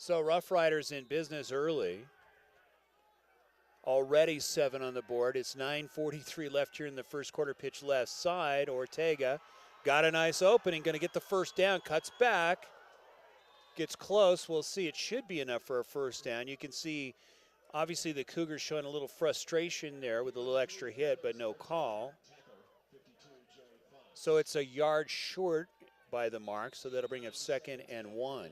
So Rough Riders in business early. Already 7 on the board. It's 9:43 left here in the first quarter. Pitch left side. Ortega got a nice opening. Going to get the first down. Cuts back. Gets close. We'll see. It should be enough for a first down. You can see, obviously, the Cougars showing a little frustration there with a little extra hit, but no call. So it's a yard short by the mark, so that'll bring up 2nd and 1.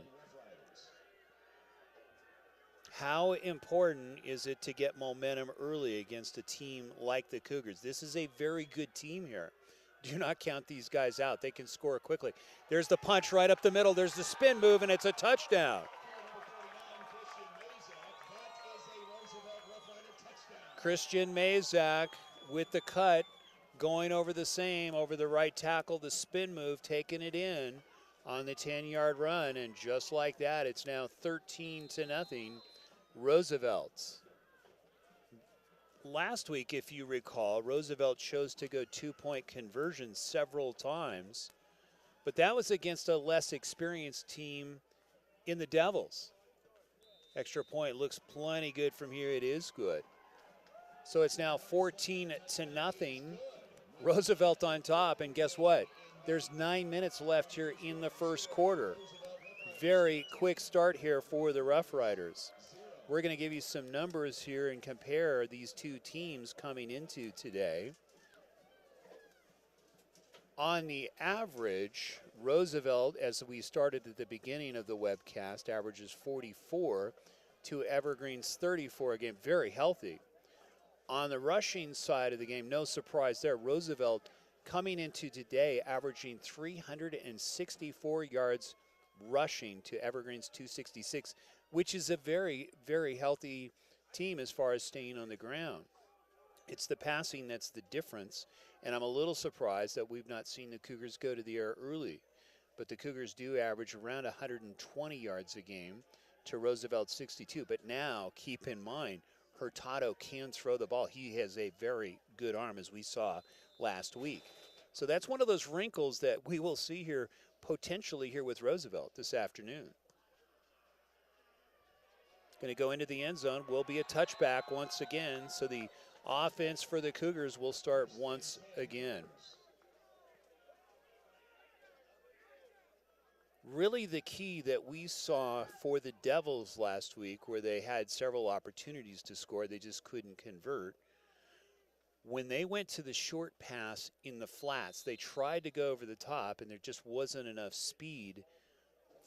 How important is it to get momentum early against a team like the Cougars? This is a very good team here. Do not count these guys out. They can score quickly. There's the punch right up the middle. There's the spin move, and it's a touchdown. Christian Mazak with the cut, going over the same, over the right tackle, the spin move, taking it in on the 10-yard run. And just like that, it's now 13-0. Roosevelt. Last week, if you recall, Roosevelt chose to go 2-point conversion several times, but that was against a less experienced team in the Devils. Extra point looks plenty good from here. It is good. So it's now 14-0. Roosevelt on top, and guess what? There's 9 minutes left here in the first quarter. Very quick start here for the Rough Riders. We're going to give you some numbers here and compare these two teams coming into today. On the average, Roosevelt, as we started at the beginning of the webcast, averages 44 to Evergreen's 34 a game. Very healthy. On the rushing side of the game, no surprise there. Roosevelt coming into today averaging 364 yards rushing to Evergreen's 266, which is a very, very healthy team as far as staying on the ground. It's the passing that's the difference, and I'm a little surprised that we've not seen the Cougars go to the air early. But the Cougars do average around 120 yards a game to Roosevelt 62. But now, keep in mind, Hurtado can throw the ball. He has a very good arm, as we saw last week. So that's one of those wrinkles that we will see here potentially here with Roosevelt this afternoon. Going to go into the end zone. Will be a touchback once again. So the offense for the Cougars will start once again. Really the key that we saw for the Devils last week, where they had several opportunities to score, they just couldn't convert. When they went to the short pass in the flats, they tried to go over the top, and there just wasn't enough speed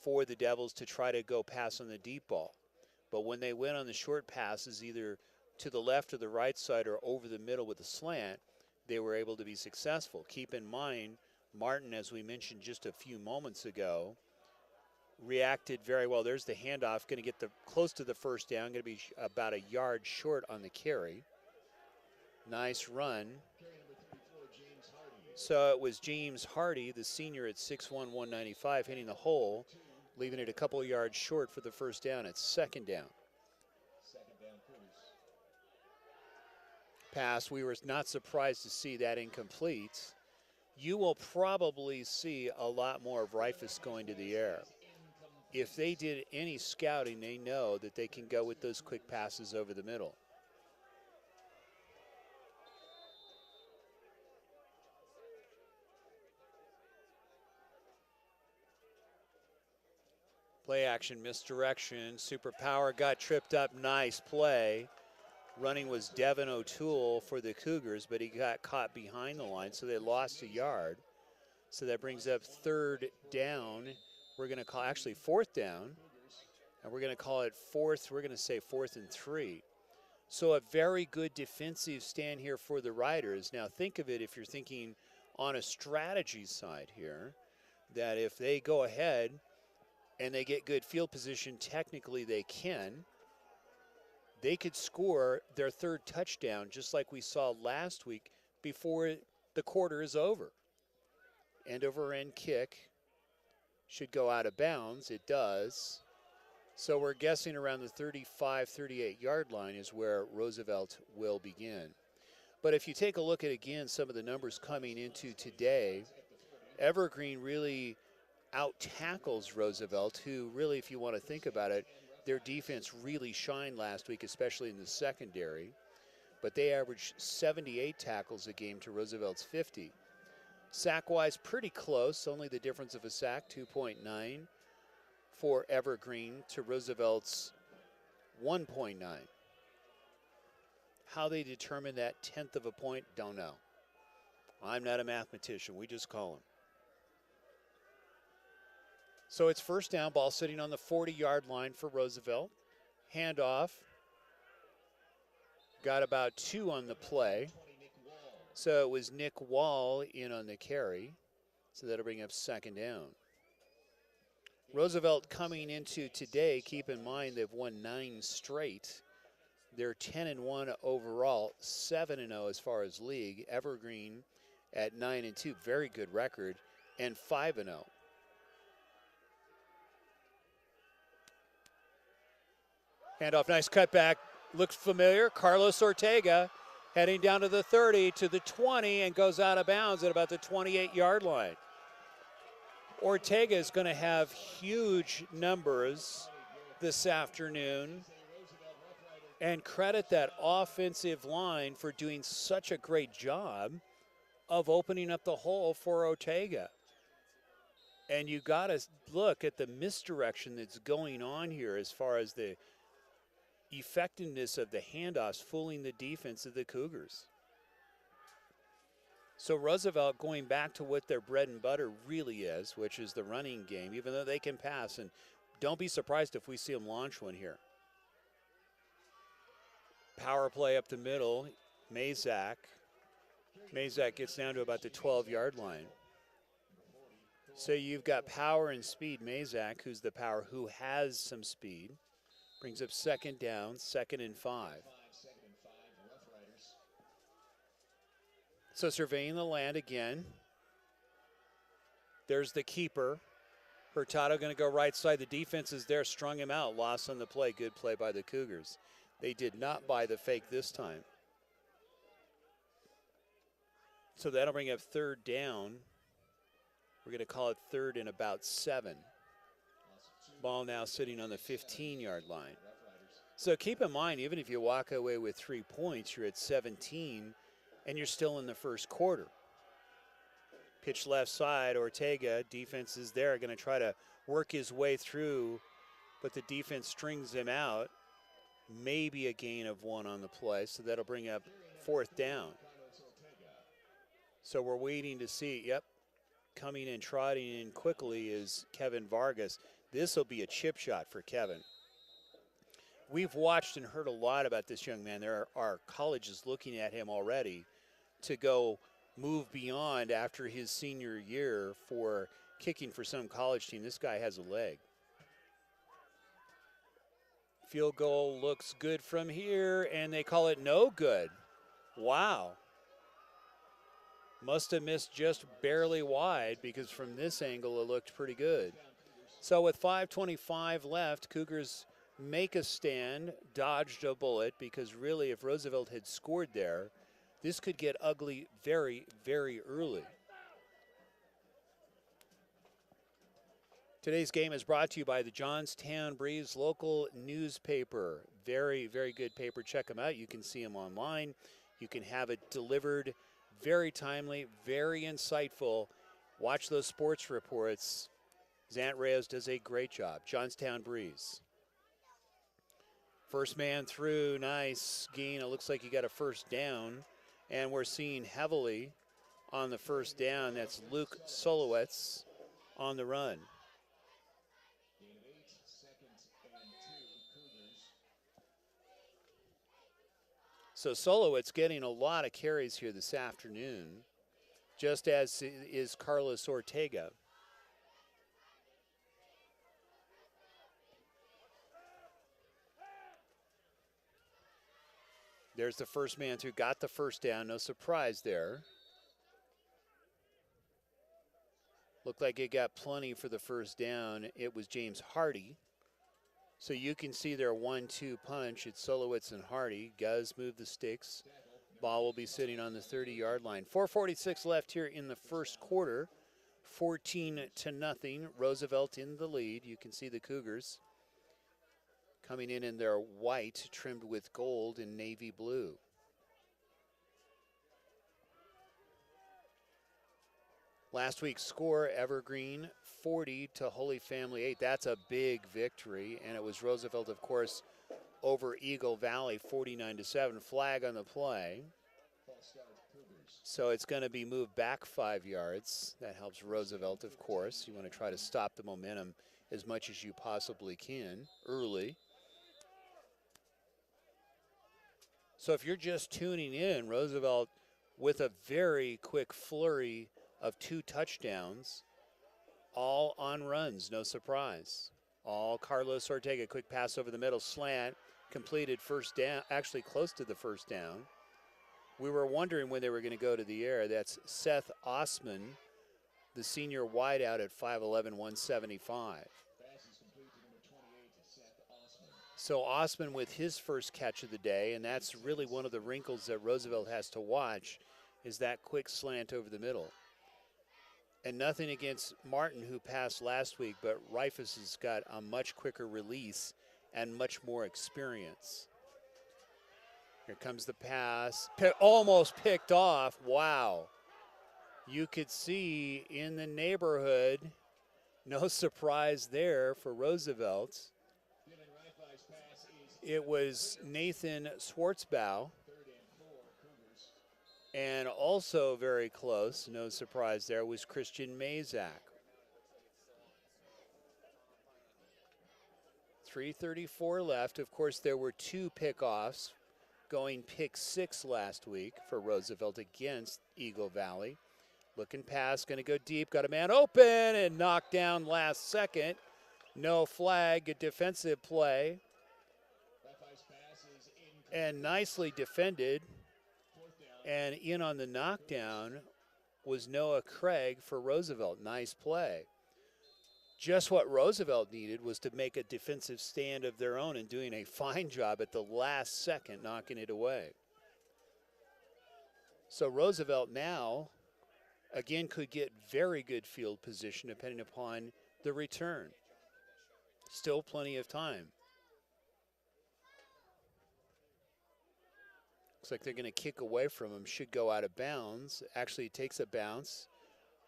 for the Devils to try to go pass on the deep ball. But when they went on the short passes, either to the left or the right side or over the middle with a slant, they were able to be successful. Keep in mind, Martin, as we mentioned just a few moments ago, reacted very well. There's the handoff, going to get close to the first down, going to be about a yard short on the carry. Nice run. So it was James Hardy, the senior at 6'1", 195, hitting the hole, leaving it a couple yards short for the first down. It's 2nd down. Pass, we were not surprised to see that incomplete. You will probably see a lot more of Rifus going to the air. If they did any scouting, they know that they can go with those quick passes over the middle. Play action, misdirection, super power got tripped up, nice play. Running was Devin O'Toole for the Cougars, but he got caught behind the line, so they lost a yard. So that brings up 3rd down. We're going to call, actually 4th down, and we're going to call it 4th. We're going to say 4th and 3. So a very good defensive stand here for the Riders. Now think of it, if you're thinking on a strategy side here, that if they go ahead and they get good field position, technically they could score their 3rd touchdown, just like we saw last week, before the quarter is over. End over end kick should go out of bounds. It does. So we're guessing around the 35, 38 yard line is where Roosevelt will begin. But if you take a look at, again, some of the numbers coming into today, Evergreen really out-tackles Roosevelt, who really, if you want to think about it, their defense really shined last week, especially in the secondary. But they averaged 78 tackles a game to Roosevelt's 50. Sack-wise, pretty close, only the difference of a sack, 2.9 for Evergreen to Roosevelt's 1.9. How they determine that tenth of a point, don't know. I'm not a mathematician, we just call them. So it's first down, ball sitting on the 40-yard line for Roosevelt. Handoff. Got about 2 on the play. So it was Nick Wall in on the carry. So that'll bring up second down. Roosevelt coming into today, keep in mind they've won 9 straight. They're 10-1 overall, 7-0 as far as league. Evergreen at 9-2, very good record, and 5-0. Handoff, nice cutback, looks familiar. Carlos Ortega heading down to the 30, to the 20, and goes out of bounds at about the 28-yard line. Ortega is going to have huge numbers this afternoon, and credit that offensive line for doing such a great job of opening up the hole for Ortega. And you got to look at the misdirection that's going on here as far as the effectiveness of the handoffs fooling the defense of the Cougars. So Roosevelt going back to what their bread and butter really is, which is the running game, even though they can pass. And don't be surprised if we see them launch one here. Power play up the middle. Mazak gets down to about the 12-yard line. So you've got power and speed. Mazak, who's the power, who has some speed, brings up second down, 2nd and 5. So surveying the land again. There's the keeper. Hurtado going to go right side. The defense is there, strung him out. Loss on the play. Good play by the Cougars. They did not buy the fake this time. So that'll bring up third down. We're going to call it 3rd and about 7. Ball now sitting on the 15-yard line. So keep in mind, even if you walk away with 3 points, you're at 17, and you're still in the first quarter. Pitch left side, Ortega, defense is there, going to try to work his way through, but the defense strings him out. Maybe a gain of 1 on the play, so that'll bring up 4th down. So we're waiting to see, yep, coming and trotting in quickly is Kevin Vargas. This will be a chip shot for Kevin. We've watched and heard a lot about this young man. There are colleges looking at him already to go move beyond after his senior year for kicking for some college team. This guy has a leg. Field goal looks good from here, and they call it no good. Wow. Must have missed just barely wide, because from this angle it looked pretty good. So with 5:25 left, Cougars make a stand, dodged a bullet, because really if Roosevelt had scored there, this could get ugly very, very early. Today's game is brought to you by the Johnstown Breeze local newspaper. Very, very good paper. Check them out. You can see them online. You can have it delivered. Very timely, very insightful. Watch those sports reports. Zant Reyes does a great job. Johnstown Breeze. First man through, nice gain. It looks like he got a first down. And we're seeing heavily on the first down. That's Luke Solowitz on the run. So Solowitz getting a lot of carries here this afternoon, just as is Carlos Ortega. There's the first man through, got the first down, no surprise there. Looked like it got plenty for the first down. It was James Hardy. So you can see their 1-2 punch. It's Solowitz and Hardy. Guz move the sticks. Ball will be sitting on the 30-yard line. 4:46 left here in the first quarter. 14-0. Roosevelt in the lead. You can see the Cougars coming in their white trimmed with gold and navy blue. Last week's score, Evergreen 40 to Holy Family 8. That's a big victory, and it was Roosevelt, of course, over Eagle Valley 49-7. Flag on the play. So it's going to be moved back 5 yards. That helps Roosevelt, of course. You want to try to stop the momentum as much as you possibly can early. So if you're just tuning in, Roosevelt with a very quick flurry of 2 touchdowns, all on runs, no surprise. All Carlos Ortega, quick pass over the middle, slant, completed first down, actually close to the first down. We were wondering when they were going to go to the air. That's Seth Osman, the senior wideout at 5'11", 175. So Osman with his first catch of the day, and that's really one of the wrinkles that Roosevelt has to watch, is that quick slant over the middle. And nothing against Martin, who passed last week, but Rifus has got a much quicker release and much more experience. Here comes the pass. Almost picked off. Wow. You could see in the neighborhood, no surprise there for Roosevelt. It was Nathan Schwartzbaugh. And also very close, no surprise there, was Christian Mazak. 3:34 left. Of course, there were 2 pickoffs, going pick 6 last week for Roosevelt against Eagle Valley. Looking pass, going to go deep, got a man open and knocked down last second. No flag, a defensive play. And nicely defended. And in on the knockdown was Noah Craig for Roosevelt. Nice play. Just what Roosevelt needed was to make a defensive stand of their own, and doing a fine job at the last second knocking it away. So Roosevelt now, again, could get very good field position depending upon the return. Still plenty of time. Looks like they're going to kick away from him. Should go out of bounds. Actually takes a bounce.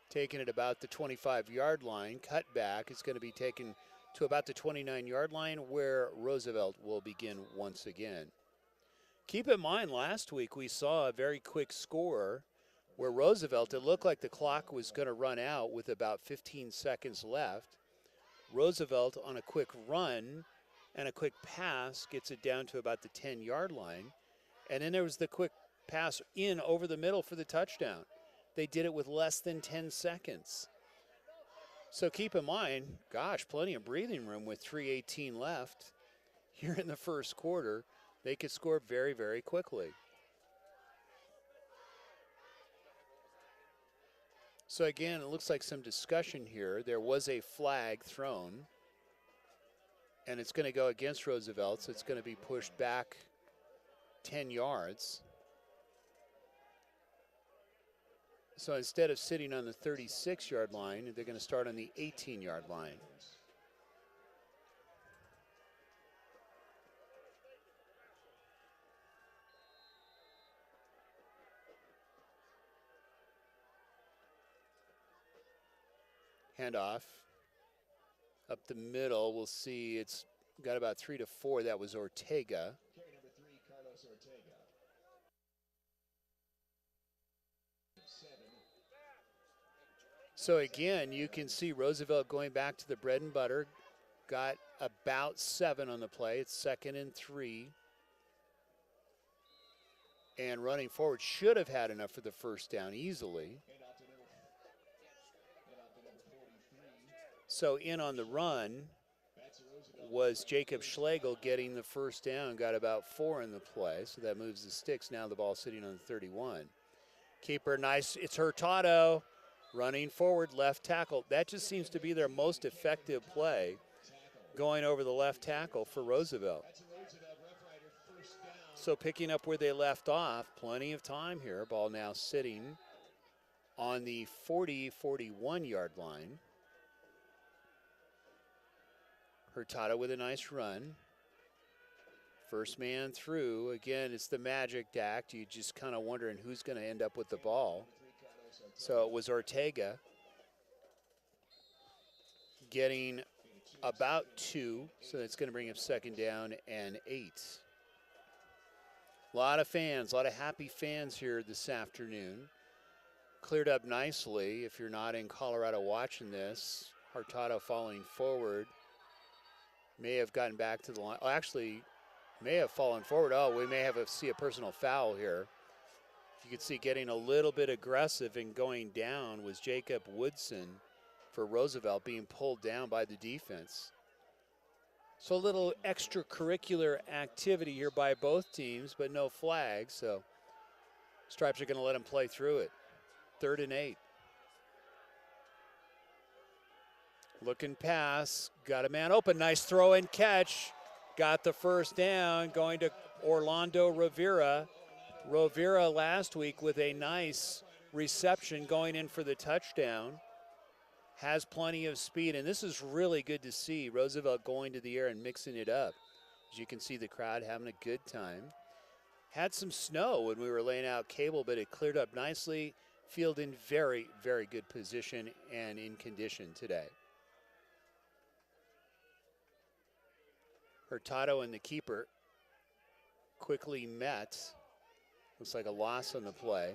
Taking it about the 25-yard line. Cut back. It's going to be taken to about the 29-yard line, where Roosevelt will begin once again. Keep in mind, last week we saw a very quick score where Roosevelt, it looked like the clock was going to run out with about 15 seconds left. Roosevelt, on a quick run and a quick pass, gets it down to about the 10-yard line. And then there was the quick pass in over the middle for the touchdown. They did it with less than 10 seconds. So keep in mind, gosh, plenty of breathing room with 3:18 left here in the first quarter. They could score very, very quickly. So again, it looks like some discussion here. There was a flag thrown, and it's going to go against Roosevelt, so it's going to be pushed back 10 yards. So instead of sitting on the 36-yard line, they're going to start on the 18-yard line. Handoff up the middle. We'll see it's got about 3 to 4. That was Ortega. So again, you can see Roosevelt going back to the bread and butter. Got about 7 on the play. It's 2nd and 3. And running forward, should have had enough for the first down easily. So in on the run was Jacob Schlegel, getting the first down. Got about 4 in the play, so that moves the sticks. Now the ball sitting on the 31. Keeper, nice. It's Hurtado. Running forward, left tackle. That just seems to be their most effective play, going over the left tackle for Roosevelt. So picking up where they left off, plenty of time here. Ball now sitting on the 40-41 yard line. Hurtado with a nice run. First man through. Again, it's the magic act. You just kind of wondering who's going to end up with the ball. So it was Ortega getting about 2. So that's going to bring him second down and 8. A lot of fans, a lot of happy fans here this afternoon. Cleared up nicely. If you're not in Colorado watching this, Hurtado falling forward. May have gotten back to the line. Oh, actually, may have fallen forward. Oh, we may see a personal foul here. You could see getting a little bit aggressive and going down was Jacob Woodson for Roosevelt, being pulled down by the defense. So a little extracurricular activity here by both teams, but no flags. So Stripes are going to let him play through it. 3rd and 8. Looking pass, got a man open, nice throw and catch. Got the first down, going to Orlando Rivera. Rivera last week with a nice reception going in for the touchdown. Has plenty of speed, and this is really good to see. Roosevelt going to the air and mixing it up. As you can see, the crowd having a good time. Had some snow when we were laying out cable, but it cleared up nicely. Field in very, very good position and in condition today. Hurtado and the keeper quickly met. Looks like a loss on the play.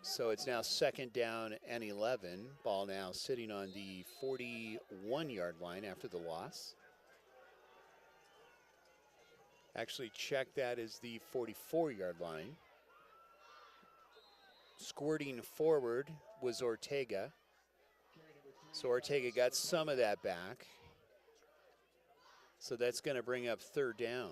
So it's now 2nd down and 11. Ball now sitting on the 41-yard line after the loss. Actually, check that as the 44-yard line. Squirting forward was Ortega. So Ortega got some of that back. So that's going to bring up 3rd down.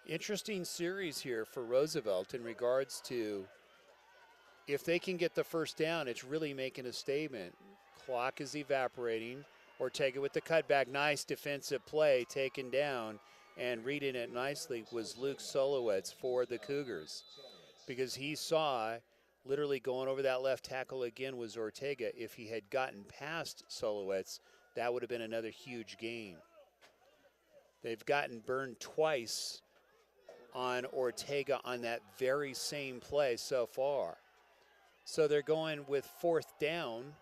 Interesting series here for Roosevelt in regards to if they can get the first down, it's really making a statement. Clock is evaporating. Ortega with the cutback, nice defensive play, taken down, and reading it nicely was Luke Solowitz for the Cougars, because he saw literally going over that left tackle again was Ortega. If he had gotten past Solowitz, that would have been another huge gain. They've gotten burned twice on Ortega on that very same play so far. So they're going with 4th down.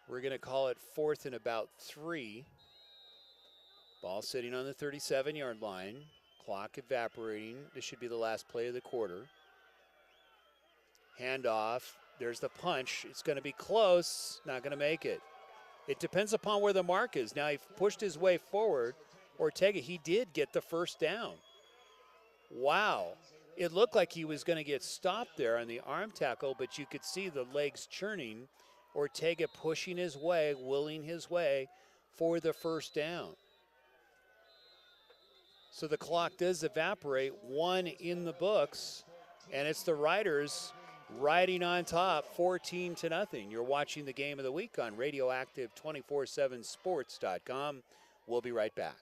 We're going to call it 4th and about 3. Ball sitting on the 37-yard line. Clock evaporating. This should be the last play of the quarter. Handoff. There's the punch. It's going to be close. Not going to make it. It depends upon where the mark is. Now, he pushed his way forward. Ortega, he did get the first down. Wow. It looked like he was going to get stopped there on the arm tackle, but you could see the legs churning. Ortega pushing his way, willing his way for the first down. So the clock does evaporate, 1 in the books, and it's the Riders riding on top, 14-0. You're watching the game of the week on Radioactive247sports.com. We'll be right back.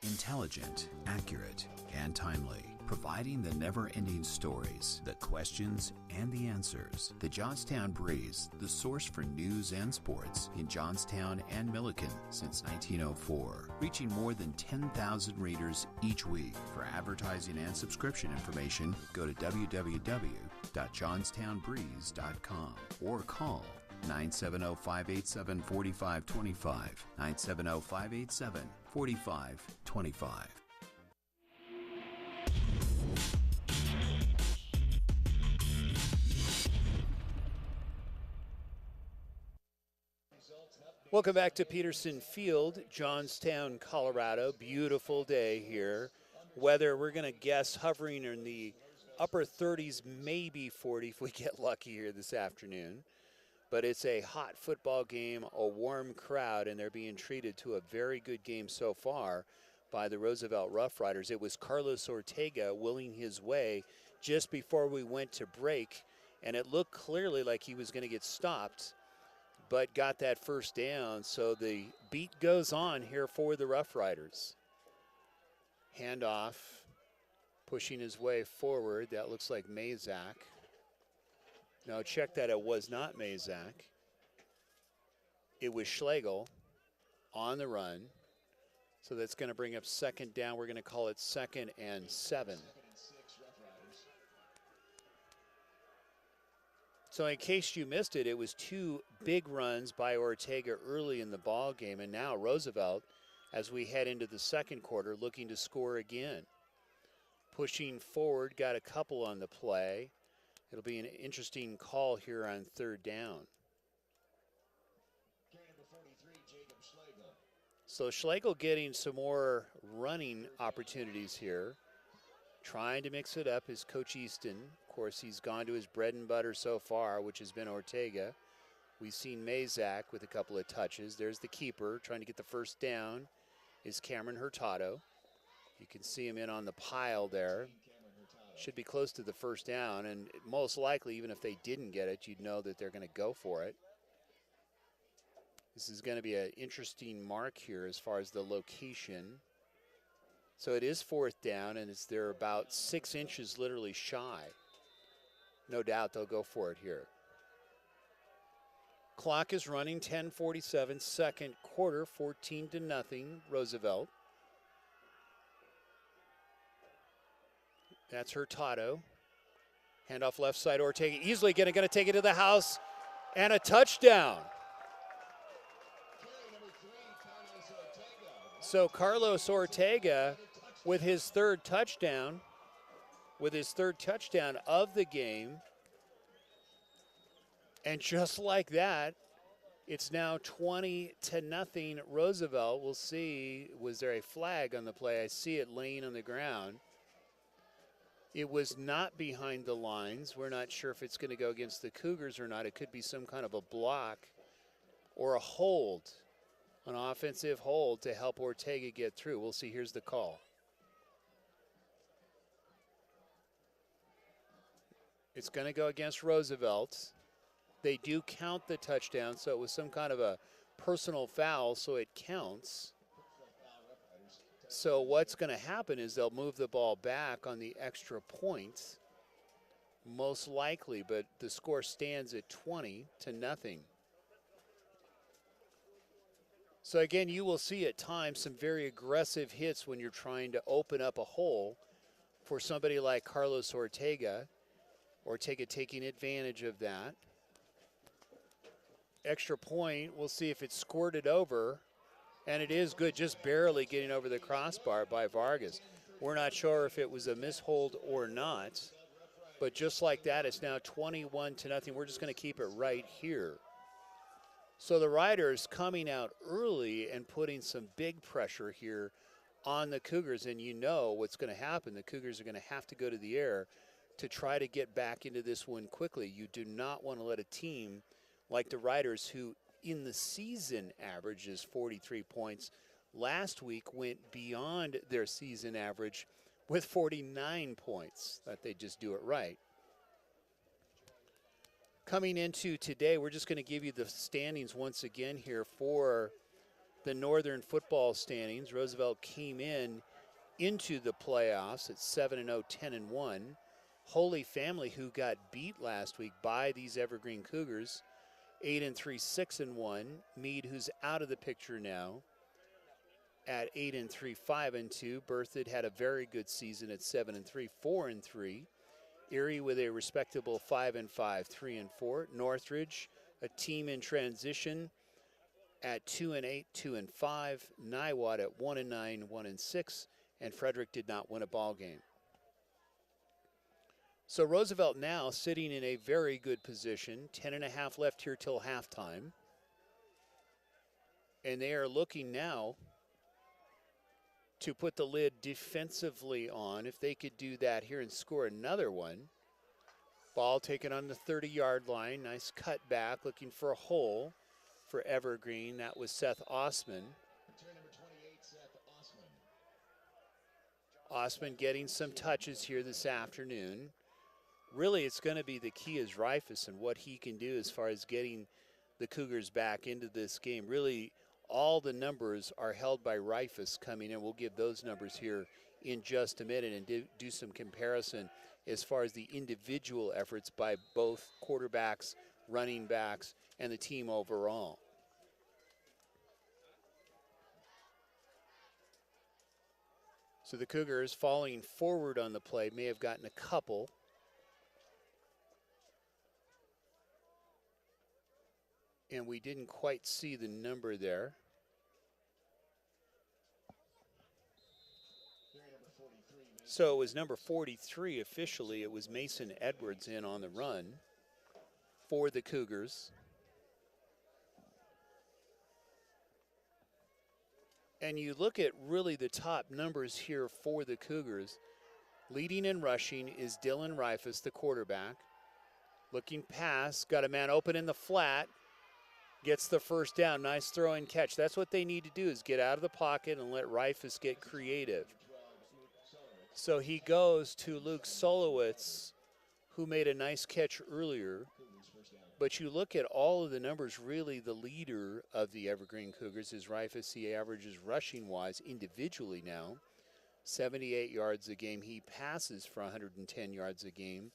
Intelligent, accurate, and timely. Providing the never-ending stories, the questions, and the answers. The Johnstown Breeze, the source for news and sports in Johnstown and Milliken since 1904. Reaching more than 10,000 readers each week. For advertising and subscription information, go to www.johnstownbreeze.com or call 970-587-4525, 970-587-4525. Welcome back to Peterson Field, Johnstown, Colorado. Beautiful day here. Weather, we're going to guess hovering in the upper 30s, maybe 40 if we get lucky here this afternoon. But it's a hot football game, a warm crowd, and they're being treated to a very good game so far by the Roosevelt Rough Riders. It was Carlos Ortega willing his way just before we went to break, and it looked clearly like he was going to get stopped. but got that first down. So the beat goes on here for the Rough Riders. Handoff, pushing his way forward. That looks like Mazak. No, check that. It was not Mazak. It was Schlegel on the run. So that's going to bring up second down. We're going to call it 2nd and 7. So in case you missed it, it was 2 big runs by Ortega early in the ball game, and now Roosevelt, as we head into the second quarter, looking to score again. Pushing forward, got a couple on the play. It'll be an interesting call here on 3rd down. So Schlegel getting some more running opportunities here. Trying to mix it up is Coach Easton. Of course, he's gone to his bread and butter so far, which has been Ortega. We've seen Mazak with a couple of touches. There's the keeper trying to get the first down is Cameron Hurtado. You can see him in on the pile there. Should be close to the first down, and most likely, even if they didn't get it, you'd know that they're going to go for it. This is going to be an interesting mark here as far as the location. So it is 4th down, and they're about 6 inches literally shy. No doubt they'll go for it here. Clock is running, 10:47, second quarter, 14-0, Roosevelt. That's Hurtado. Handoff left side, Ortega easily going to take it to the house, and a touchdown. So Carlos Ortega with his third touchdown of the game. And just like that, it's now 20-0 Roosevelt. We'll see, was there a flag on the play? I see it laying on the ground. It was not behind the lines. We're not sure if it's going to go against the Cougars or not. It could be some kind of a block or a hold, an offensive hold to help Ortega get through. We'll see. Here's the call. It's going to go against Roosevelt. They do count the touchdown, so it was some kind of a personal foul, so it counts. So what's going to happen is they'll move the ball back on the extra point, most likely, but the score stands at 20-0. So again, you will see at times some very aggressive hits when you're trying to open up a hole for somebody like Carlos Ortega. Ortega taking advantage of that. Extra point, we'll see if it's squirted over, and it is good, just barely getting over the crossbar by Vargas. We're not sure if it was a mishold or not, but just like that, it's now 21-0. We're just going to keep it right here. So the Riders coming out early and putting some big pressure here on the Cougars, and you know what's going to happen. The Cougars are going to have to go to the air to try to get back into this one quickly. You do not want to let a team like the Riders, who in the season averages 43 points, last week went beyond their season average with 49 points. That they just do it right. Coming into today, we're just going to give you the standings once again here for the Northern football standings. Roosevelt came into the playoffs at 7-0, 10-1. Holy Family, who got beat last week by these Evergreen Cougars, 8-3, 6-1. Meade, who's out of the picture now, at 8-3, 5-2. Berthoud had a very good season at 7-3, 4-3. Erie with a respectable 5-5, 3-4. Northridge, a team in transition, at 2-8, 2-5. Niwot at 1-9, 1-6. And Frederick did not win a ball game. So Roosevelt now sitting in a very good position. 10.5 left here till halftime. And they are looking now to put the lid defensively on. If they could do that here and score another one. Ball taken on the 30-yard line. Nice cut back, looking for a hole for Evergreen. That was Seth Osman. Osman getting some touches here this afternoon. Really, it's going to be the key is Reifus and what he can do as far as getting the Cougars back into this game. Really, all the numbers are held by Rifus coming in. We'll give those numbers here in just a minute and do some comparison as far as the individual efforts by both quarterbacks, running backs, and the team overall. So the Cougars falling forward on the play may have gotten a couple. And we didn't quite see the number there. So it was number 43 officially. It was Mason Edwards in on the run for the Cougars. And you look at really the top numbers here for the Cougars. Leading and rushing is Dylan Rifus, the quarterback. Looking pass, got a man open in the flat. Gets the first down. Nice throw and catch. That's what they need to do, is get out of the pocket and let Rifus get creative. So he goes to Luke Solowitz, who made a nice catch earlier. But you look at all of the numbers, really the leader of the Evergreen Cougars is Rifus. He averages rushing-wise individually now 78 yards a game. He passes for 110 yards a game.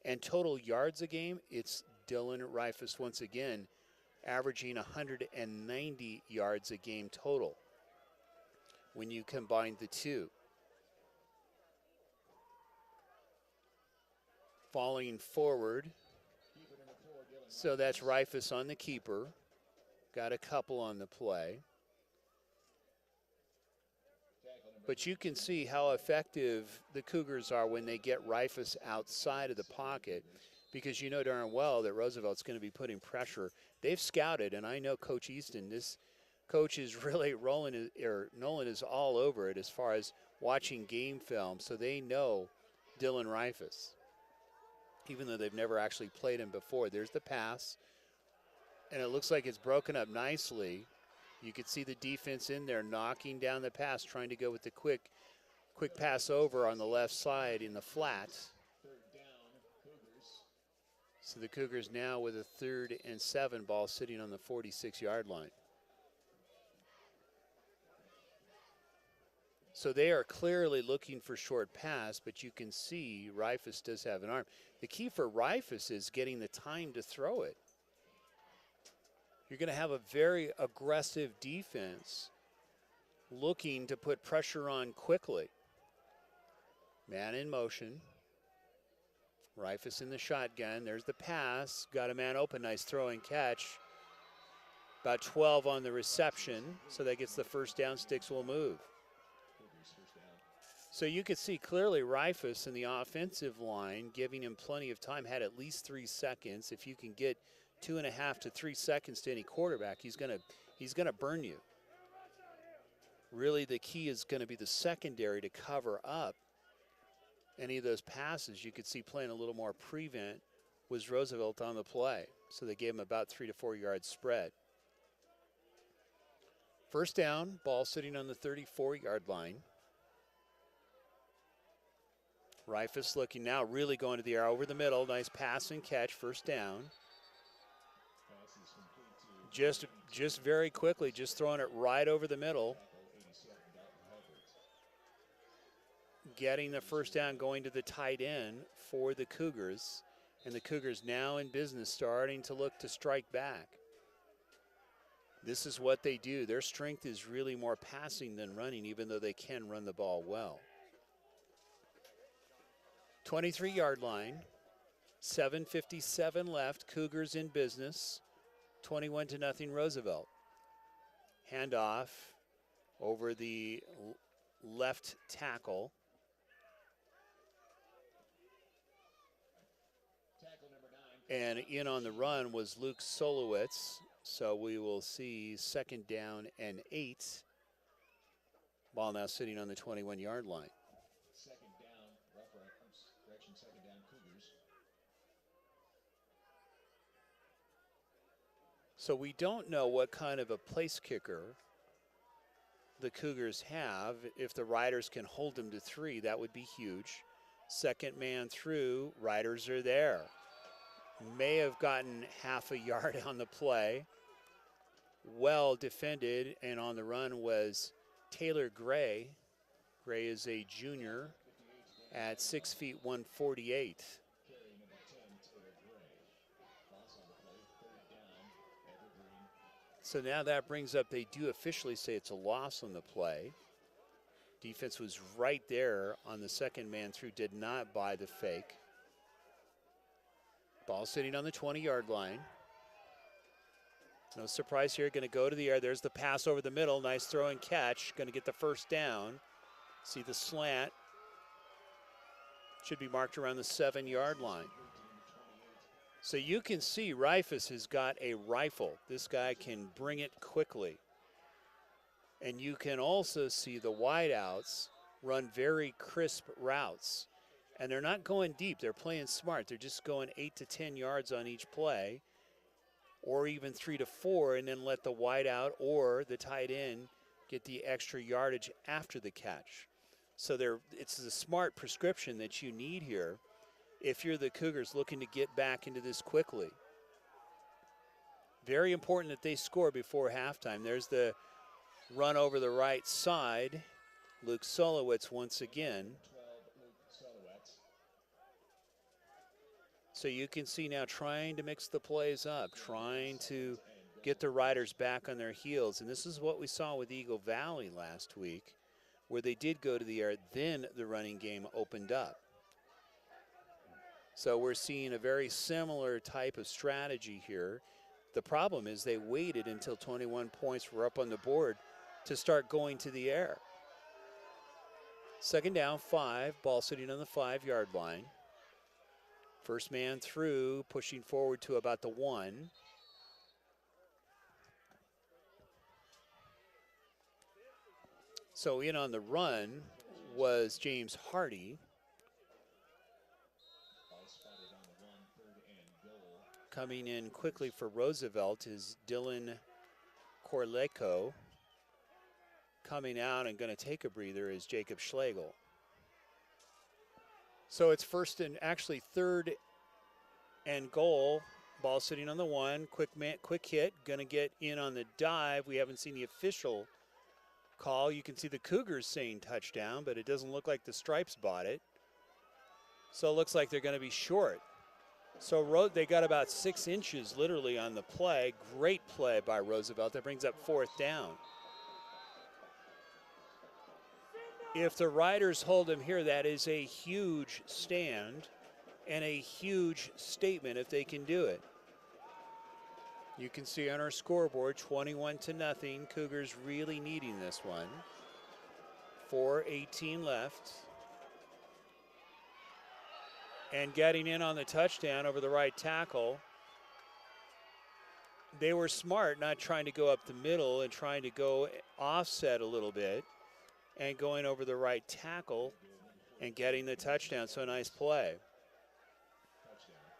And total yards a game, it's Dylan Rifus once again, averaging 190 yards a game total when you combine the two. Falling forward, so that's Rifus on the keeper. Got a couple on the play. But you can see how effective the Cougars are when they get Rifus outside of the pocket, because you know darn well that Roosevelt's going to be putting pressure. They've scouted, and I know Coach Easton, this coach is really Nolan is all over it as far as watching game film, so they know Dylan Rifus, even though they've never actually played him before. There's the pass, and it looks like it's broken up nicely. You can see the defense in there knocking down the pass, trying to go with the quick pass over on the left side in the flat. So the Cougars now with a 3rd and 7 ball sitting on the 46-yard line. So they are clearly looking for short pass, but you can see Rifus does have an arm. The key for Rifus is getting the time to throw it. You're going to have a very aggressive defense looking to put pressure on quickly. Man in motion. Rifus in the shotgun. There's the pass. Got a man open. Nice throw and catch. About 12 on the reception. So that gets the first down. Sticks will move. So you could see clearly Rifus in the offensive line giving him plenty of time. Had at least 3 seconds. If you can get 2.5 to 3 seconds to any quarterback, he's gonna burn you. Really, the key is going to be the secondary to cover up any of those passes. You could see playing a little more prevent was Roosevelt on the play. So they gave him about 3 to 4 yards spread. First down, ball sitting on the 34-yard line. Rifus looking now, really going to the air over the middle. Nice pass and catch, first down. Just very quickly, just throwing it right over the middle. Getting the first down, going to the tight end for the Cougars. And the Cougars now in business, starting to look to strike back. This is what they do. Their strength is really more passing than running, even though they can run the ball well. 23-yard line, 7:57 left. Cougars in business, 21-0 Roosevelt. Handoff over the left tackle. And in on the run was Luke Solowitz. So we will see second down and 8. Ball now sitting on the 21-yard line. Second down, Cougars. So we don't know what kind of a place kicker the Cougars have. If the Riders can hold them to 3, that would be huge. Second man through, Riders are there. may have gotten half a yard on the play. Well defended, and on the run was Taylor Gray. Gray is a junior at 6 feet 148. So now that brings up, they do officially say it's a loss on the play. Defense was right there on the second man through, did not buy the fake. Ball sitting on the 20-yard line. No surprise here, going to go to the air. There's the pass over the middle. Nice throw and catch. Going to get the first down. See the slant. Should be marked around the 7-yard line. So you can see Rifus has got a rifle. This guy can bring it quickly. And you can also see the wideouts run very crisp routes. And they're not going deep. They're playing smart. They're just going 8 to 10 yards on each play, or even 3 to 4, and then let the wideout or the tight end get the extra yardage after the catch. So it's a smart prescription that you need here if you're the Cougars looking to get back into this quickly. Very important that they score before halftime. There's the run over the right side. Luke Solowitz once again. So you can see now trying to mix the plays up, trying to get the riders back on their heels. And this is what we saw with Eagle Valley last week, where they did go to the air, then the running game opened up. So we're seeing a very similar type of strategy here. The problem is they waited until 21 points were up on the board to start going to the air. Second down, 5, ball sitting on the 5-yard line. First man through, pushing forward to about the 1. So in on the run was James Hardy. Coming in quickly for Roosevelt is Dylan Corleco. Coming out and going to take a breather is Jacob Schlegel. So it's third and goal. Ball sitting on the 1. Quick hit. Going to get in on the dive. We haven't seen the official call. You can see the Cougars saying touchdown, but it doesn't look like the Stripes bought it. So it looks like they're going to be short. So they got about 6 inches literally on the play. Great play by Roosevelt. That brings up 4th down. If the Riders hold him here, that is a huge stand and a huge statement if they can do it. You can see on our scoreboard, 21-0. Cougars really needing this one. 4:18 left. And getting in on the touchdown over the right tackle. They were smart, not trying to go up the middle and trying to go offset a little bit and going over the right tackle and getting the touchdown. So nice play.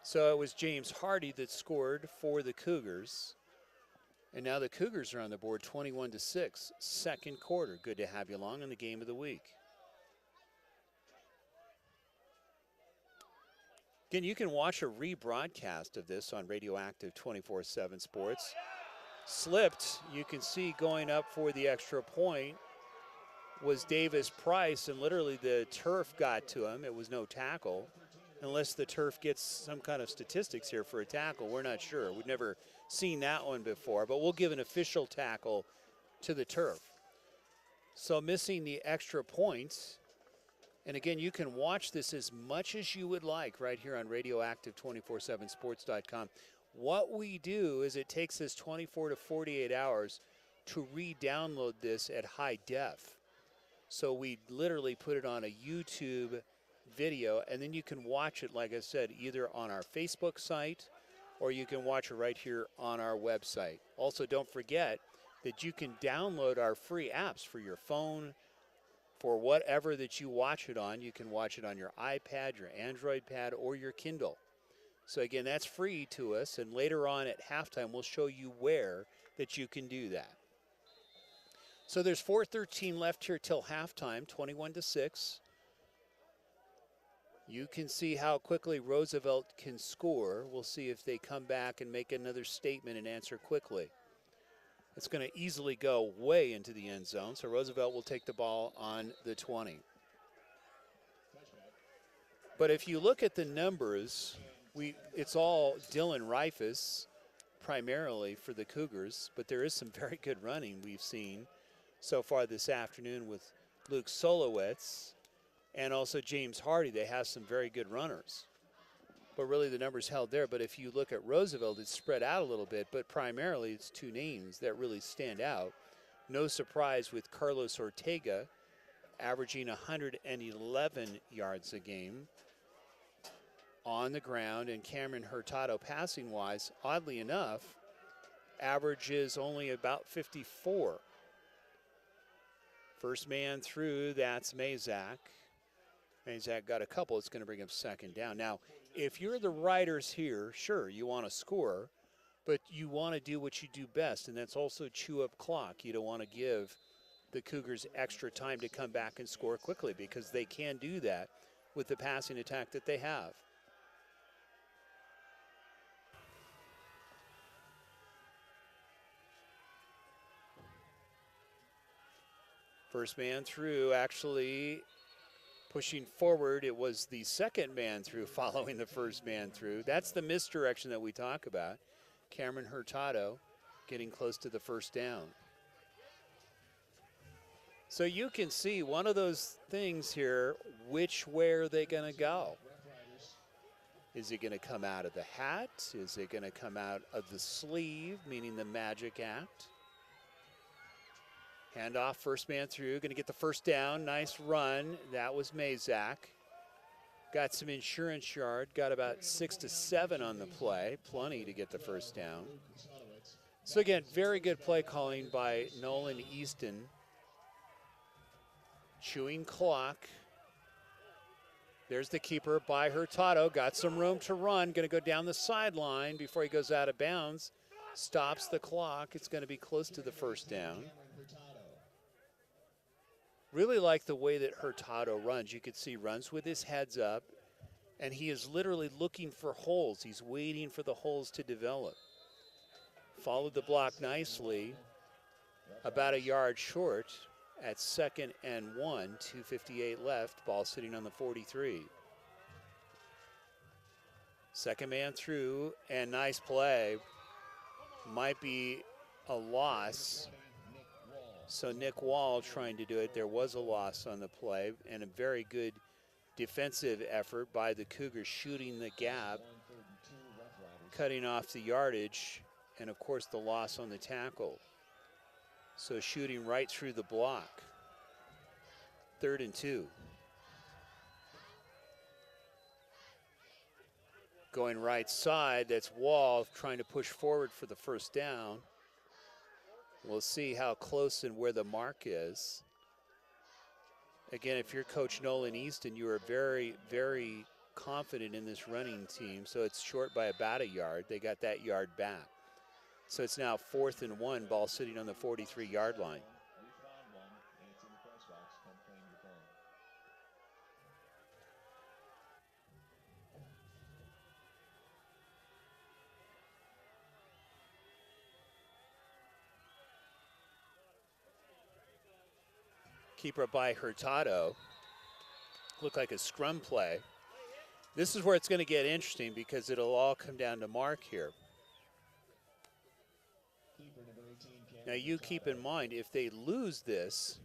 So it was James Hardy that scored for the Cougars. And now the Cougars are on the board 21-6, second quarter. Good to have you along on the game of the week. Again, you can watch a rebroadcast of this on Radioactive 24/7 Sports. Slipped, you can see going up for the extra point was Davis Price, and literally the turf got to him. It was no tackle, unless the turf gets some kind of statistics here for a tackle. We're not sure. We've never seen that one before, but we'll give an official tackle to the turf. So missing the extra points. And again, you can watch this as much as you would like right here on radioactive247sports.com. What we do is it takes us 24 to 48 hours to re-download this at high def. So we literally put it on a YouTube video, and then you can watch it, like I said, either on our Facebook site or you can watch it right here on our website. Also, don't forget that you can download our free apps for your phone, for whatever that you watch it on. You can watch it on your iPad, your Android pad, or your Kindle. So again, that's free to us, and later on at halftime, we'll show you where that you can do that. So there's 4:13 left here till halftime, 21-6. You can see how quickly Roosevelt can score. We'll see if they come back and make another statement and answer quickly. It's going to easily go way into the end zone, so Roosevelt will take the ball on the 20. But if you look at the numbers, it's all Dylan Reifus primarily for the Cougars, but there is some very good running we've seen so far this afternoon with Luke Solowitz and also James Hardy. They have some very good runners. But really the numbers held there. But if you look at Roosevelt, it's spread out a little bit, but primarily it's two names that really stand out. No surprise with Carlos Ortega averaging 111 yards a game on the ground, and Cameron Hurtado passing-wise, oddly enough, averages only about 54. First man through, that's Mazak. Mazak got a couple. It's going to bring up second down. Now, if you're the Riders here, sure, you want to score, but you want to do what you do best, and that's also chew up clock. You don't want to give the Cougars extra time to come back and score quickly because they can do that with the passing attack that they have. First man through, actually pushing forward. It was the second man through following the first man through. That's the misdirection that we talk about. Cameron Hurtado getting close to the first down. So you can see one of those things here, which way are they going to go? Is it going to come out of the hat? Is it going to come out of the sleeve, meaning the magic act? Handoff, first man through, going to get the first down. Nice run. That was Mazak. Got some insurance yard. Got about 6 to 7 on the play. Plenty to get the first down. So again, very good play calling by Nolan Easton. Chewing clock. There's the keeper by Hurtado. Got some room to run. Going to go down the sideline before he goes out of bounds. Stops the clock. It's going to be close to the first down. Really like the way that Hurtado runs. You could see runs with his heads up, and he is literally looking for holes. He's waiting for the holes to develop. Followed the block nicely, about a yard short at 2nd and 1, 2:58 left, ball sitting on the 43. Second man through, and nice play. Might be a loss. So Nick Wall trying to do it. There was a loss on the play, and a very good defensive effort by the Cougars, shooting the gap, cutting off the yardage, and of course the loss on the tackle. So shooting right through the block. 3rd and 2. Going right side, that's Wall trying to push forward for the first down. We'll see how close and where the mark is. Again, if you're Coach Nolan Easton, you are very, very confident in this running team. So it's short by about a yard. They got that yard back. So it's now 4th and 1, ball sitting on the 43-yard line. Keeper by Hurtado. Looked like a scrum play. This is where it's going to get interesting because it'll all come down to mark here. Now you keep in mind, if they lose this,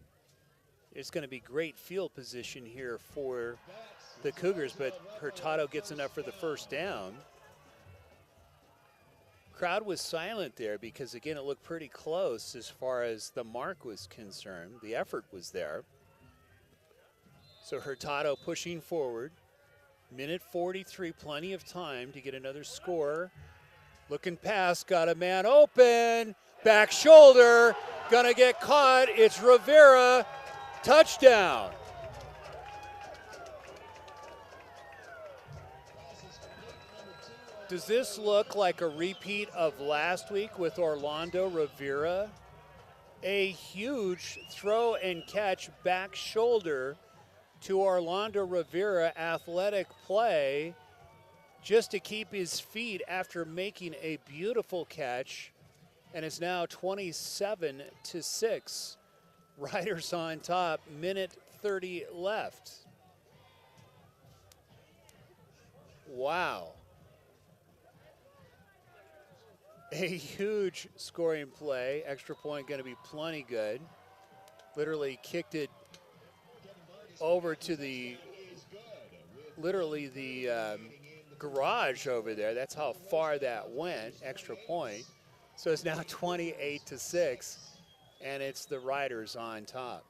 it's going to be great field position here for the Cougars, but Hurtado gets enough for the first down. Crowd was silent there because, again, it looked pretty close as far as the mark was concerned. The effort was there. So Hurtado pushing forward. Minute 43, plenty of time to get another score. Looking past, got a man open. Back shoulder, gonna get caught. It's Rivera, touchdown. Does this look like a repeat of last week with Orlando Rivera? A huge throw and catch back shoulder to Orlando Rivera, athletic play just to keep his feet after making a beautiful catch. And it's now 27-6. Riders on top, minute 30 left. Wow. A huge scoring play. Extra point going to be plenty good. Literally kicked it over to the, garage over there. That's how far that went, extra point. So it's now 28-6, and it's the Riders on top.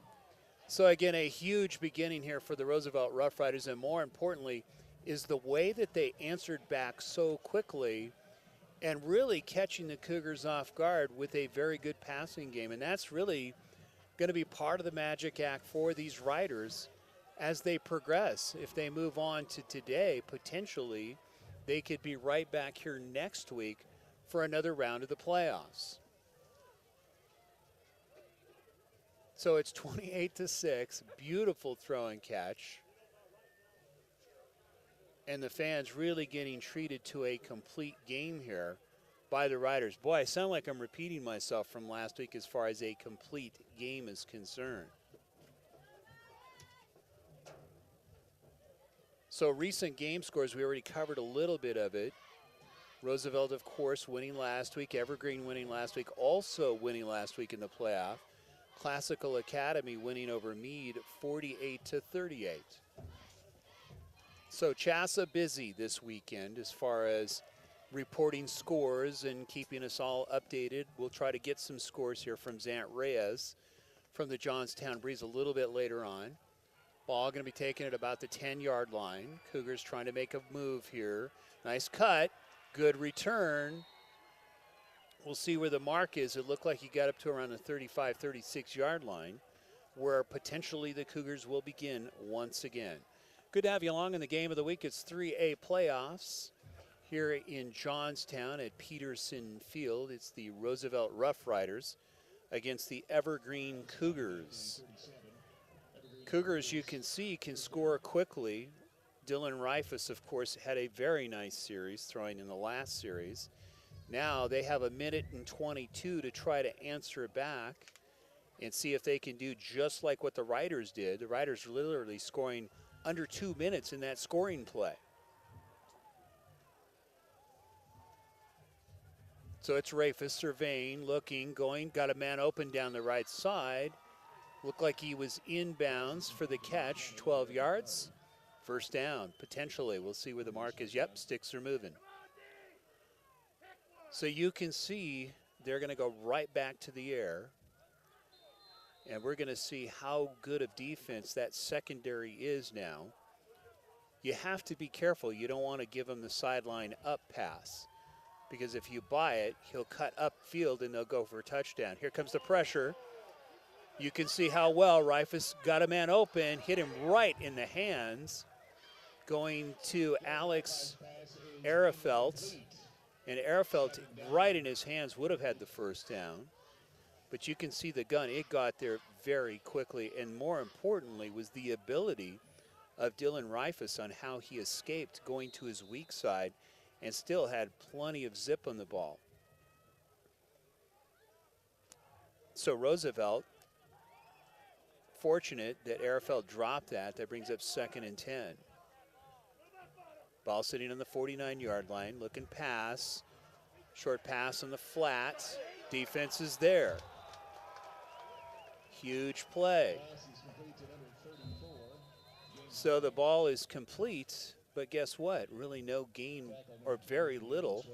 So again, a huge beginning here for the Roosevelt Rough Riders, and more importantly, is the way that they answered back so quickly and really catching the Cougars off guard with a very good passing game. And that's really going to be part of the magic act for these Riders as they progress. If they move on to today, potentially, they could be right back here next week for another round of the playoffs. So it's 28-6, beautiful throw and catch. And the fans really getting treated to a complete game here by the Riders. Boy, I sound like I'm repeating myself from last week as far as a complete game is concerned. So recent game scores, we already covered a little bit of it. Roosevelt, of course, winning last week. Evergreen winning last week, also winning last week in the playoff. Classical Academy winning over Meade 48-38. So Chassa busy this weekend as far as reporting scores and keeping us all updated. We'll try to get some scores here from Zant Reyes from the Johnstown Breeze a little bit later on. Ball going to be taken at about the 10-yard line. Cougars trying to make a move here. Nice cut, good return. We'll see where the mark is. It looked like he got up to around the 35, 36-yard line, where potentially the Cougars will begin once again. Good to have you along in the game of the week. It's 3A playoffs here in Johnstown at Peterson Field. It's the Roosevelt Rough Riders against the Evergreen Cougars. Cougars, you can see, can score quickly. Dylan Reifus, of course, had a very nice series, throwing in the last series. Now they have a minute and 22 to try to answer back and see if they can do just like what the Riders did. The Riders literally scoring under 2 minutes in that scoring play. So it's Reifus surveying, looking, going, got a man open down the right side. Looked like he was inbounds for the catch, 12 yards. First down, potentially. We'll see where the mark is. Yep, sticks are moving. So you can see they're going to go right back to the air. And we're going to see how good of defense that secondary is now. You have to be careful. You don't want to give him the sideline up pass, because if you buy it, he'll cut upfield and they'll go for a touchdown. Here comes the pressure. You can see how well Reifus got a man open, hit him right in the hands, going to Alex Arafelt. And Arafelt, right in his hands, would have had the first down. But you can see the gun, it got there very quickly. And more importantly was the ability of Dylan Reifus on how he escaped going to his weak side and still had plenty of zip on the ball. So Roosevelt, fortunate that Arafelt dropped that. That brings up 2nd and 10. Ball sitting on the 49-yard line, looking pass. Short pass on the flat. Defense is there. Huge play. So the ball is complete, but guess what? Really no gain, or very little.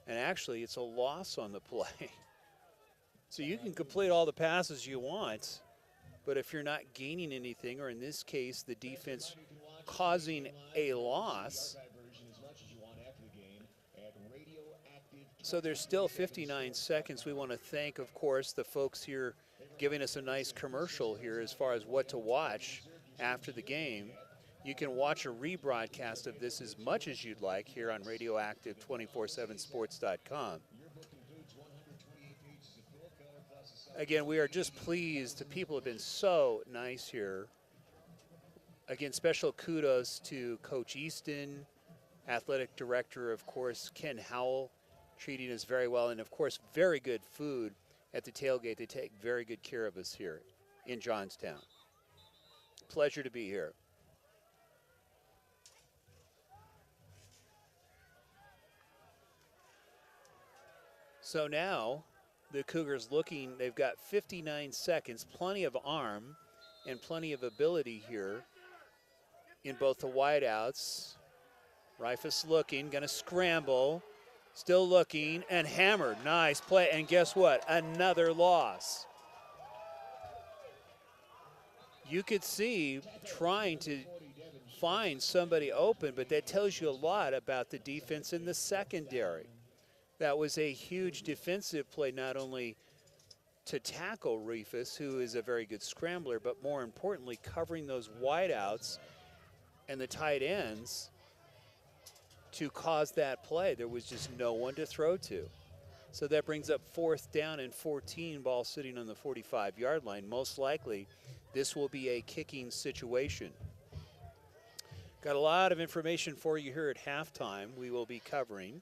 And actually, it's a loss on the play. So you can complete all the passes you want, but if you're not gaining anything, or in this case, the defense causing a loss. So there's still 59 seconds. We want to thank, of course, the folks here giving us a nice commercial here as far as what to watch after the game. You can watch a rebroadcast of this as much as you'd like here on Radioactive247sports.com. Again, we are just pleased. The people have been so nice here. Again, special kudos to Coach Easton, athletic director, of course, Ken Howell, treating us very well, and of course, very good food at the tailgate. They take very good care of us here in Johnstown. Pleasure to be here. So now the Cougars looking, they've got 59 seconds, plenty of arm and plenty of ability here in both the wideouts. Rifus looking, gonna scramble, still looking, and hammered. Nice play, and guess what? Another loss. You could see trying to find somebody open, but that tells you a lot about the defense in the secondary. That was a huge defensive play, not only to tackle Rifus, who is a very good scrambler, but more importantly, covering those wideouts and the tight ends to cause that play. There was just no one to throw to. So that brings up 4th down and 14, ball sitting on the 45-yard line. Most likely, this will be a kicking situation. Got a lot of information for you here at halftime we will be covering.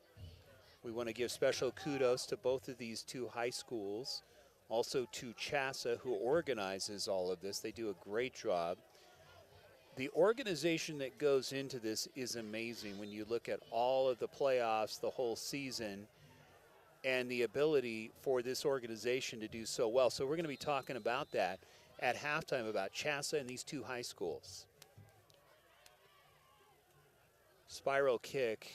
We want to give special kudos to both of these two high schools, also to CHASA, who organizes all of this. They do a great job. The organization that goes into this is amazing when you look at all of the playoffs, the whole season, and the ability for this organization to do so well. So we're going to be talking about that at halftime, about CHASA and these two high schools. Spiral kick.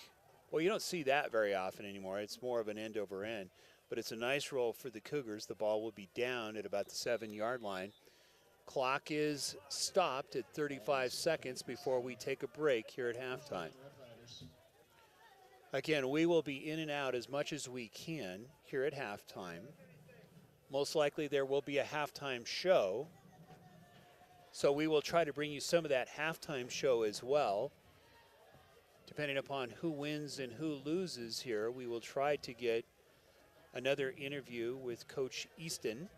Well, you don't see that very often anymore. It's more of an end over end. But it's a nice roll for the Cougars. The ball will be down at about the 7-yard line. Clock is stopped at 35 seconds before we take a break here at halftime. Again, we will be in and out as much as we can here at halftime. Most likely there will be a halftime show. So we will try to bring you some of that halftime show as well. Depending upon who wins and who loses here, we will try to get another interview with Coach Easton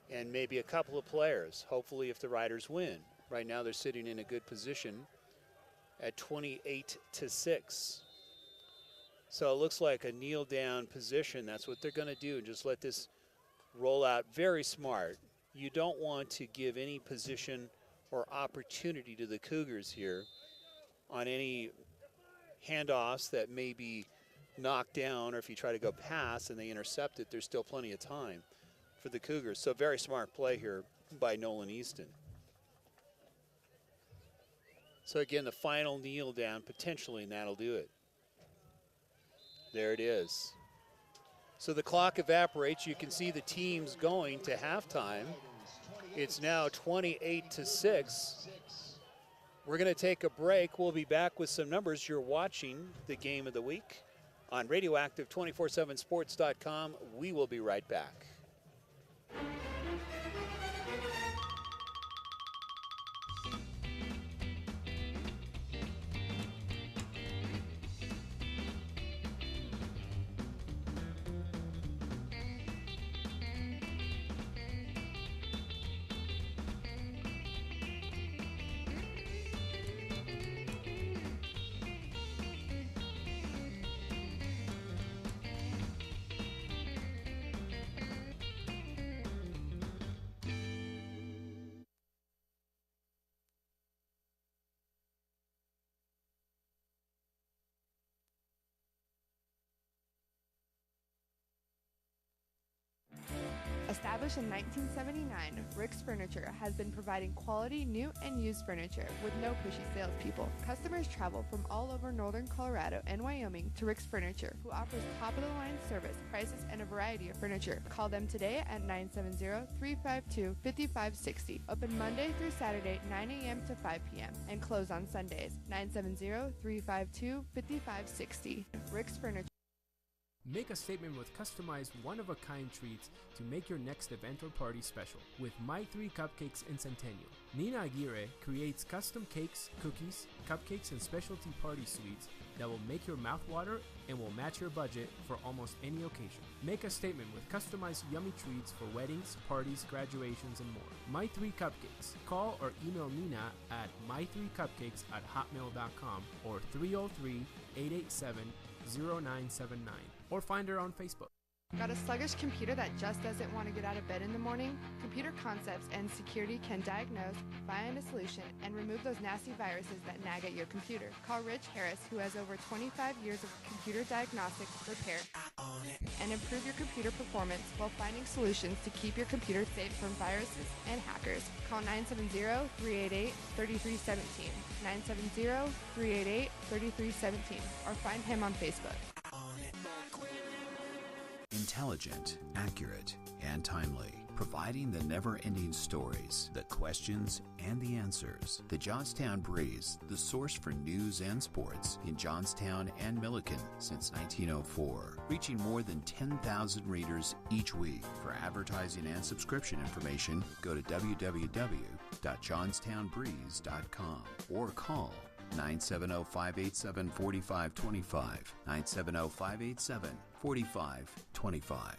and maybe a couple of players, hopefully if the Riders win. Right now they're sitting in a good position at 28-6. So it looks like a kneel down position. That's what they're gonna do, and just let this roll out. Very smart. You don't want to give any position or opportunity to the Cougars here on any handoffs that may be knocked down, or if you try to go pass and they intercept it, there's still plenty of time for the Cougars. So very smart play here by Nolan Easton. So again, the final kneel down potentially, and that'll do it. There it is. So the clock evaporates. You can see the teams going to halftime. It's now 28-6. We're going to take a break. We'll be back with some numbers. You're watching the Game of the Week on Radioactive247sports.com. We will be right back. Established in 1979, Rick's Furniture has been providing quality new and used furniture with no pushy salespeople. Customers travel from all over northern Colorado and Wyoming to Rick's Furniture, who offers top-of-the-line service, prices, and a variety of furniture. Call them today at 970-352-5560. Open Monday through Saturday, 9 a.m. to 5 p.m. and close on Sundays. 970-352-5560. Rick's Furniture. Make a statement with customized one-of-a-kind treats to make your next event or party special with My 3 Cupcakes in Centennial. Nina Aguirre creates custom cakes, cookies, cupcakes, and specialty party sweets that will make your mouth water and will match your budget for almost any occasion. Make a statement with customized yummy treats for weddings, parties, graduations, and more. My 3 Cupcakes. Call or email Nina at my3cupcakes@hotmail.com or 303-887-0979 or find her on Facebook. Got a sluggish computer that just doesn't want to get out of bed in the morning? Computer Concepts and Security can diagnose, find a solution, and remove those nasty viruses that nag at your computer. Call Rich Harris, who has over 25 years of computer diagnostics, repair, and improve your computer performance while finding solutions to keep your computer safe from viruses and hackers. Call 970-388-3317, 970-388-3317, or find him on Facebook. Intelligent, accurate, and timely, providing the never-ending stories, the questions, and the answers. The Johnstown Breeze, the source for news and sports in Johnstown and Milliken since 1904, reaching more than 10,000 readers each week. For advertising and subscription information, go to www.johnstownbreeze.com or call 970-587-4525, 970-587-4525.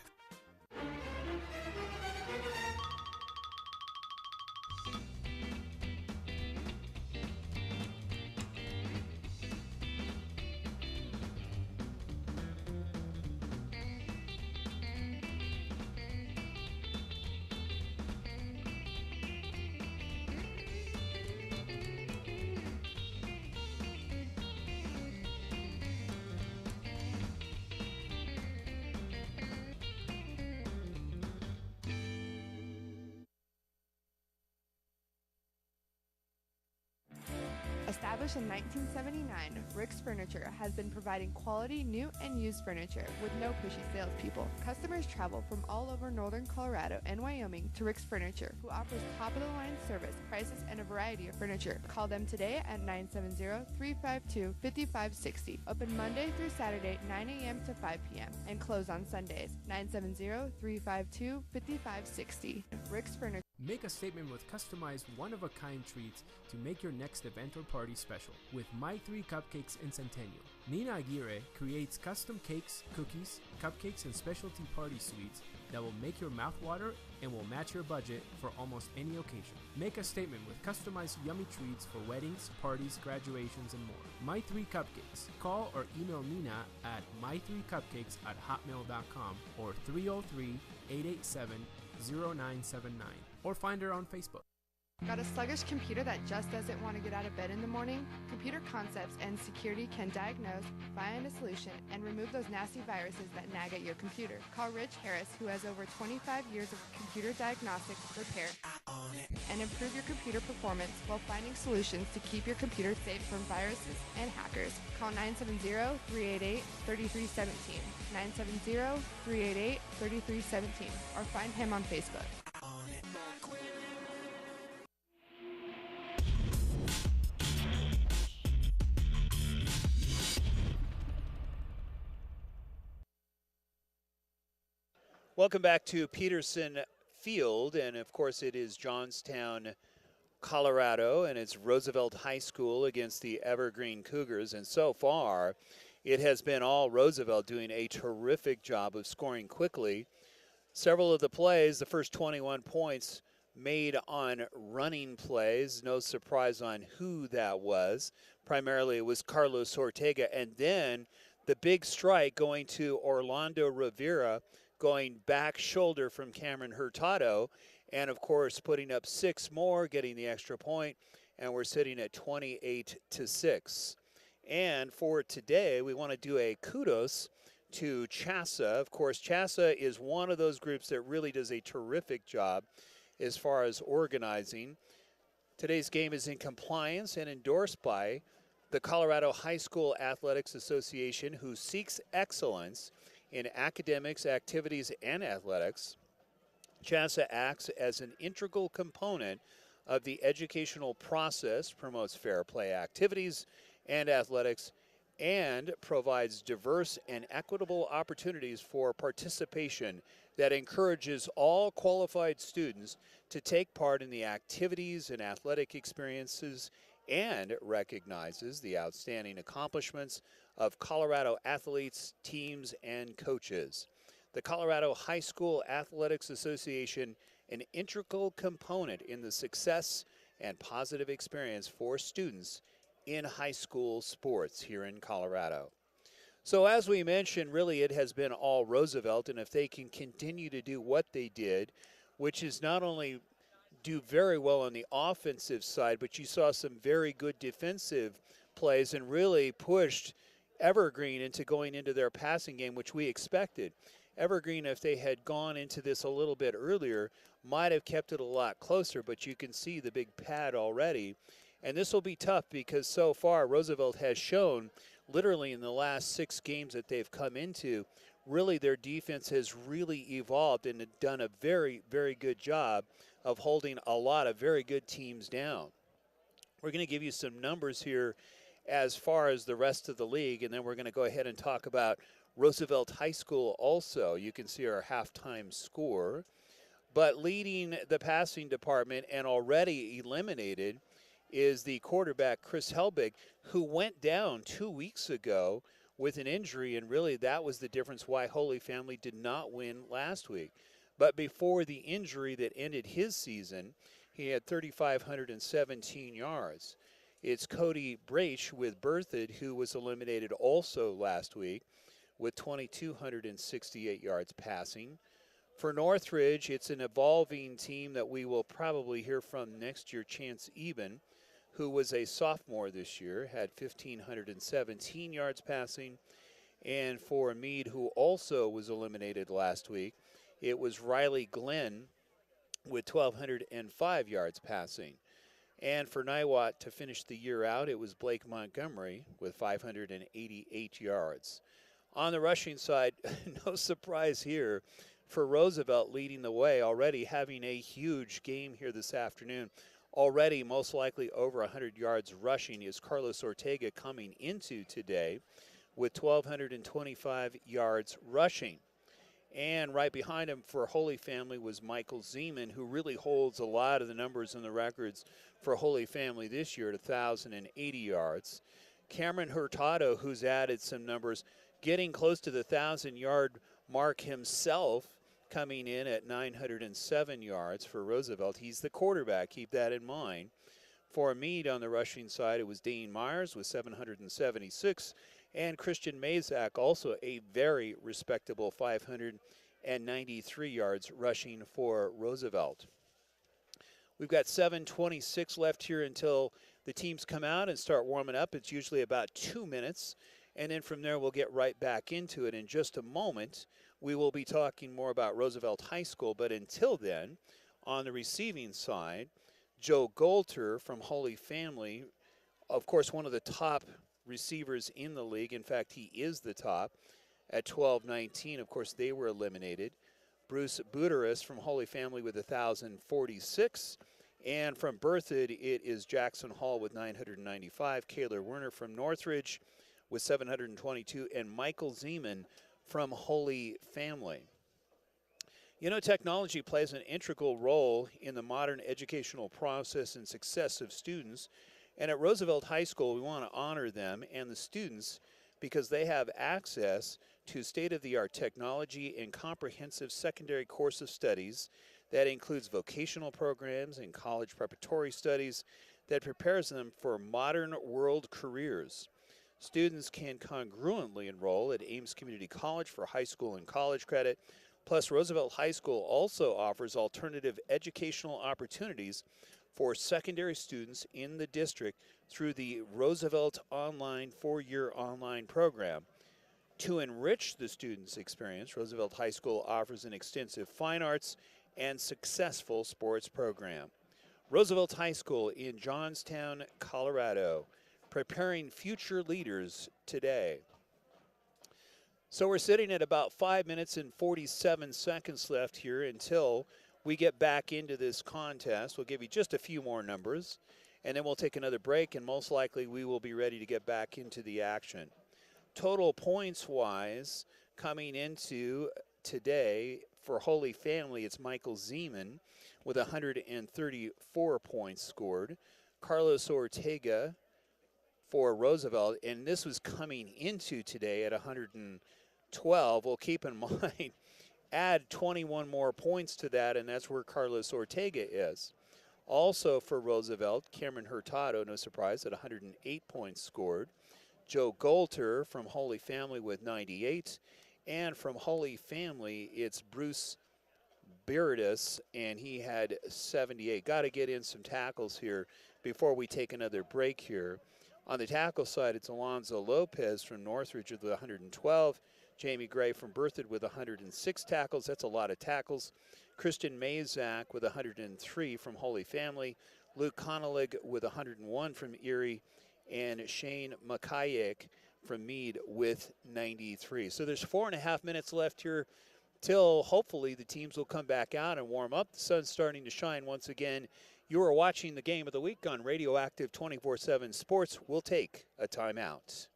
Established in 1979, Rick's Furniture has been providing quality new and used furniture with no pushy salespeople. Customers travel from all over northern Colorado and Wyoming to Rick's Furniture, who offers top-of-the-line service, prices, and a variety of furniture. Call them today at 970-352-5560. Open Monday through Saturday, 9 a.m. to 5 p.m. and close on Sundays. 970-352-5560. Rick's Furniture. Make a statement with customized one-of-a-kind treats to make your next event or party special with My 3 Cupcakes in Centennial. Nina Aguirre creates custom cakes, cookies, cupcakes, and specialty party sweets that will make your mouth water and will match your budget for almost any occasion. Make a statement with customized yummy treats for weddings, parties, graduations, and more. My 3 Cupcakes. Call or email Nina at my3cupcakes@hotmail.com or 303-887-0979 or find her on Facebook. Got a sluggish computer that just doesn't want to get out of bed in the morning? Computer Concepts and Security can diagnose, find a solution, and remove those nasty viruses that nag at your computer. Call Rich Harris, who has over 25 years of computer diagnostics, repair, and improve your computer performance while finding solutions to keep your computer safe from viruses and hackers. Call 970-388-3317, 970-388-3317, or find him on Facebook. Welcome back to Peterson Field, and of course it is Johnstown, Colorado, and it's Roosevelt High School against the Evergreen Cougars, and so far it has been all Roosevelt doing a terrific job of scoring quickly. Several of the plays, the first 21 points made on running plays, no surprise on who that was. Primarily it was Carlos Ortega, and then the big strike going to Orlando Rivera, going back shoulder from Cameron Hurtado, and of course putting up 6 more, getting the extra point, and we're sitting at 28-6. And for today, we want to do a kudos to CHASA. Of course, CHASA is one of those groups that really does a terrific job as far as organizing. Today's game is in compliance and endorsed by the Colorado High School Athletics Association, who seeks excellence in academics, activities, and athletics. CHASA acts as an integral component of the educational process, promotes fair play activities and athletics, and provides diverse and equitable opportunities for participation that encourages all qualified students to take part in the activities and athletic experiences, and recognizes the outstanding accomplishments of Colorado athletes, teams, and coaches. The Colorado High School Athletics Association, an integral component in the success and positive experience for students in high school sports here in Colorado. So as we mentioned, really it has been all Roosevelt, and if they can continue to do what they did, which is not only do very well on the offensive side, but you saw some very good defensive plays and really pushed Evergreen into going into their passing game, which we expected. Evergreen, if they had gone into this a little bit earlier, might have kept it a lot closer, but you can see the big pad already. And this will be tough because so far Roosevelt has shown literally in the last 6 games that they've come into, really their defense has really evolved and done a very, very good job of holding a lot of very good teams down. We're going to give you some numbers here as far as the rest of the league, and then we're going to go ahead and talk about Roosevelt High School also. You can see our halftime score. But leading the passing department and already eliminated is the quarterback, Chris Helbig, who went down 2 weeks ago with an injury, and really that was the difference why Holy Family did not win last week. But before the injury that ended his season, he had 3,517 yards. It's Cody Brach with Berthoud, who was eliminated also last week with 2,268 yards passing. For Northridge, it's an evolving team that we will probably hear from next year, Chance Eben, who was a sophomore this year, had 1,517 yards passing. And for Meade, who also was eliminated last week, it was Riley Glenn with 1,205 yards passing. And for Niwot to finish the year out, it was Blake Montgomery with 588 yards. On the rushing side, no surprise here for Roosevelt leading the way, already having a huge game here this afternoon. Already most likely over 100 yards rushing is Carlos Ortega coming into today with 1,225 yards rushing. And right behind him for Holy Family was Michael Zeman, who really holds a lot of the numbers and the records for Holy Family this year at 1,080 yards. Cameron Hurtado, who's added some numbers, getting close to the 1,000-yard mark himself, coming in at 907 yards for Roosevelt. He's the quarterback, keep that in mind. For Meade on the rushing side, it was Dane Myers with 776, and Christian Mazak, also a very respectable 593 yards rushing for Roosevelt. We've got 7:26 left here until the teams come out and start warming up. It's usually about 2 minutes, and then from there we'll get right back into it. In just a moment, we will be talking more about Roosevelt High School, but until then, on the receiving side, Joe Golter from Holy Family, of course, one of the top receivers in the league. In fact, he is the top at 12:19. Of course, they were eliminated. Bruce Buteris from Holy Family with 1,046. And from Berthoud, it is Jackson Hall with 995. Kaylor Werner from Northridge with 722. And Michael Zeman from Holy Family. You know, technology plays an integral role in the modern educational process and success of students. And at Roosevelt High School, we want to honor them and the students because they have access to state-of-the-art technology and comprehensive secondary course of studies that includes vocational programs and college preparatory studies that prepares them for modern world careers. Students can congruently enroll at Ames Community College for high school and college credit. Plus, Roosevelt High School also offers alternative educational opportunities for secondary students in the district through the Roosevelt Online 4-year online program. To enrich the students' experience, Roosevelt High School offers an extensive fine arts and successful sports program. Roosevelt High School in Johnstown, Colorado, preparing future leaders today. So we're sitting at about 5 minutes and 47 seconds left here until we get back into this contest. We'll give you just a few more numbers, and then we'll take another break, and most likely we will be ready to get back into the action. Total points-wise, coming into today for Holy Family, it's Michael Zeman with 134 points scored. Carlos Ortega for Roosevelt, and this was coming into today at 112. Well, keep in mind, add 21 more points to that, and that's where Carlos Ortega is. Also for Roosevelt, Cameron Hurtado, no surprise, at 108 points scored. Joe Golter from Holy Family with 98. And from Holy Family, it's Bruce Biridis, and he had 78. Got to get in some tackles here before we take another break here. On the tackle side, it's Alonzo Lopez from Northridge with 112. Jamie Gray from Berthoud with 106 tackles. That's a lot of tackles. Christian Mazak with 103 from Holy Family. Luke Konelig with 101 from Erie. And Shane Makayek from Meade with 93. So there's 4.5 minutes left here till hopefully the teams will come back out and warm up. The sun's starting to shine once again. You are watching the Game of the Week on Radioactive 24/7 Sports. We'll take a timeout.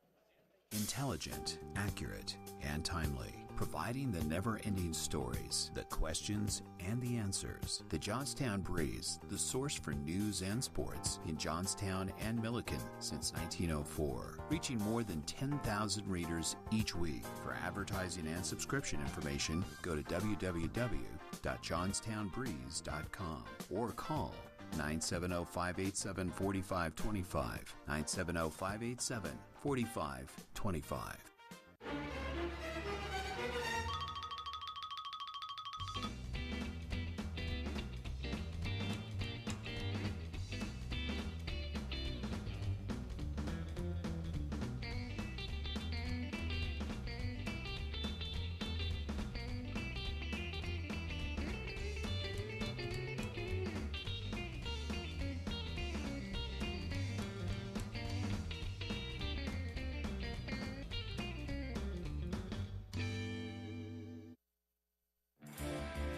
Intelligent, accurate, and timely. Providing the never-ending stories, the questions, and the answers. The Johnstown Breeze, the source for news and sports in Johnstown and Milliken since 1904. Reaching more than 10,000 readers each week. For advertising and subscription information, go to www.johnstownbreeze.com or call 970-587-4525, 970-587-4525.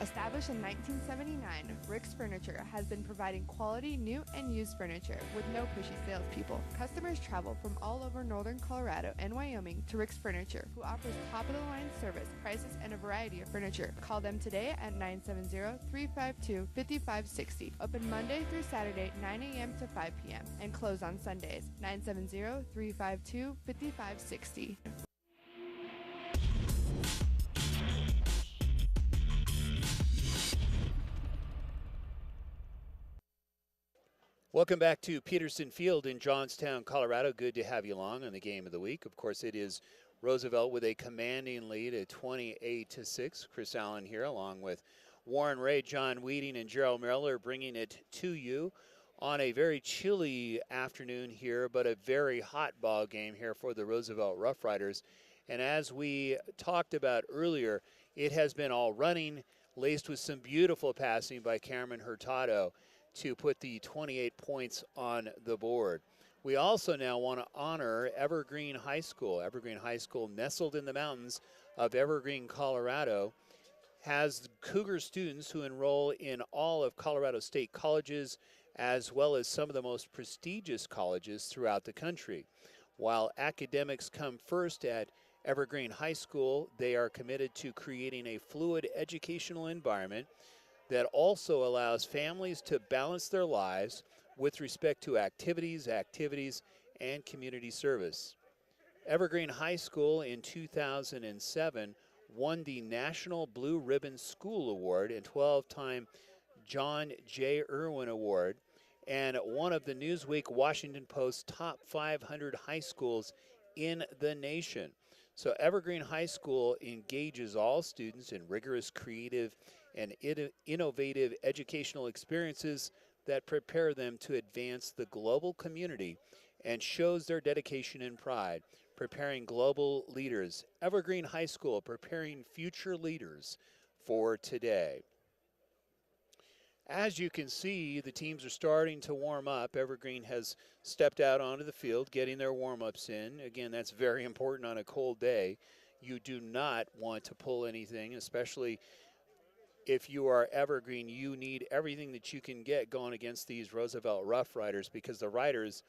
Established in 1979, Rick's Furniture has been providing quality new and used furniture with no pushy salespeople. Customers travel from all over northern Colorado and Wyoming to Rick's Furniture, who offers top-of-the-line service, prices, and a variety of furniture. Call them today at 970-352-5560. Open Monday through Saturday, 9 a.m. to 5 p.m. and close on Sundays, 970-352-5560. Welcome back to Peterson Field in Johnstown, Colorado. Good to have you along on the Game of the Week. Of course, it is Roosevelt with a commanding lead at 28-6. Chris Allen here along with Warren Ray, John Weeding, and Gerald Miller bringing it to you on a very chilly afternoon here, but a very hot ball game here for the Roosevelt Rough Riders. And as we talked about earlier, it has been all running, laced with some beautiful passing by Cameron Hurtado to put the 28 points on the board. We also now want to honor Evergreen High School. Evergreen High School, nestled in the mountains of Evergreen, Colorado, has Cougar students who enroll in all of Colorado State colleges, as well as some of the most prestigious colleges throughout the country. While academics come first at Evergreen High School, they are committed to creating a fluid educational environment that also allows families to balance their lives with respect to activities, and community service. Evergreen High School in 2007 won the National Blue Ribbon School Award and 12-time John J. Irwin Award, and one of the Newsweek Washington Post's top 500 high schools in the nation. So Evergreen High School engages all students in rigorous, creative, and innovative educational experiences that prepare them to advance the global community and shows their dedication and pride, preparing global leaders. Evergreen High School, preparing future leaders for today. As you can see, the teams are starting to warm up. Evergreen has stepped out onto the field, getting their warm-ups in. Again, that's very important on a cold day. You do not want to pull anything, especially if you are Evergreen. You need everything that you can get going against these Roosevelt Rough Riders, because the Riders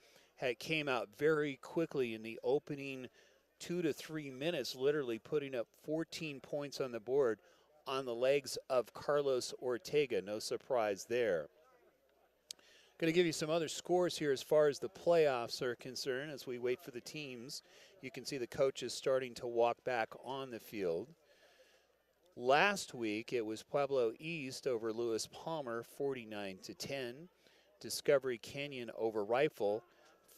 came out very quickly in the opening 2 to 3 minutes, literally putting up 14 points on the board on the legs of Carlos Ortega. No surprise there. Going to give you some other scores here as far as the playoffs are concerned as we wait for the teams. You can see the coaches starting to walk back on the field. Last week, it was Pueblo East over Lewis Palmer, 49-10. Discovery Canyon over Rifle,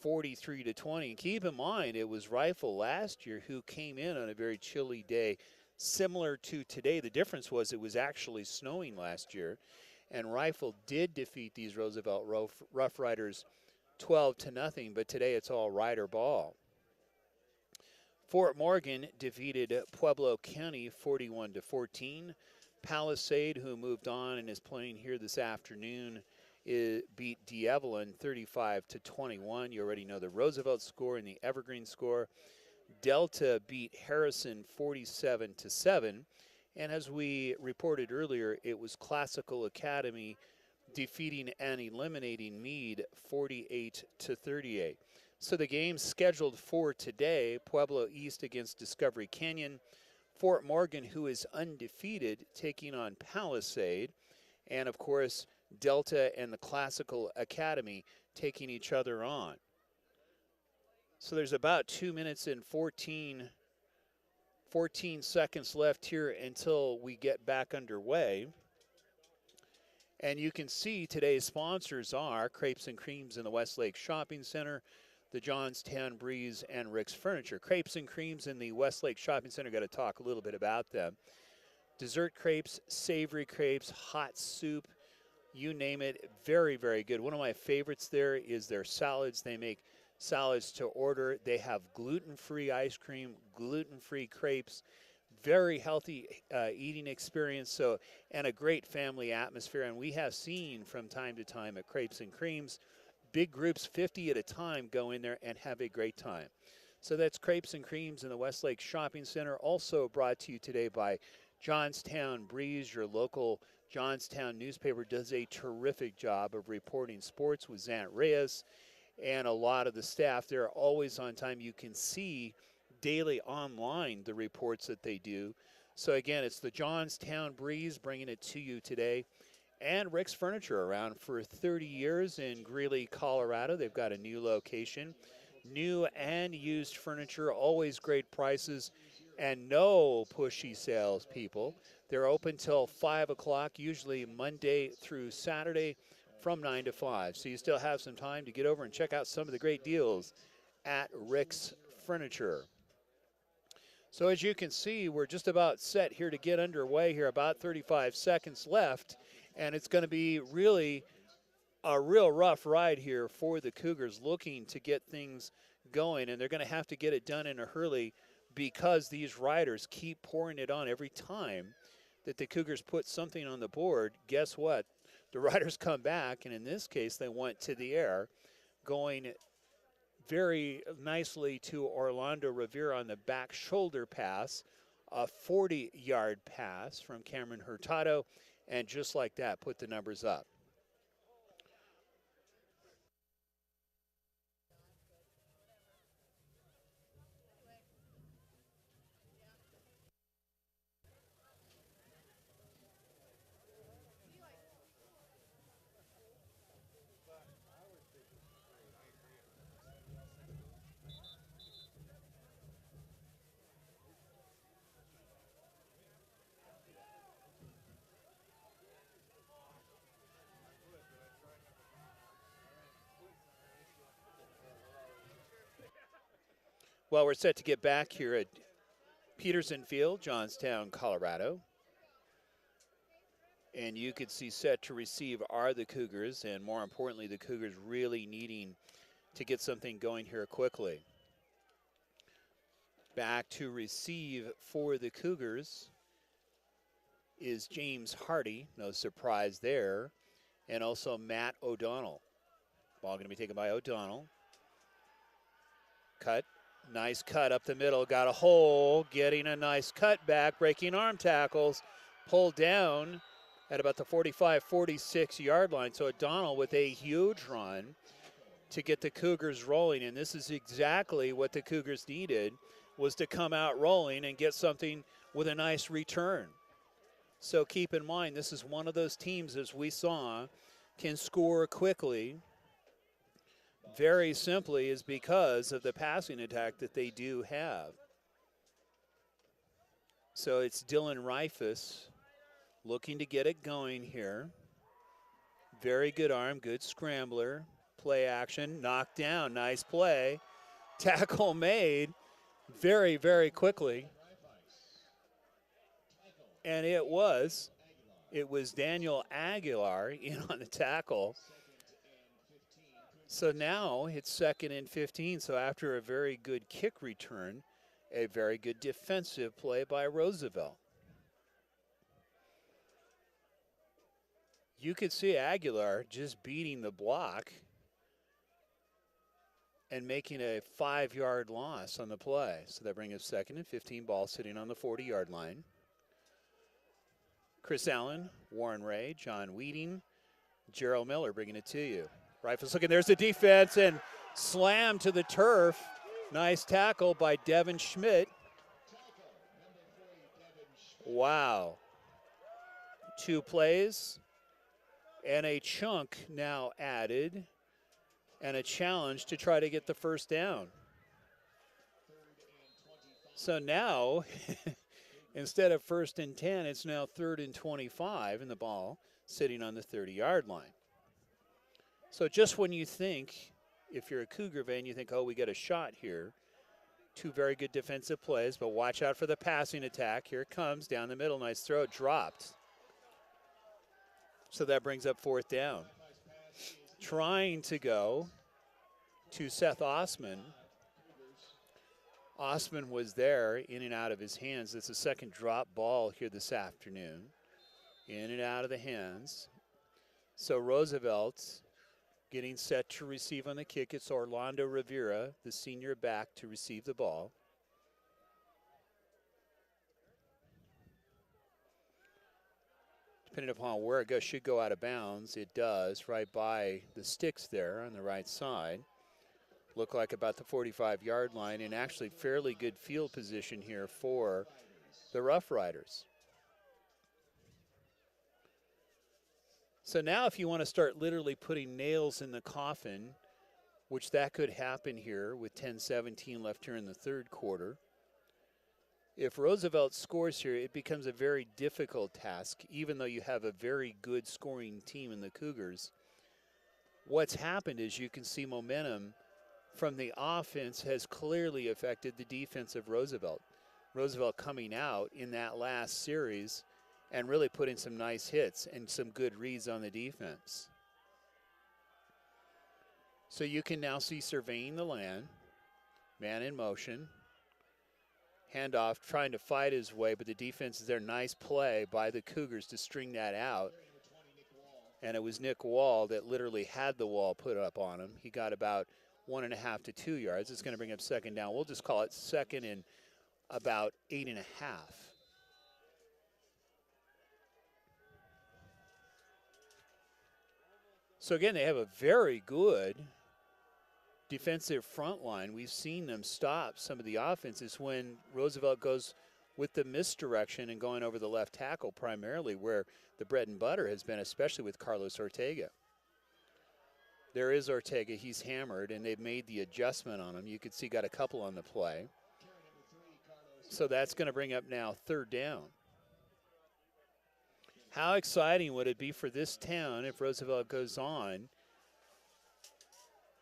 43-20. And keep in mind, it was Rifle last year who came in on a very chilly day, similar to today. The difference was it was actually snowing last year, and Rifle did defeat these Roosevelt Rough Riders 12-0, but today it's all Rider ball. Fort Morgan defeated Pueblo County 41-14. Palisade, who moved on and is playing here this afternoon, beat D'Evelyn 35-21. You already know the Roosevelt score and the Evergreen score. Delta beat Harrison 47-7. And as we reported earlier, it was Classical Academy defeating and eliminating Meade 48-38. So the games scheduled for today, Pueblo East against Discovery Canyon, Fort Morgan, who is undefeated, taking on Palisade, and of course, Delta and the Classical Academy taking each other on. So there's about 2 minutes and 14 seconds left here until we get back underway. And you can see today's sponsors are Crepes and Creams in the Westlake Shopping Center, the Johnstown Breeze, and Rick's Furniture. Crepes and Creams in the Westlake Shopping Center, got to talk a little bit about them. Dessert crepes, savory crepes, hot soup, you name it, very, very good. One of my favorites there is their salads. They make salads to order. They have gluten-free ice cream, gluten-free crepes, very healthy eating experience, so, and a great family atmosphere. And we have seen from time to time at Crepes and Creams, big groups, 50 at a time, go in there and have a great time. So that's Crepes and Creams in the Westlake Shopping Center. Also brought to you today by Johnstown Breeze. Your local Johnstown newspaper does a terrific job of reporting sports with Zant Reyes, and a lot of the staff there are always on time. You can see daily online the reports that they do. So again, it's the Johnstown Breeze bringing it to you today. And Rick's Furniture, around for 30 years in Greeley, Colorado. They've got a new location. New and used furniture, always great prices, and no pushy sales, people. They're open till 5 o'clock, usually Monday through Saturday from 9 to 5. So you still have some time to get over and check out some of the great deals at Rick's Furniture. So as you can see, we're just about set here to get underway here, about 35 seconds left. And it's going to be really a real rough ride here for the Cougars looking to get things going. And they're going to have to get it done in a hurry because these riders keep pouring it on every time that the Cougars put something on the board. Guess what? The riders come back, and in this case, they went to the air, going very nicely to Orlando Rivera on the back shoulder pass, a 40-yard pass from Cameron Hurtado. And just like that, put the numbers up. Well, we're set to get back here at Peterson Field, Johnstown, Colorado. And you could see set to receive are the Cougars, and more importantly, the Cougars really needing to get something going here quickly. Back to receive for the Cougars is James Hardy, no surprise there, and also Matt O'Donnell. Ball going to be taken by O'Donnell. Cut. Nice cut up the middle, got a hole, getting a nice cut back, breaking arm tackles, pulled down at about the 45, 46-yard line. So O'Donnell with a huge run to get the Cougars rolling, and this is exactly what the Cougars needed, was to come out rolling and get something with a nice return. So keep in mind, this is one of those teams, as we saw, can score quickly very simply is because of the passing attack that they do have. So it's Dylan Reifus looking to get it going here. Very good arm, good scrambler. Play action, knocked down, nice play. Tackle made very, very quickly. And it was Daniel Aguilar in on the tackle. So now it's 2nd and 15. So after a very good kick return, a very good defensive play by Roosevelt. You could see Aguilar just beating the block and making a 5-yard loss on the play. So that brings us 2nd and 15, ball sitting on the 40-yard line. Chris Allen, Warren Ray, John Wheating, Gerald Miller bringing it to you. Rifles looking, there's the defense and slam to the turf. Nice tackle by Devin Schmidt. Wow. 2 plays and a chunk now added and a challenge to try to get the first down. So now, instead of 1st and 10, it's now 3rd and 25 and the ball sitting on the 30-yard line. So just when you think, if you're a Cougar fan, you think, oh, we got a shot here. 2 very good defensive plays, but watch out for the passing attack. Here it comes down the middle. Nice throw, dropped. So that brings up 4th down. Trying to go to Seth Osman. Osman was there, in and out of his hands. It's a second drop ball here this afternoon. In and out of the hands. So Roosevelt getting set to receive on the kick. It's Orlando Rivera, the senior back, to receive the ball. Depending upon where it goes, should go out of bounds. It does, right by the sticks there on the right side. Look like about the 45-yard line, and actually fairly good field position here for the Rough Riders. So now if you want to start literally putting nails in the coffin, which that could happen here with 10:17 left here in the 3rd quarter, if Roosevelt scores here, it becomes a very difficult task, even though you have a very good scoring team in the Cougars. What's happened is you can see momentum from the offense has clearly affected the defense of Roosevelt. Roosevelt coming out in that last series and really putting some nice hits and some good reads on the defense. So you can now see surveying the land, man in motion. Handoff, trying to fight his way, but the defense is there. Nice play by the Cougars to string that out. And it was Nick Wall that literally had the wall put up on him. He got about 1.5 to 2 yards. It's going to bring up 2nd down. We'll just call it 2nd and about 8.5. So again, they have a very good defensive front line. We've seen them stop some of the offenses when Roosevelt goes with the misdirection and going over the left tackle primarily, where the bread and butter has been, especially with Carlos Ortega. There is Ortega. He's hammered, and they've made the adjustment on him. You could see got a couple on the play. So that's going to bring up now 3rd down. How exciting would it be for this town if Roosevelt goes on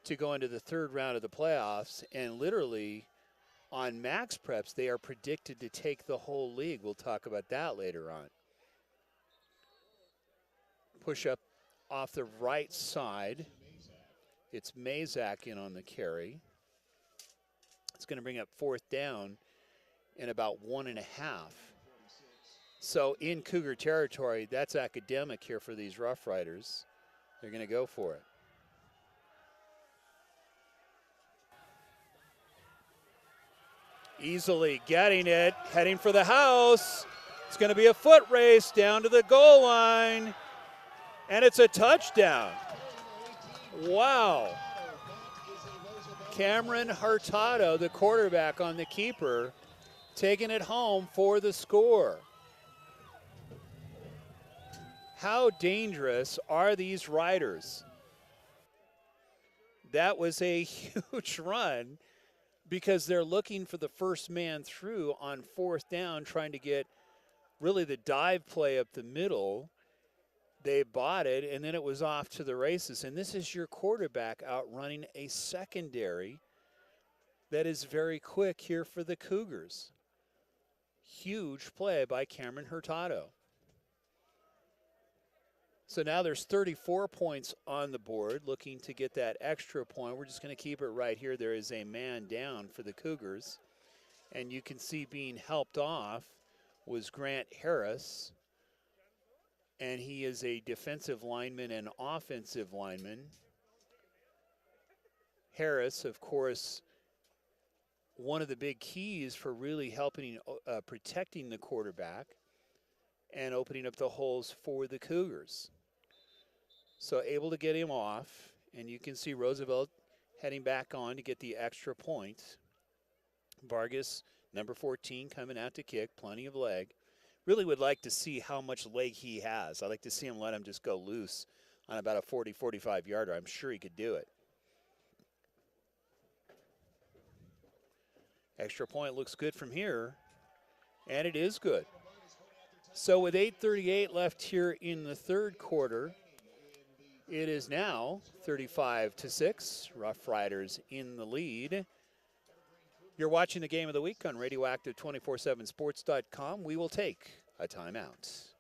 to go into the 3rd round of the playoffs, and literally on Max Preps, they are predicted to take the whole league. We'll talk about that later on. Push up off the right side. It's Mazak in on the carry. It's going to bring up 4th down in about 1.5. So in Cougar territory, that's academic here for these Rough Riders. They're going to go for it. Easily getting it, heading for the house. It's going to be a foot race down to the goal line, and it's a touchdown. Wow. Cameron Hurtado, the quarterback on the keeper, taking it home for the score. How dangerous are these Riders? that was a huge run because they're looking for the first man through on 4th down, trying to get really the dive play up the middle. They bought it, and then it was off to the races. And this is your quarterback outrunning a secondary that is very quick here for the Cougars. Huge play by Cameron Hurtado. So now there's 34 points on the board, looking to get that extra point. We're just going to keep it right here. There is a man down for the Cougars. And you can see being helped off was Grant Harris. And he is a defensive lineman and offensive lineman. Harris, of course, one of the big keys for really helping protecting the quarterback and opening up the holes for the Cougars. So able to get him off, and you can see Roosevelt heading back on to get the extra point. Vargas, number 14, coming out to kick, plenty of leg. Really would like to see how much leg he has. I'd like to see him let him just go loose on about a 40, 45-yarder. I'm sure he could do it. Extra point looks good from here, and it is good. So with 8:38 left here in the third quarter, it is now 35-6. Rough Riders in the lead. You're watching the Game of the Week on Radioactive247sports.com. We will take a timeout.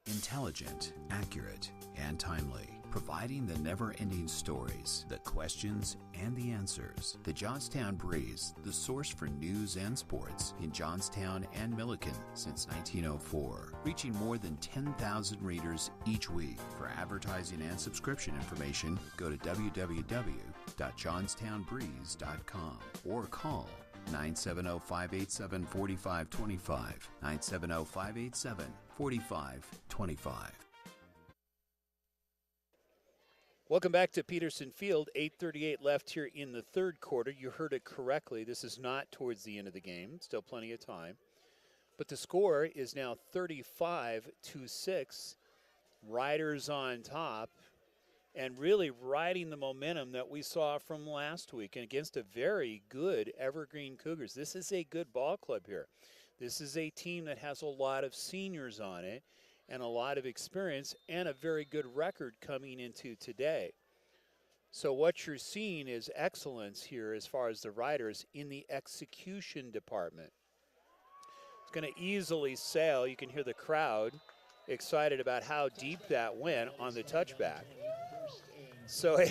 Intelligent, accurate, and timely. Providing the never-ending stories, the questions, and the answers. The Johnstown Breeze, the source for news and sports in Johnstown and Milliken since 1904. Reaching more than 10,000 readers each week. For advertising and subscription information, go to www.johnstownbreeze.com or call 970-587-4525, 970-587-4525. Welcome back to Peterson Field. 8:38 left here in the third quarter. You heard it correctly. This is not towards the end of the game. Still plenty of time. But the score is now 35-6. Riders on top and really riding the momentum that we saw from last week and against a very good Evergreen Cougars. This is a good ball club here. This is a team that has a lot of seniors on it and a lot of experience and a very good record coming into today. So what you're seeing is excellence here as far as the Riders in the execution department. It's going to easily sail. You can hear the crowd excited about how deep that went on the touchback. So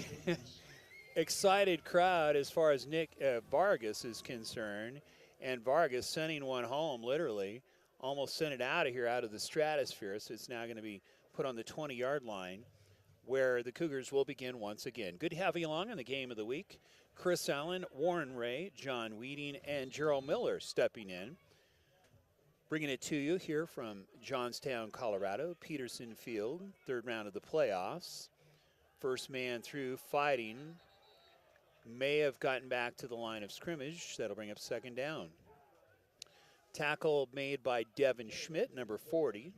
excited crowd as far as Nick Vargas is concerned, and Vargas sending one home literally. Almost sent it out of here, out of the stratosphere. So it's now going to be put on the 20-yard line where the Cougars will begin once again. Good to have you along on the Game of the Week. Chris Allen, Warren Ray, John Weeding, and Gerald Miller stepping in. Bringing it to you here from Johnstown, Colorado, Peterson Field, third round of the playoffs. First man through fighting. May have gotten back to the line of scrimmage. That'll bring up second down. Tackle made by Devin Schmidt, number 40.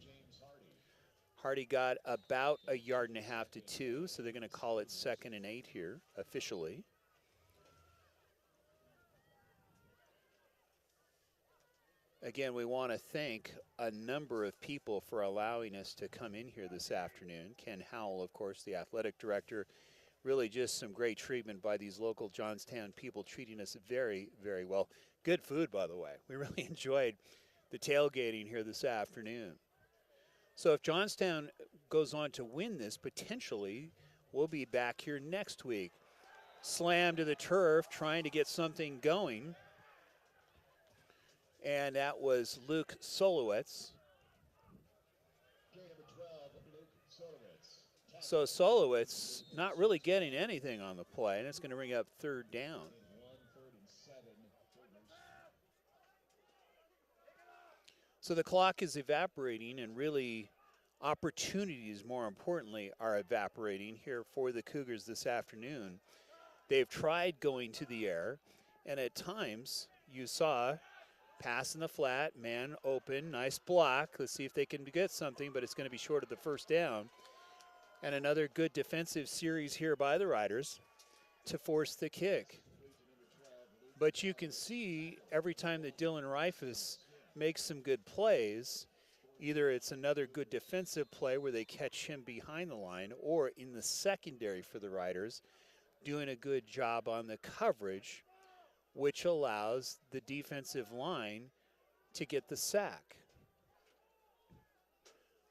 Hardy got about 1.5 yards to 2, so they're going to call it 2nd and 8 here officially. Again, we want to thank a number of people for allowing us to come in here this afternoon. Ken Howell, of course, the athletic director. Really just some great treatment by these local Johnstown people, treating us very, very well. Good food, by the way. We really enjoyed the tailgating here this afternoon. So if Johnstown goes on to win this, potentially we'll be back here next week. Slam to the turf, trying to get something going. And that was Luke Solowitz. So Solowitz not really getting anything on the play, and it's going to bring up third down. So the clock is evaporating, and really opportunities, more importantly, are evaporating here for the Cougars this afternoon. They've tried going to the air, and at times you saw pass in the flat, man open, nice block. Let's see if they can get something, but it's going to be short of the first down. And another good defensive series here by the Riders. to force the kick. But you can see every time that Dylan Reifus makes some good plays, either it's another good defensive play where they catch him behind the line, or in the secondary for the Riders, doing a good job on the coverage, which allows the defensive line to get the sack.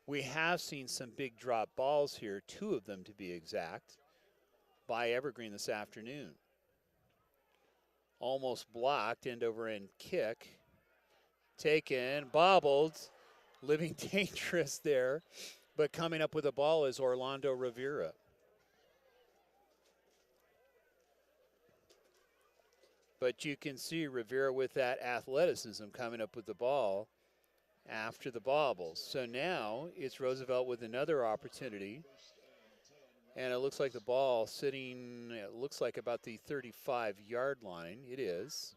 We have seen some big drop balls here, 2 of them to be exact, by Evergreen this afternoon. Almost blocked, end over end kick. Taken, bobbled, living dangerous there, but coming up with the ball is Orlando Rivera. But you can see Rivera with that athleticism coming up with the ball after the bobbles. So now it's Roosevelt with another opportunity. And it looks like the ball sitting, it looks like about the 35-yard line. It is.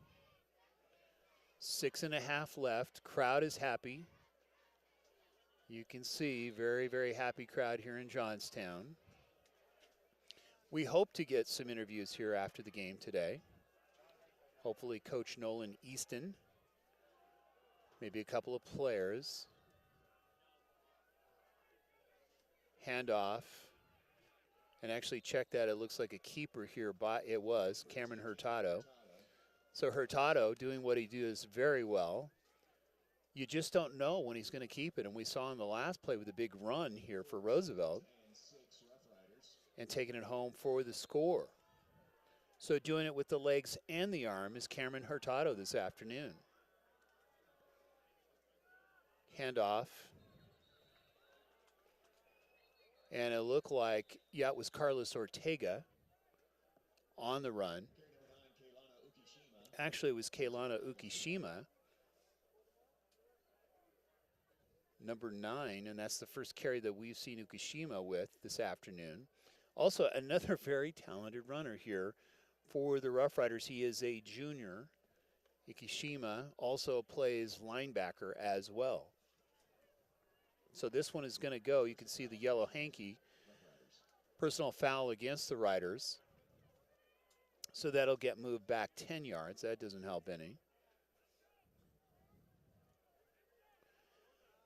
6.5 left. Crowd is happy. You can see very, very happy crowd here in Johnstown. We hope to get some interviews here after the game today. Hopefully Coach Nolan Easton, maybe a couple of players. Handoff. And actually check that, it looks like a keeper here, it was Cameron Hurtado. So Hurtado doing what he does very well. You just don't know when he's going to keep it, and we saw in the last play with a big run here for Roosevelt and taking it home for the score. So doing it with the legs and the arm is Cameron Hurtado this afternoon. Handoff. And it looked like, yeah, it was Carlos Ortega on the run. Actually, it was Keilana Ukishima, number 9, and that's the first carry that we've seen Ukishima with this afternoon. Also, another very talented runner here for the Rough Riders. He is a junior. Ukishima also plays linebacker as well. So this one is going to go. You can see the yellow hanky. Personal foul against the Riders. So that'll get moved back 10 yards. That doesn't help any.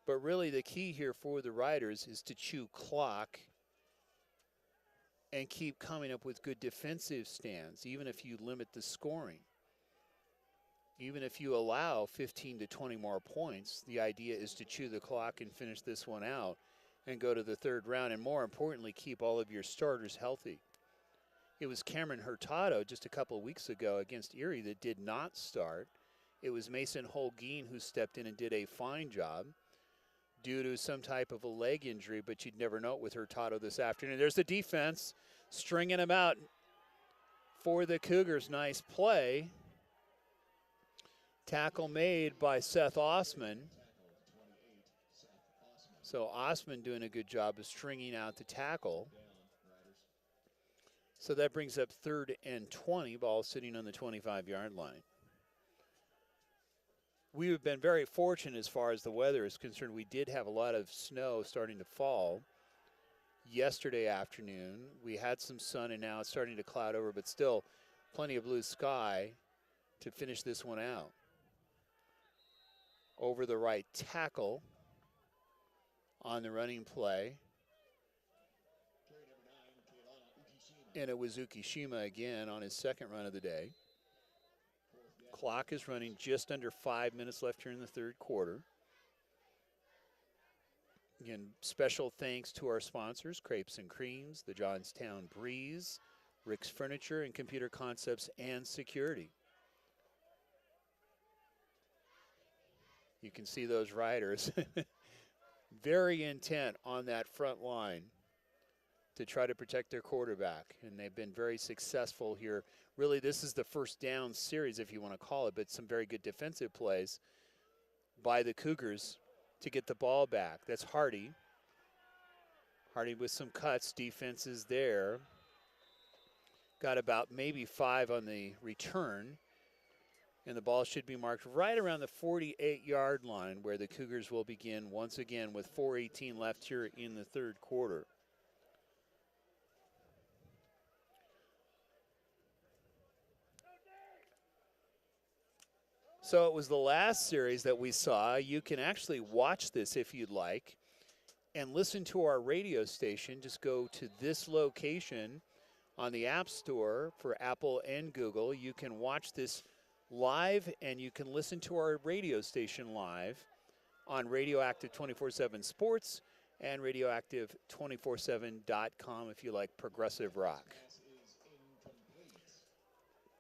But really the key here for the Riders is to chew clock and keep coming up with good defensive stands, even if you limit the scoring. Even if you allow 15 to 20 more points, the idea is to chew the clock and finish this one out and go to the 3rd round, and more importantly, keep all of your starters healthy. It was Cameron Hurtado just a couple of weeks ago against Erie that did not start. It was Mason Holguin who stepped in and did a fine job due to some type of a leg injury, but you'd never know it with Hurtado this afternoon. There's the defense stringing him out for the Cougars. Nice play. Tackle made by Seth Osman. So Osman doing a good job of stringing out the tackle. So that brings up 3rd and 20, ball sitting on the 25-yard line. We have been very fortunate as far as the weather is concerned. We did have a lot of snow starting to fall yesterday afternoon. We had some sun, and now it's starting to cloud over, but still plenty of blue sky to finish this one out. Over the right tackle on the running play. And it was Ukishima again on his 2nd run of the day. Clock is running, just under 5 minutes left here in the 3rd quarter. Again, special thanks to our sponsors, Crepes and Creams, the Johnstown Breeze, Rick's Furniture, and Computer Concepts and Security. You can see those riders very intent on that front line to try to protect their quarterback, and they've been very successful here. Really, this is the first down series, if you want to call it, but some very good defensive plays by the Cougars to get the ball back. That's Hardy. Hardy with some cuts, defenses there. Got about maybe 5 on the return. And the ball should be marked right around the 48-yard line, where the Cougars will begin once again with 4:18 left here in the 3rd quarter. So it was the last series that we saw. You can actually watch this if you'd like and listen to our radio station. Just go to this location on the App Store for Apple and Google. You can watch this live and you can listen to our radio station live on Radioactive 24/7 Sports and radioactive247.com if you like progressive rock.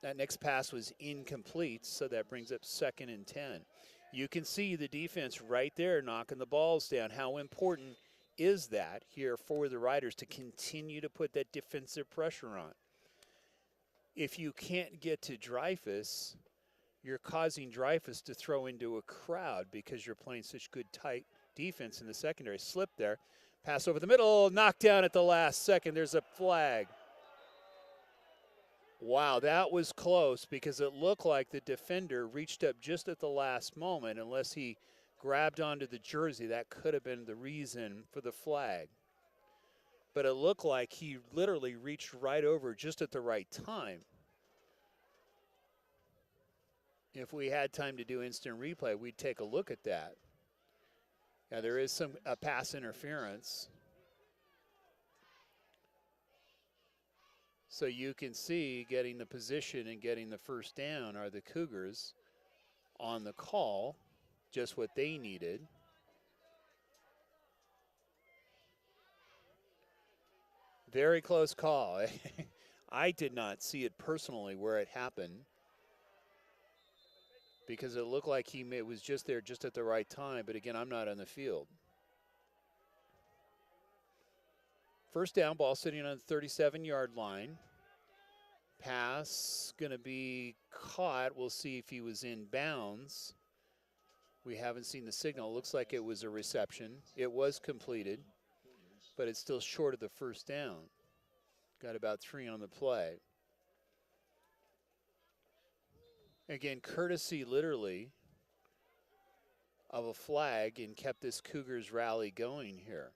That next pass was incomplete, so that brings up 2nd and 10. You can see the defense right there knocking the balls down. How important is that here for the Riders to continue to put that defensive pressure on? If you can't get to Dreyfus, you're causing Dreyfus to throw into a crowd because you're playing such good tight defense in the secondary. Slip there. Pass over the middle, knocked down at the last second. There's a flag. Wow, that was close because it looked like the defender reached up just at the last moment. Unless he grabbed onto the jersey, that could have been the reason for the flag. But it looked like he literally reached right over just at the right time. If we had time to do instant replay, we'd take a look at that. Now, there is a pass interference. So you can see getting the position and getting the first down are the Cougars on the call, just what they needed. Very close call. I did not see it personally where it happened because it looked like he was just there just at the right time. But again, I'm not on the field. First down, ball sitting on the 37-yard line. Pass going to be caught. We'll see if he was in bounds. We haven't seen the signal. It looks like it was a reception. It was completed, but it's still short of the first down. Got about 3 on the play. Again, courtesy literally of a flag and kept this Cougars rally going here.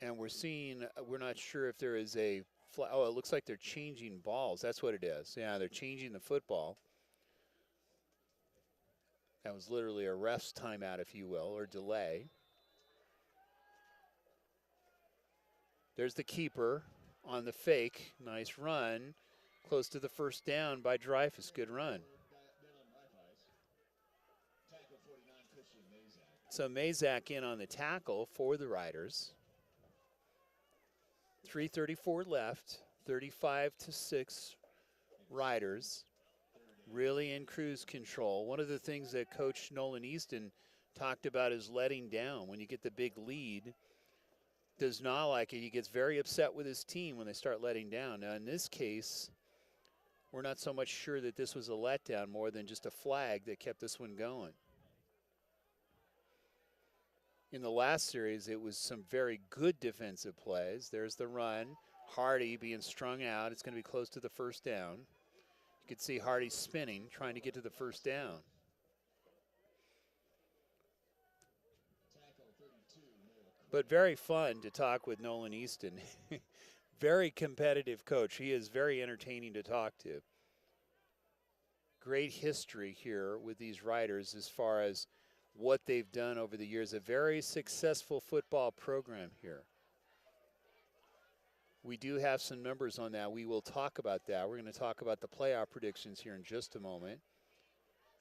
And we're not sure if there is a oh, it looks like they're changing balls. That's what it is. Yeah, they're changing the football. That was literally a ref's timeout, if you will, or delay. There's the keeper on the fake. Nice run. Close to the first down by Dreyfus. Good run. So Mazak in on the tackle for the Riders. 3:34 left, 35-6 Riders, really in cruise control. One of the things that Coach Nolan Easton talked about is letting down. When you get the big lead, does not like it. He gets very upset with his team when they start letting down. Now in this case, we're not so much sure that this was a letdown more than just a flag that kept this one going. In the last series, it was some very good defensive plays. There's the run. Hardy being strung out. It's going to be close to the first down. You can see Hardy spinning, trying to get to the first down. But very fun to talk with Nolan Easton. Very competitive coach. He is very entertaining to talk to. Great history here with these Riders as far as what they've done over the years. A very successful football program here. We do have some numbers on that. We will talk about that. We're going to talk about the playoff predictions here in just a moment.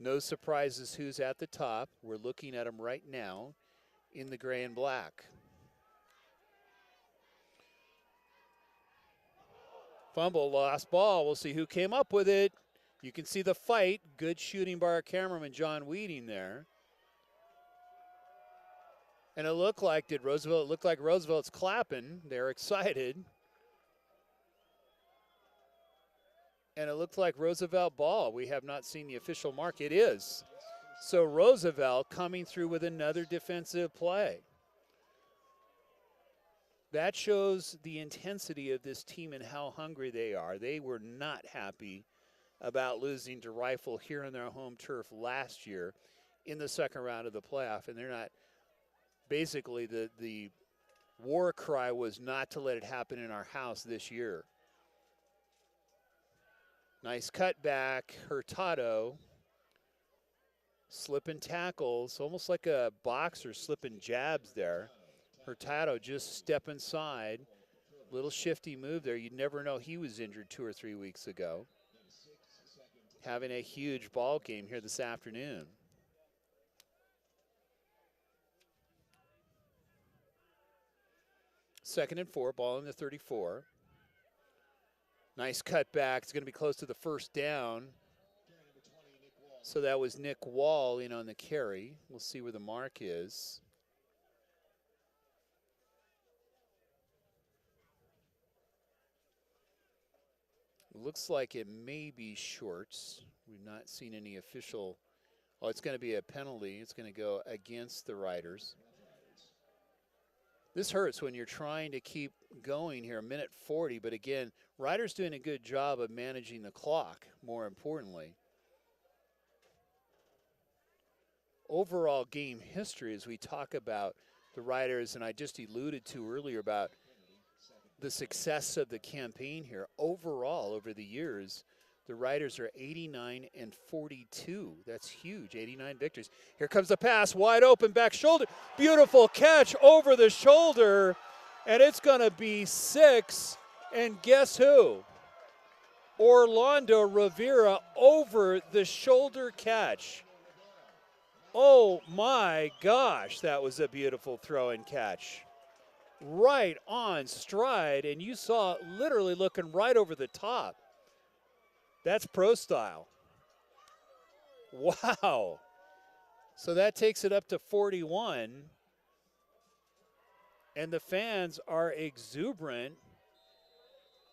No surprises who's at the top. We're looking at them right now in the gray and black. Fumble, lost ball. We'll see who came up with it. You can see the fight. Good shooting by our cameraman, John Weeding there. And it looked like, did Roosevelt, it looked like Roosevelt's clapping. They're excited. And it looked like Roosevelt ball. We have not seen the official mark. It is. So Roosevelt coming through with another defensive play. That shows the intensity of this team and how hungry they are. They were not happy about losing to Rifle here on their home turf last year in the second round of the playoff. And they're not. Basically, the war cry was not to let it happen in our house this year. Nice cutback. Hurtado slipping tackles, almost like a boxer slipping jabs there. Hurtado just step inside. Little shifty move there. You'd never know he was injured 2 or 3 weeks ago. Having a huge ball game here this afternoon. Second and 4, ball in the 34. Nice cutback. It's going to be close to the first down. So that was Nick Wall in on the carry. We'll see where the mark is. Looks like it may be shorts. We've not seen any official. Oh, it's going to be a penalty. It's going to go against the Riders. This hurts when you're trying to keep going here, 1:40, but again, Riders doing a good job of managing the clock, more importantly. Overall game history, as we talk about the Riders, and I just alluded to earlier about the success of the campaign here. Overall, over the years, the Riders are 89-42. That's huge, 89 victories. Here comes the pass, wide open, back shoulder. Beautiful catch over the shoulder, and it's going to be 6. And guess who? Orlando Rivera over the shoulder catch. Oh my gosh, that was a beautiful throw and catch. Right on stride, and you saw literally looking right over the top. That's pro style. Wow. So that takes it up to 41. And the fans are exuberant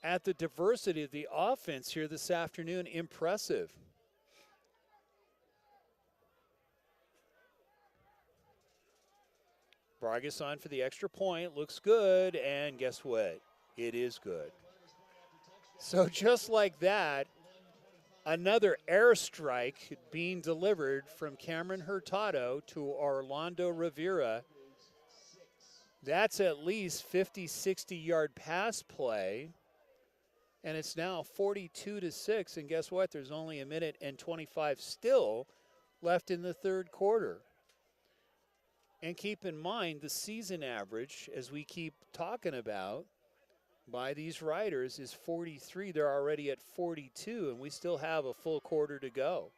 at the diversity of the offense here this afternoon. Impressive. Vargas on for the extra point. Looks good, and guess what? It is good. So just like that, another airstrike being delivered from Cameron Hurtado to Orlando Rivera. That's at least 50, 60-yard pass play. And it's now 42-6. And guess what? There's only 1:25 still left in the third quarter. And keep in mind, the season average, as we keep talking about, by these Riders is 43. They're already at 42, and we still have a full quarter to go.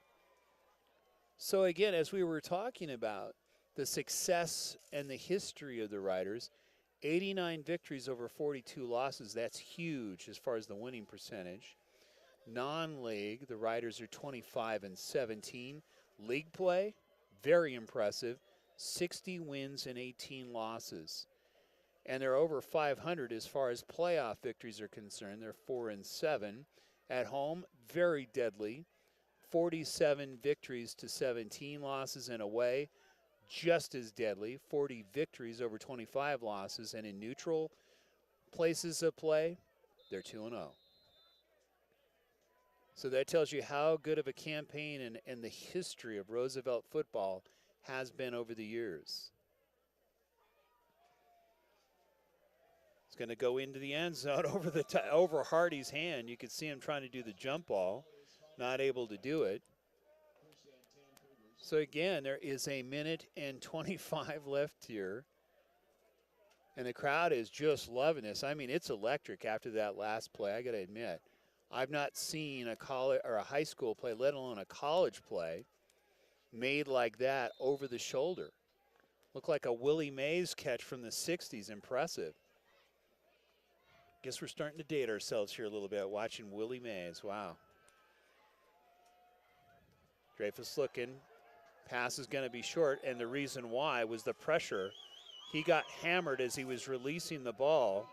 So again, as we were talking about, the success and the history of the Riders, 89 victories over 42 losses. That's huge as far as the winning percentage. Non-league, the Riders are 25-17. League play, very impressive. 60 wins and 18 losses. And they're over 500 as far as playoff victories are concerned. They're 4-7. At home, very deadly. 47 victories to 17 losses, and away, just as deadly. 40 victories over 25 losses. And in neutral places of play, they're 2-0. So that tells you how good of a campaign and the history of Roosevelt football has been over the years. It's going to go into the end zone over Hardy's hand. You could see him trying to do the jump ball, not able to do it. So again, there is 1:25 left here. And the crowd is just loving this. I mean, it's electric after that last play, I got to admit. I've not seen a college or a high school play, let alone a college play, made like that over the shoulder. Looked like a Willie Mays catch from the 60s. Impressive. Guess we're starting to date ourselves here a little bit, watching Willie Mays. Wow. Dreyfus looking. Pass is going to be short, and the reason why was the pressure. He got hammered as he was releasing the ball,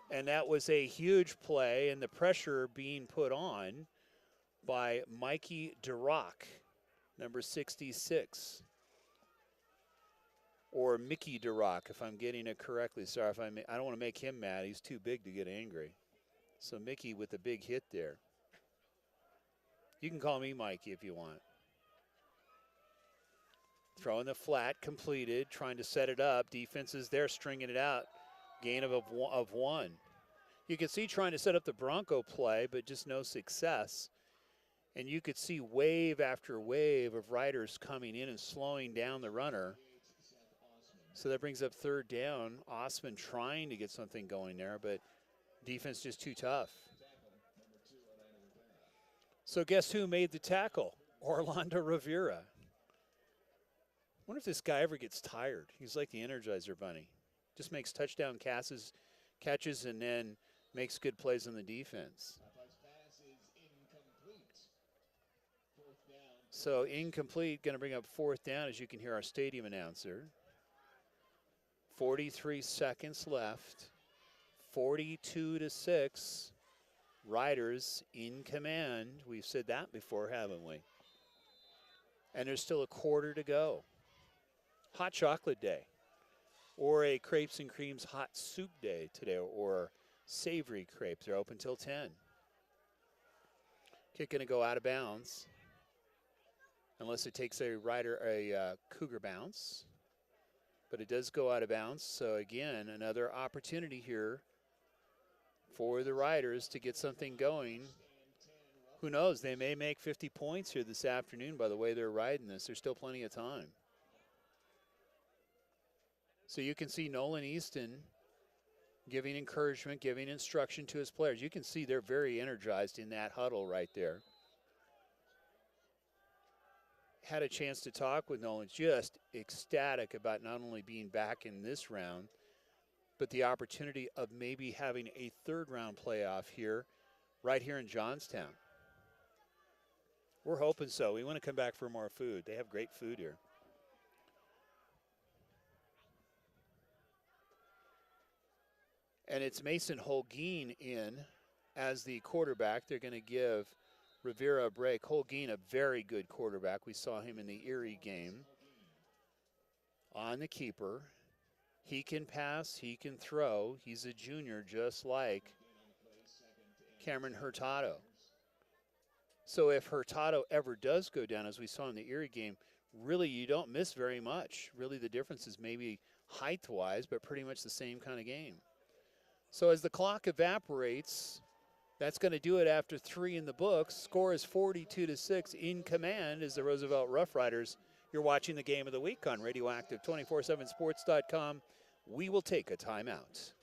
and that was a huge play, and the pressure being put on by Mikey Durock, number 66. Or Mickey Durock, if I'm getting it correctly. Sorry if I don't want to make him mad. He's too big to get angry. So Mickey with the big hit there. You can call me Mikey if you want. Throwing the flat, completed, trying to set it up. Defense is there, stringing it out. Gain of one. You can see trying to set up the Bronco play, but just no success. And you could see wave after wave of riders coming in and slowing down the runner. So that brings up third down. Osman trying to get something going there, but defense just too tough. So guess who made the tackle? Orlando Rivera. Wonder if this guy ever gets tired. He's like the Energizer Bunny. Just makes touchdown catches, and then makes good plays on the defense. So incomplete, going to bring up fourth down, as you can hear our stadium announcer. 43 seconds left. 42-6. Riders in command. We've said that before, haven't we? And there's still a quarter to go. Hot chocolate day, or a crepes and creams hot soup day today, or savory crepes. They're open till 10. Kick going to go out of bounds, unless it takes a Cougar bounce. But it does go out of bounds. So again, another opportunity here for the Riders to get something going. Who knows? They may make 50 points here this afternoon by the way they're riding this. There's still plenty of time. So you can see Nolan Easton giving encouragement, giving instruction to his players. You can see they're very energized in that huddle right there. Had a chance to talk with Nolan, just ecstatic about not only being back in this round, but the opportunity of maybe having a third round playoff here, right here in Johnstown. We're hoping so. We want to come back for more food. They have great food here. And it's Mason Holguin in as the quarterback. They're going to give Rivera a break. Holguin, a very good quarterback. We saw him in the Erie game. On the keeper. He can pass, he can throw. He's a junior just like Cameron Hurtado. So if Hurtado ever does go down, as we saw in the Erie game, really you don't miss very much. Really the difference is maybe height-wise, but pretty much the same kind of game. So as the clock evaporates, that's going to do it after 3 in the books. Score is 42-6. In command is the Roosevelt Rough Riders. You're watching the game of the week on Radioactive247sports.com. We will take a timeout.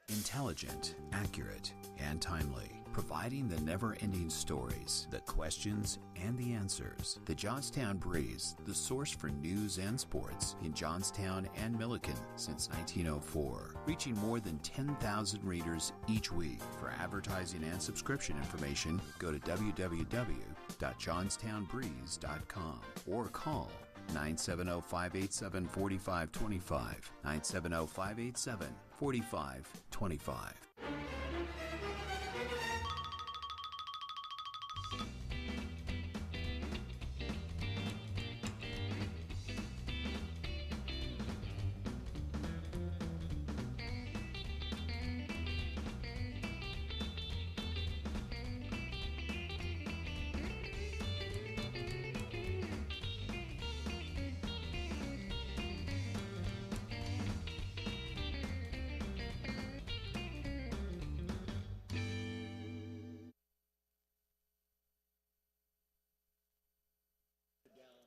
Intelligent, accurate, and timely. Providing the never-ending stories, the questions, and the answers. The Johnstown Breeze, the source for news and sports in Johnstown and Milliken since 1904. Reaching more than 10,000 readers each week. For advertising and subscription information, go to www.johnstownbreeze.com or call 970-587-4525, 970-587-4525.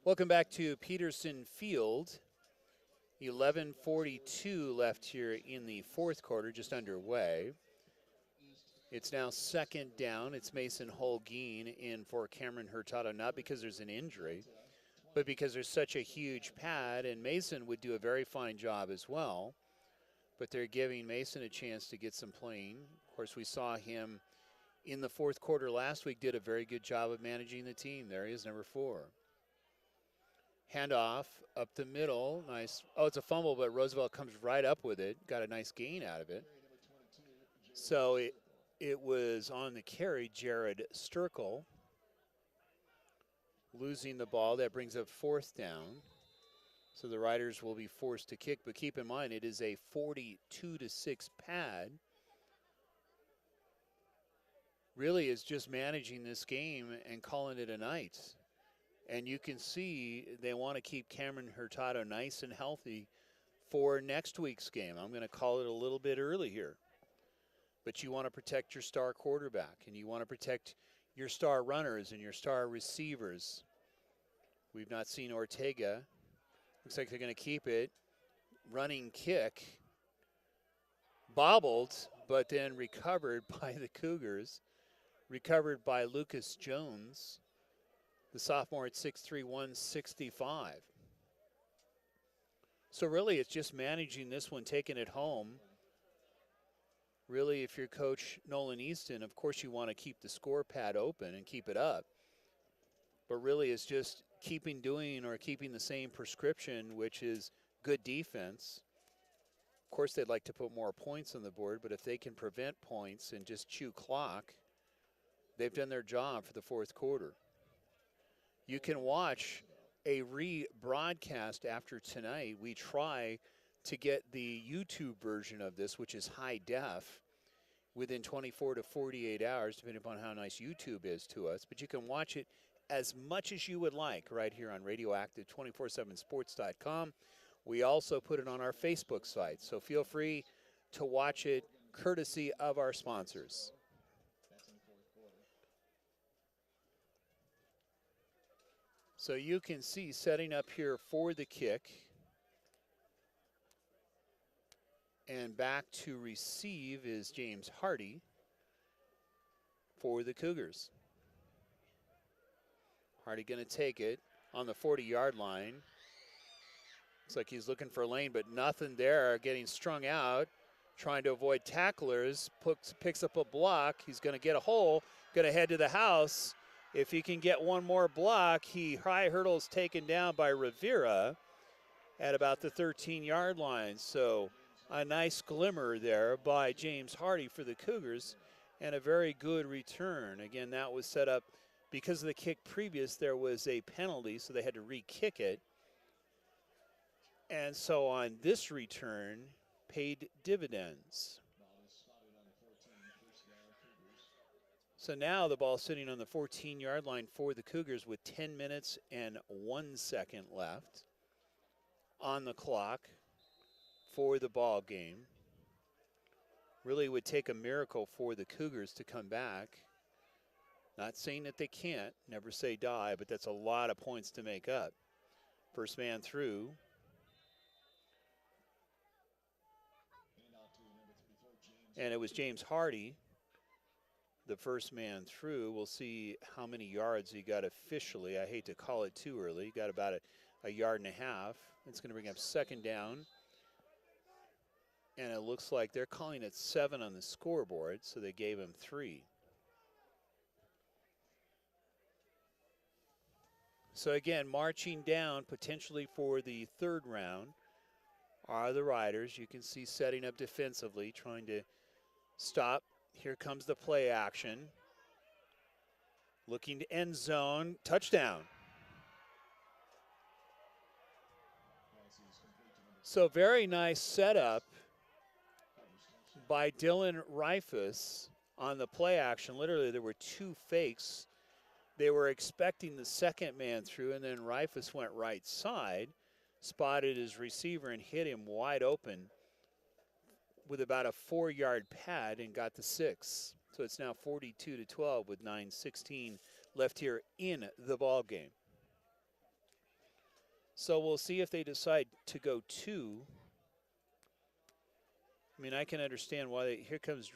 Welcome back to Peterson Field. 11:42 left here in the fourth quarter, just underway. It's now second down. It's Mason Holguin in for Cameron Hurtado, not because there's an injury, but because there's such a huge pad, and Mason would do a very fine job as well. But they're giving Mason a chance to get some playing. Of course, we saw him in the fourth quarter last week, did a very good job of managing the team. There he is, number 4. Handoff up the middle. Nice. Oh, it's a fumble, but Roosevelt comes right up with it. Got a nice gain out of it. So it was on the carry, Jared Sturkle losing the ball. That brings up fourth down. So the Riders will be forced to kick, but keep in mind it is a 42-6 pad. Really is just managing this game and calling it a night. And you can see they want to keep Cameron Hurtado nice and healthy for next week's game. I'm going to call it a little bit early here. But you want to protect your star quarterback, and you want to protect your star runners and your star receivers. We've not seen Ortega. Looks like they're going to keep it. Running kick. Bobbled, but then recovered by the Cougars. Recovered by Lucas Jones, the sophomore at 6'3", 165. So really it's just managing this one, taking it home. Really, if you're Coach Nolan Easton, of course you want to keep the score pad open and keep it up. But really it's just keeping the same prescription, which is good defense. Of course they'd like to put more points on the board, but if they can prevent points and just chew clock, they've done their job for the fourth quarter. You can watch a rebroadcast after tonight. We try to get the YouTube version of this, which is high def, within 24 to 48 hours, depending upon how nice YouTube is to us. But you can watch it as much as you would like right here on radioactive247sports.com. We also put it on our Facebook site, so feel free to watch it courtesy of our sponsors. So you can see setting up here for the kick. And back to receive is James Hardy for the Cougars. Hardy going to take it on the 40-yard line. Looks like he's looking for a lane, but nothing there. Getting strung out, trying to avoid tacklers. Picks up a block. He's going to get a hole. Going to head to the house. If he can get one more block, high hurdles taken down by Rivera at about the 13-yard line. So a nice glimmer there by James Hardy for the Cougars and a very good return. Again, that was set up because of the kick previous. There was a penalty, so they had to re-kick it. And so on this return, paid dividends. So now the ball sitting on the 14-yard line for the Cougars with 10 minutes and 1 second left on the clock for the ball game. Really would take a miracle for the Cougars to come back. Not saying that they can't, never say die, but that's a lot of points to make up. First man through. And it was James Hardy, the first man through. We'll see how many yards he got officially. I hate to call it too early. He got about a yard and a half. It's going to bring up second down. And it looks like they're calling it 7 on the scoreboard, so they gave him 3. So again, marching down potentially for the third round are the Riders. You can see setting up defensively, trying to stop. Here comes the play action. Looking to end zone. Touchdown. So very nice setup by Dylan Reifus on the play action. Literally, there were 2 fakes. They were expecting the second man through, and then Reifus went right side, spotted his receiver, and hit him wide open with about a 4-yard pad and got the 6. So it's now 42-12 with 9:16 left here in the ball game. So we'll see if they decide to go 2. I mean, I can understand why here comes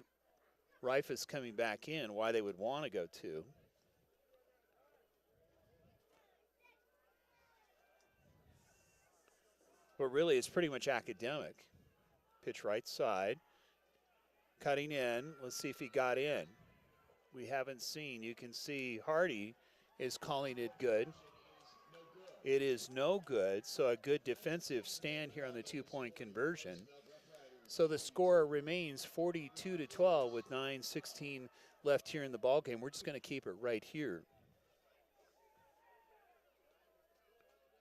Reifus coming back in, why they would want to go 2. But really, it's pretty much academic. Pitch right side. Cutting in. Let's see if he got in. We haven't seen. You can see Hardy is calling it good. It is no good, so a good defensive stand here on the 2-point conversion. So the score remains 42-12 with 9:16 left here in the ballgame. We're just going to keep it right here.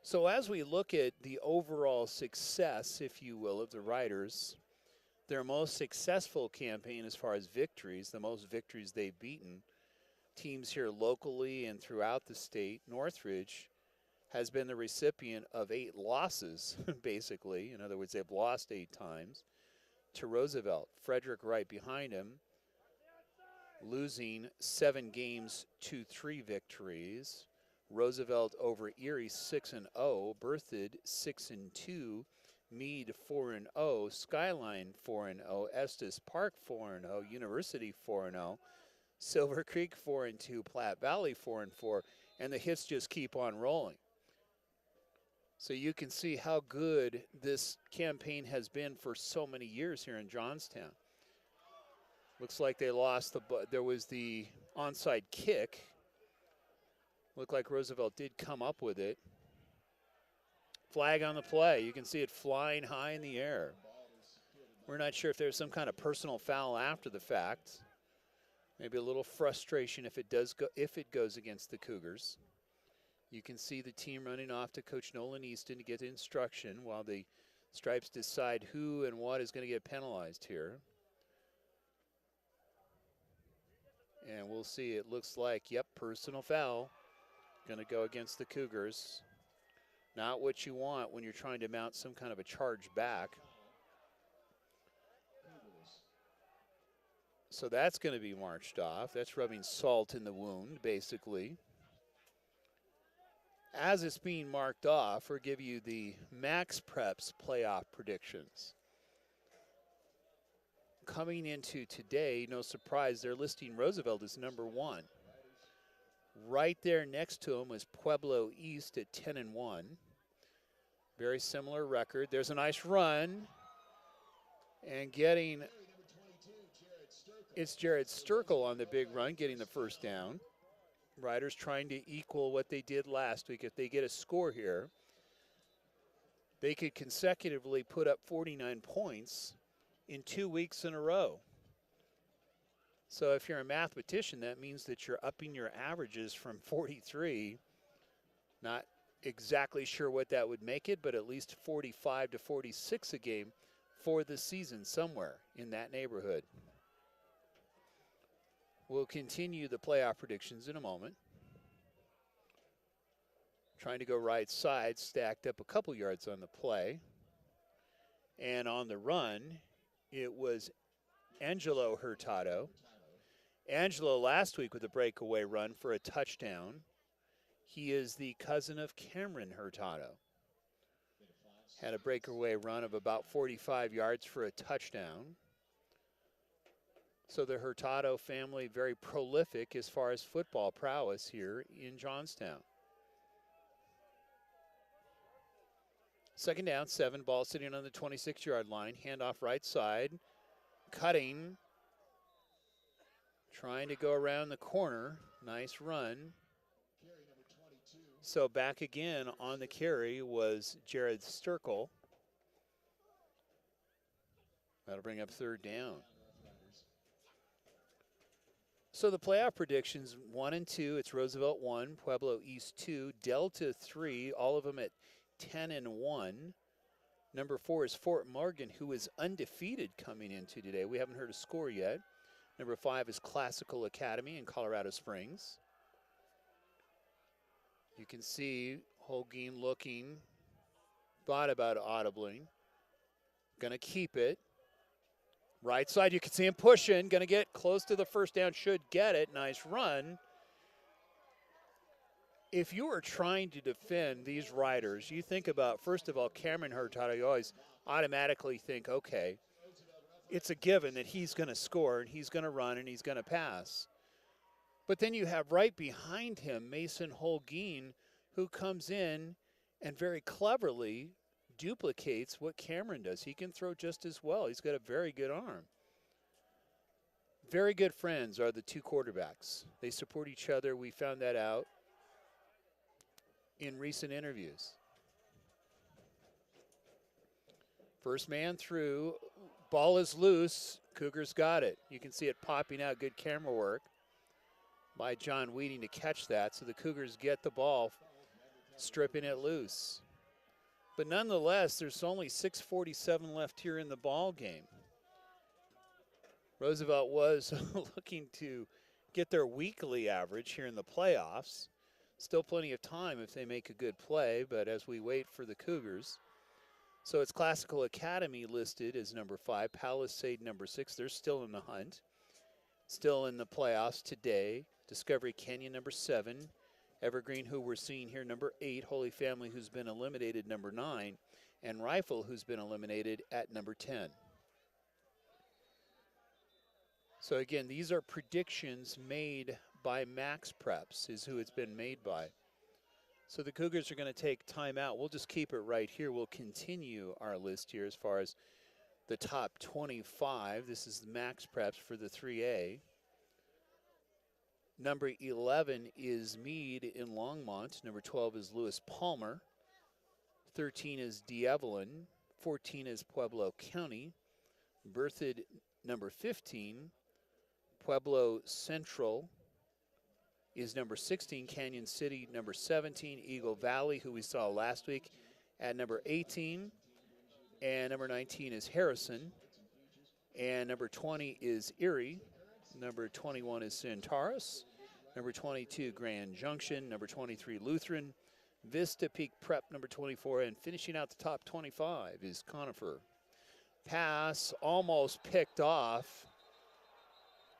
So as we look at the overall success, if you will, of the Riders, their most successful campaign as far as victories, the most victories they've beaten, teams here locally and throughout the state, Northridge has been the recipient of 8 losses, basically. In other words, they've lost 8 times to Roosevelt. Frederick right behind him, losing 7 games to 3 victories. Roosevelt over Erie 6-0, Berthoud 6-2, Meade 4-0, Skyline 4-0, Estes Park 4-0, University 4-0, Silver Creek 4-2, Platte Valley 4-4, and the hits just keep on rolling. So you can see how good this campaign has been for so many years here in Johnstown. Looks like they lost there was the onside kick. Looked like Roosevelt did come up with it. Flag on the play. You can see it flying high in the air. We're not sure if there's some kind of personal foul after the fact. Maybe a little frustration if it goes against the Cougars. You can see the team running off to Coach Nolan Easton to get instruction while the Stripes decide who and what is going to get penalized here. And we'll see. It looks like, yep, personal foul. Going to go against the Cougars. Not what you want when you're trying to mount some kind of a charge back. So that's going to be marched off. That's rubbing salt in the wound, basically. As it's being marked off, we'll give you the Max Preps playoff predictions. Coming into today, no surprise, they're listing Roosevelt as number 1. Right there next to him was Pueblo East at 10-1. Very similar record. There's a nice run. And it's Jared Sturkle on the big run, getting the first down. Riders trying to equal what they did last week. If they get a score here, they could consecutively put up 49 points in 2 weeks in a row. So if you're a mathematician, that means that you're upping your averages from 43. Not exactly sure what that would make it, but at least 45 to 46 a game for the season, somewhere in that neighborhood. We'll continue the playoff predictions in a moment. Trying to go right side, stacked up a couple yards on the play. And on the run, it was Angelo Hurtado. Angelo last week with a breakaway run for a touchdown. He is the cousin of Cameron Hurtado. Had a breakaway run of about 45 yards for a touchdown. So the Hurtado family very prolific as far as football prowess here in Johnstown. 2nd down, 7, ball sitting on the 26-yard line. Handoff right side, cutting. Trying to go around the corner. Nice run. So back again on the carry was Jared Sturkle. That'll bring up 3rd down. So the playoff predictions, 1 and 2. It's Roosevelt 1, Pueblo East 2, Delta 3, all of them at 10-1. Number 4 is Fort Morgan, who is undefeated coming into today. We haven't heard a score yet. Number 5 is Classical Academy in Colorado Springs. You can see Holguin looking, thought about audibly. Going to keep it. Right side, you can see him pushing. Going to get close to the first down, should get it. Nice run. If you are trying to defend these riders, you think about, first of all, Cameron Hurtado. You always automatically think, okay, it's a given that he's going to score and he's going to run and he's going to pass. But then you have right behind him Mason Holguin, who comes in and very cleverly duplicates what Cameron does. He can throw just as well. He's got a very good arm. Very good friends are the two quarterbacks. They support each other. We found that out in recent interviews. First man through. Ball is loose. Cougars got it. You can see it popping out. Good camera work by John Wheating to catch that. So the Cougars get the ball, stripping it loose. But nonetheless, there's only 6:47 left here in the ball game. Roosevelt was looking to get their weekly average here in the playoffs. Still plenty of time if they make a good play, but as we wait for the Cougars. So it's Classical Academy listed as number 5, Palisade number 6. They're still in the hunt. Still in the playoffs today, Discovery Canyon, number 7. Evergreen, who we're seeing here, number 8. Holy Family, who's been eliminated, number 9. And Rifle, who's been eliminated at number 10. So again, these are predictions made by Max Preps, is who it's been made by. So the Cougars are going to take time out. We'll just keep it right here. We'll continue our list here as far as the top 25. This is Max Preps for the 3A. Number 11 is Meade in Longmont. Number 12 is Lewis Palmer. 13 is D'Evelyn. 14 is Pueblo County. Berthoud, number 15. Pueblo Central is number 16. Canyon City, number 17. Eagle Valley, who we saw last week, at number 18. And number 19 is Harrison. And number 20 is Erie. Number 21 is Centaurus. Number 22, Grand Junction. Number 23, Lutheran. Vista Peak Prep, number 24. And finishing out the top 25 is Conifer. Pass almost picked off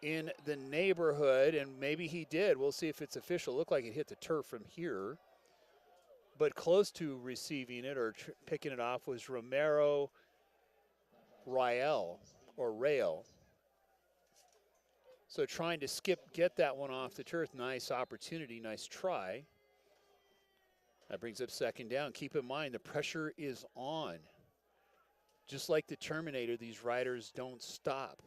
in the neighborhood, and maybe he did. We'll see if it's official. Looked like it hit the turf from here. But close to receiving it or picking it off was Romero Rael, or Rail. So trying to get that one off the turf. Nice opportunity, nice try. That brings up second down. Keep in mind, the pressure is on. Just like the Terminator, these riders don't stop.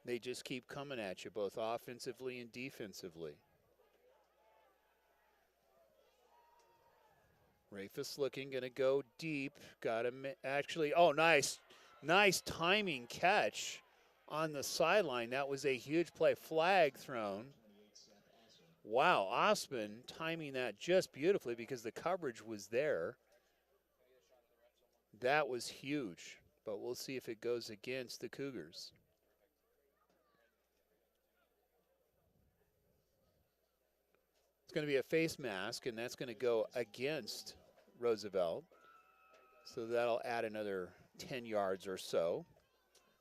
They just keep coming at you, both offensively and defensively. Rafus looking, going to go deep. Got him, actually, oh, nice. Nice timing catch on the sideline. That was a huge play. Flag thrown. Wow, Osman timing that just beautifully because the coverage was there. That was huge, but we'll see if it goes against the Cougars. It's going to be a face mask, and that's going to go against Roosevelt. So that'll add another 10 yards or so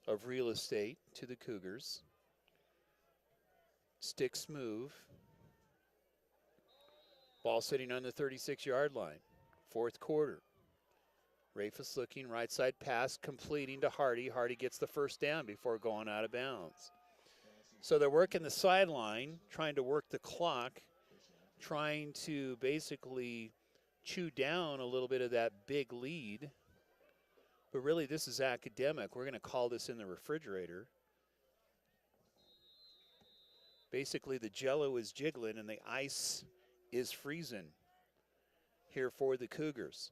of real estate to the Cougars. Sticks move. Ball sitting on the 36-yard line. Fourth quarter. Rafus looking, right side pass, completing to Hardy. Hardy gets the first down before going out of bounds. So they're working the sideline, trying to work the clock, trying to basically chew down a little bit of that big lead. But really, this is academic. We're going to call this in the refrigerator. Basically, the Jell-O is jiggling and the ice is freezing here for the Cougars.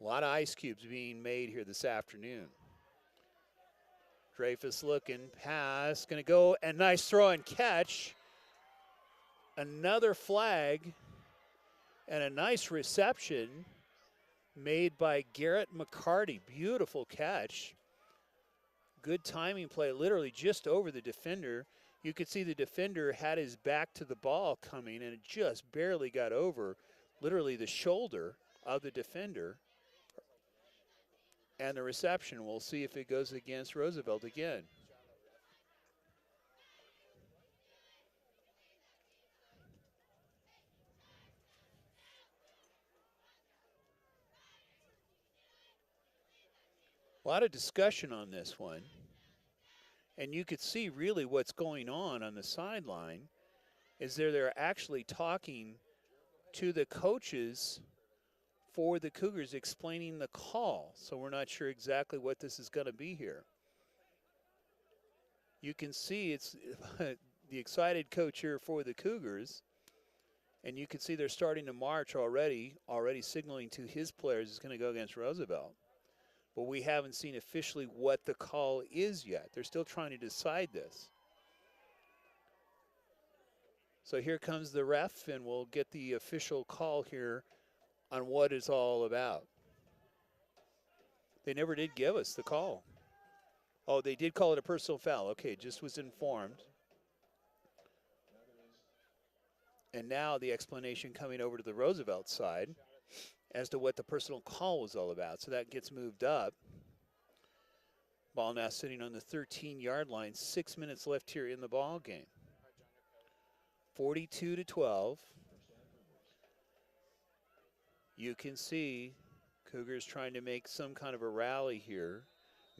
A lot of ice cubes being made here this afternoon. Dreyfus looking, pass, going to go, and nice throw and catch. Another flag and a nice reception made by Garrett McCarty. Beautiful catch. Good timing play, literally just over the defender. You could see the defender had his back to the ball coming, and it just barely got over, literally the shoulder of the defender. And the reception, we'll see if it goes against Roosevelt again. A lot of discussion on this one. And you could see really what's going on the sideline is they're actually talking to the coaches for the Cougars, explaining the call. So we're not sure exactly what this is going to be here. You can see it's the excited coach here for the Cougars. And you can see they're starting to march already signaling to his players it's going to go against Roosevelt. But we haven't seen officially what the call is yet. They're still trying to decide this. So here comes the ref, and we'll get the official call here on what it's all about. They never did give us the call. Oh, they did call it a personal foul. Okay, just was informed. And now the explanation coming over to the Roosevelt side as to what the personal call was all about. So that gets moved up Ball now sitting on the 13-yard line. 6 minutes left here in the ball game. 42-12. You can see Cougars trying to make some kind of a rally here,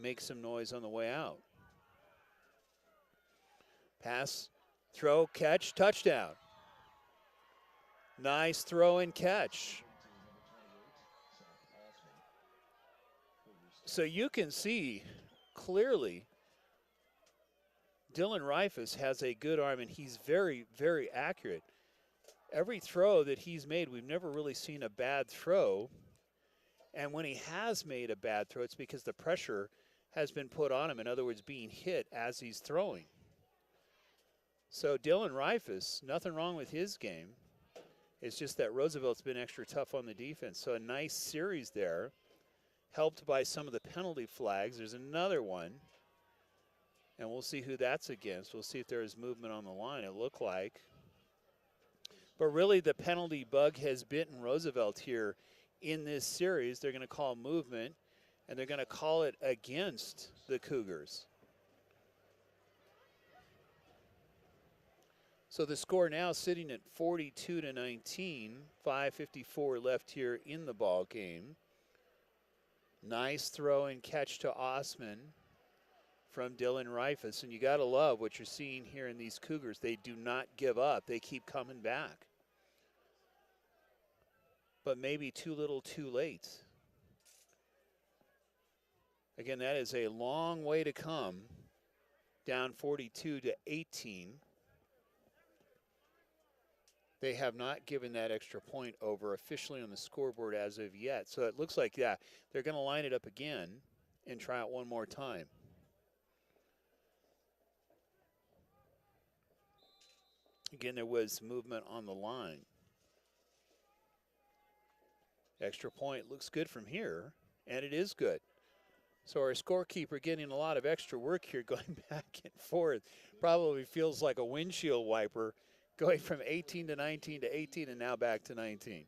make some noise on the way out. Pass, throw, catch, touchdown. Nice throw and catch. So you can see clearly Dylan Rifus has a good arm, and he's very, very accurate. Every throw that he's made, we've never really seen a bad throw. And when he has made a bad throw, it's because the pressure has been put on him. In other words, being hit as he's throwing. So Dylan Rifus, nothing wrong with his game. It's just that Roosevelt's been extra tough on the defense. So a nice series there, helped by some of the penalty flags. There's another one, and we'll see who that's against. We'll see if there is movement on the line, it looked like. But really the penalty bug has bitten Roosevelt here in this series. They're going to call movement, and they're going to call it against the Cougars. So the score now sitting at 42-19, 5:54 left here in the ball game. Nice throw and catch to Osman from Dylan Rifus, and you got to love what you're seeing here in these Cougars. They do not give up. They keep coming back. But maybe too little too late. Again, that is a long way to come, down 42-18. They have not given that extra point over officially on the scoreboard as of yet. So it looks like, yeah, they're going to line it up again and try it one more time. Again, there was movement on the line. Extra point looks good from here, and it is good. So our scorekeeper getting a lot of extra work here, going back and forth. Probably feels like a windshield wiper, going from 18 to 19 to 18 and now back to 19.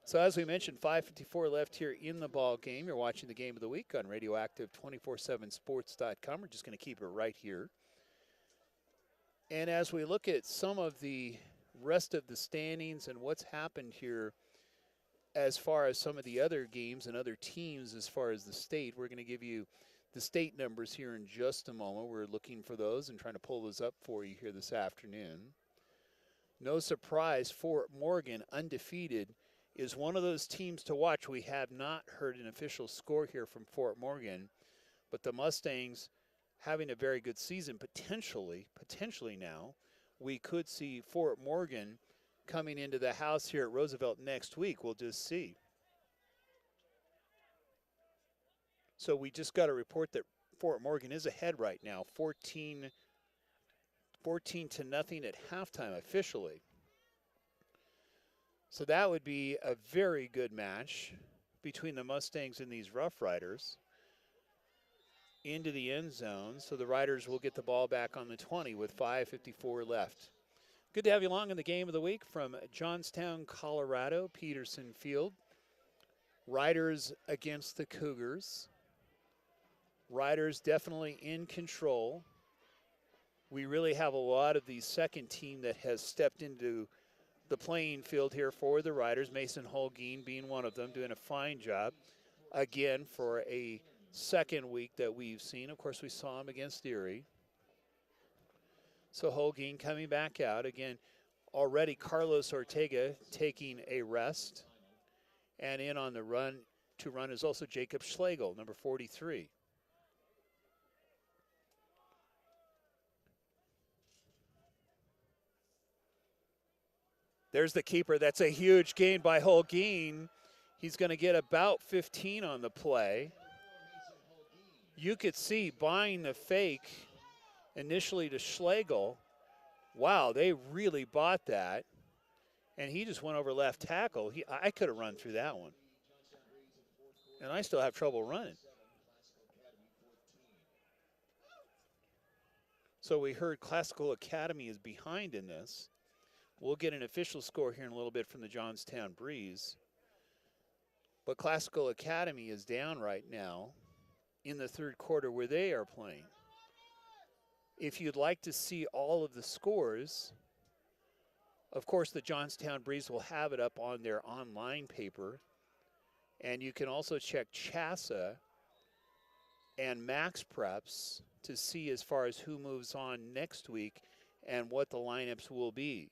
So as we mentioned, 5:54 left here in the ball game. You're watching the game of the week on radioactive247sports.com. We're just going to keep it right here. And as we look at some of the rest of the standings and what's happened here as far as some of the other games and other teams as far as the state, we're going to give you the state numbers here in just a moment. We're looking for those and trying to pull those up for you here this afternoon. No surprise, Fort Morgan, undefeated, is one of those teams to watch. We have not heard an official score here from Fort Morgan, but the Mustangs having a very good season, potentially now, we could see Fort Morgan coming into the house here at Roosevelt next week. We'll just see. So we just got a report that Fort Morgan is ahead right now, 14 to nothing at halftime officially. So that would be a very good match between the Mustangs and these Rough Riders into the end zone. So the Riders will get the ball back on the 20 with 5:54 left. Good to have you along in the game of the week from Johnstown, Colorado, Peterson Field. Riders against the Cougars. Riders definitely in control. We really have a lot of the second team that has stepped into the playing field here for the Riders. Mason Holguin being one of them, doing a fine job. Again, for a second week that we've seen. Of course, we saw him against Erie. So Holguin coming back out. Again, already Carlos Ortega taking a rest. And in on the run to run is also Jacob Schlegel, number 43. There's the keeper. That's a huge gain by Holguin. He's going to get about 15 on the play. You could see buying the fake initially to Schlegel. Wow, they really bought that. And he just went over left tackle. I could have run through that one. And I still have trouble running. So we heard Classical Academy is behind in this. We'll get an official score here in a little bit from the Johnstown Breeze. But Classical Academy is down right now. in the third quarter where they are playing. If you'd like to see all of the scores, of course, the Johnstown Breeze will have it up on their online paper. And you can also check CHASA and Max Preps to see as far as who moves on next week and what the lineups will be.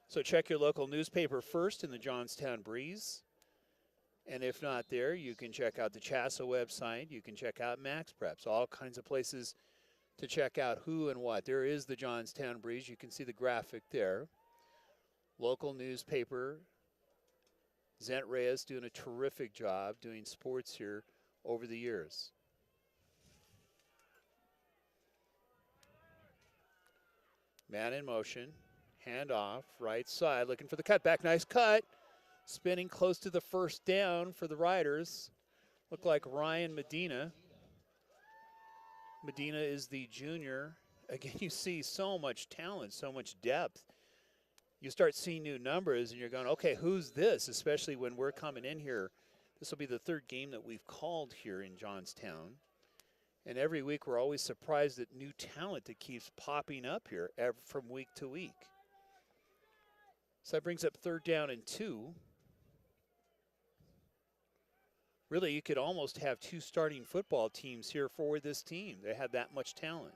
So check your local newspaper first in the Johnstown Breeze. And if not there, you can check out the CHASA website. You can check out Max Preps, all kinds of places to check out who and what. There is the Johnstown Breeze. You can see the graphic there. Local newspaper. Zent Reyes doing a terrific job doing sports here over the years. Man in motion. Hand off. Right side. Looking for the cutback. Nice cut. Spinning close to the first down for the Riders. Looked like Ryan Medina. Medina is the junior. Again, you see so much talent, so much depth. You start seeing new numbers and you're going, okay, who's this? Especially when we're coming in here. This will be the third game that we've called here in Johnstown. And every week we're always surprised at new talent that keeps popping up here from week to week. So that brings up 3rd down and 2. Really, you could almost have 2 starting football teams here for this team. They have that much talent.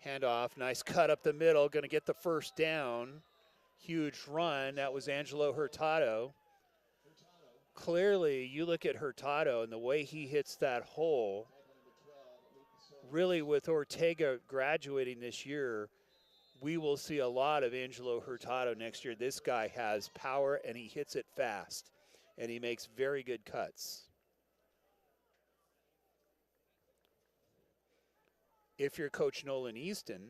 Handoff, nice cut up the middle, going to get the first down. Huge run, that was Angelo Hurtado. Clearly, you look at Hurtado and the way he hits that hole, really with Ortega graduating this year, we will see a lot of Angelo Hurtado next year. This guy has power and he hits it fast and he makes very good cuts. If you're Coach Nolan Easton,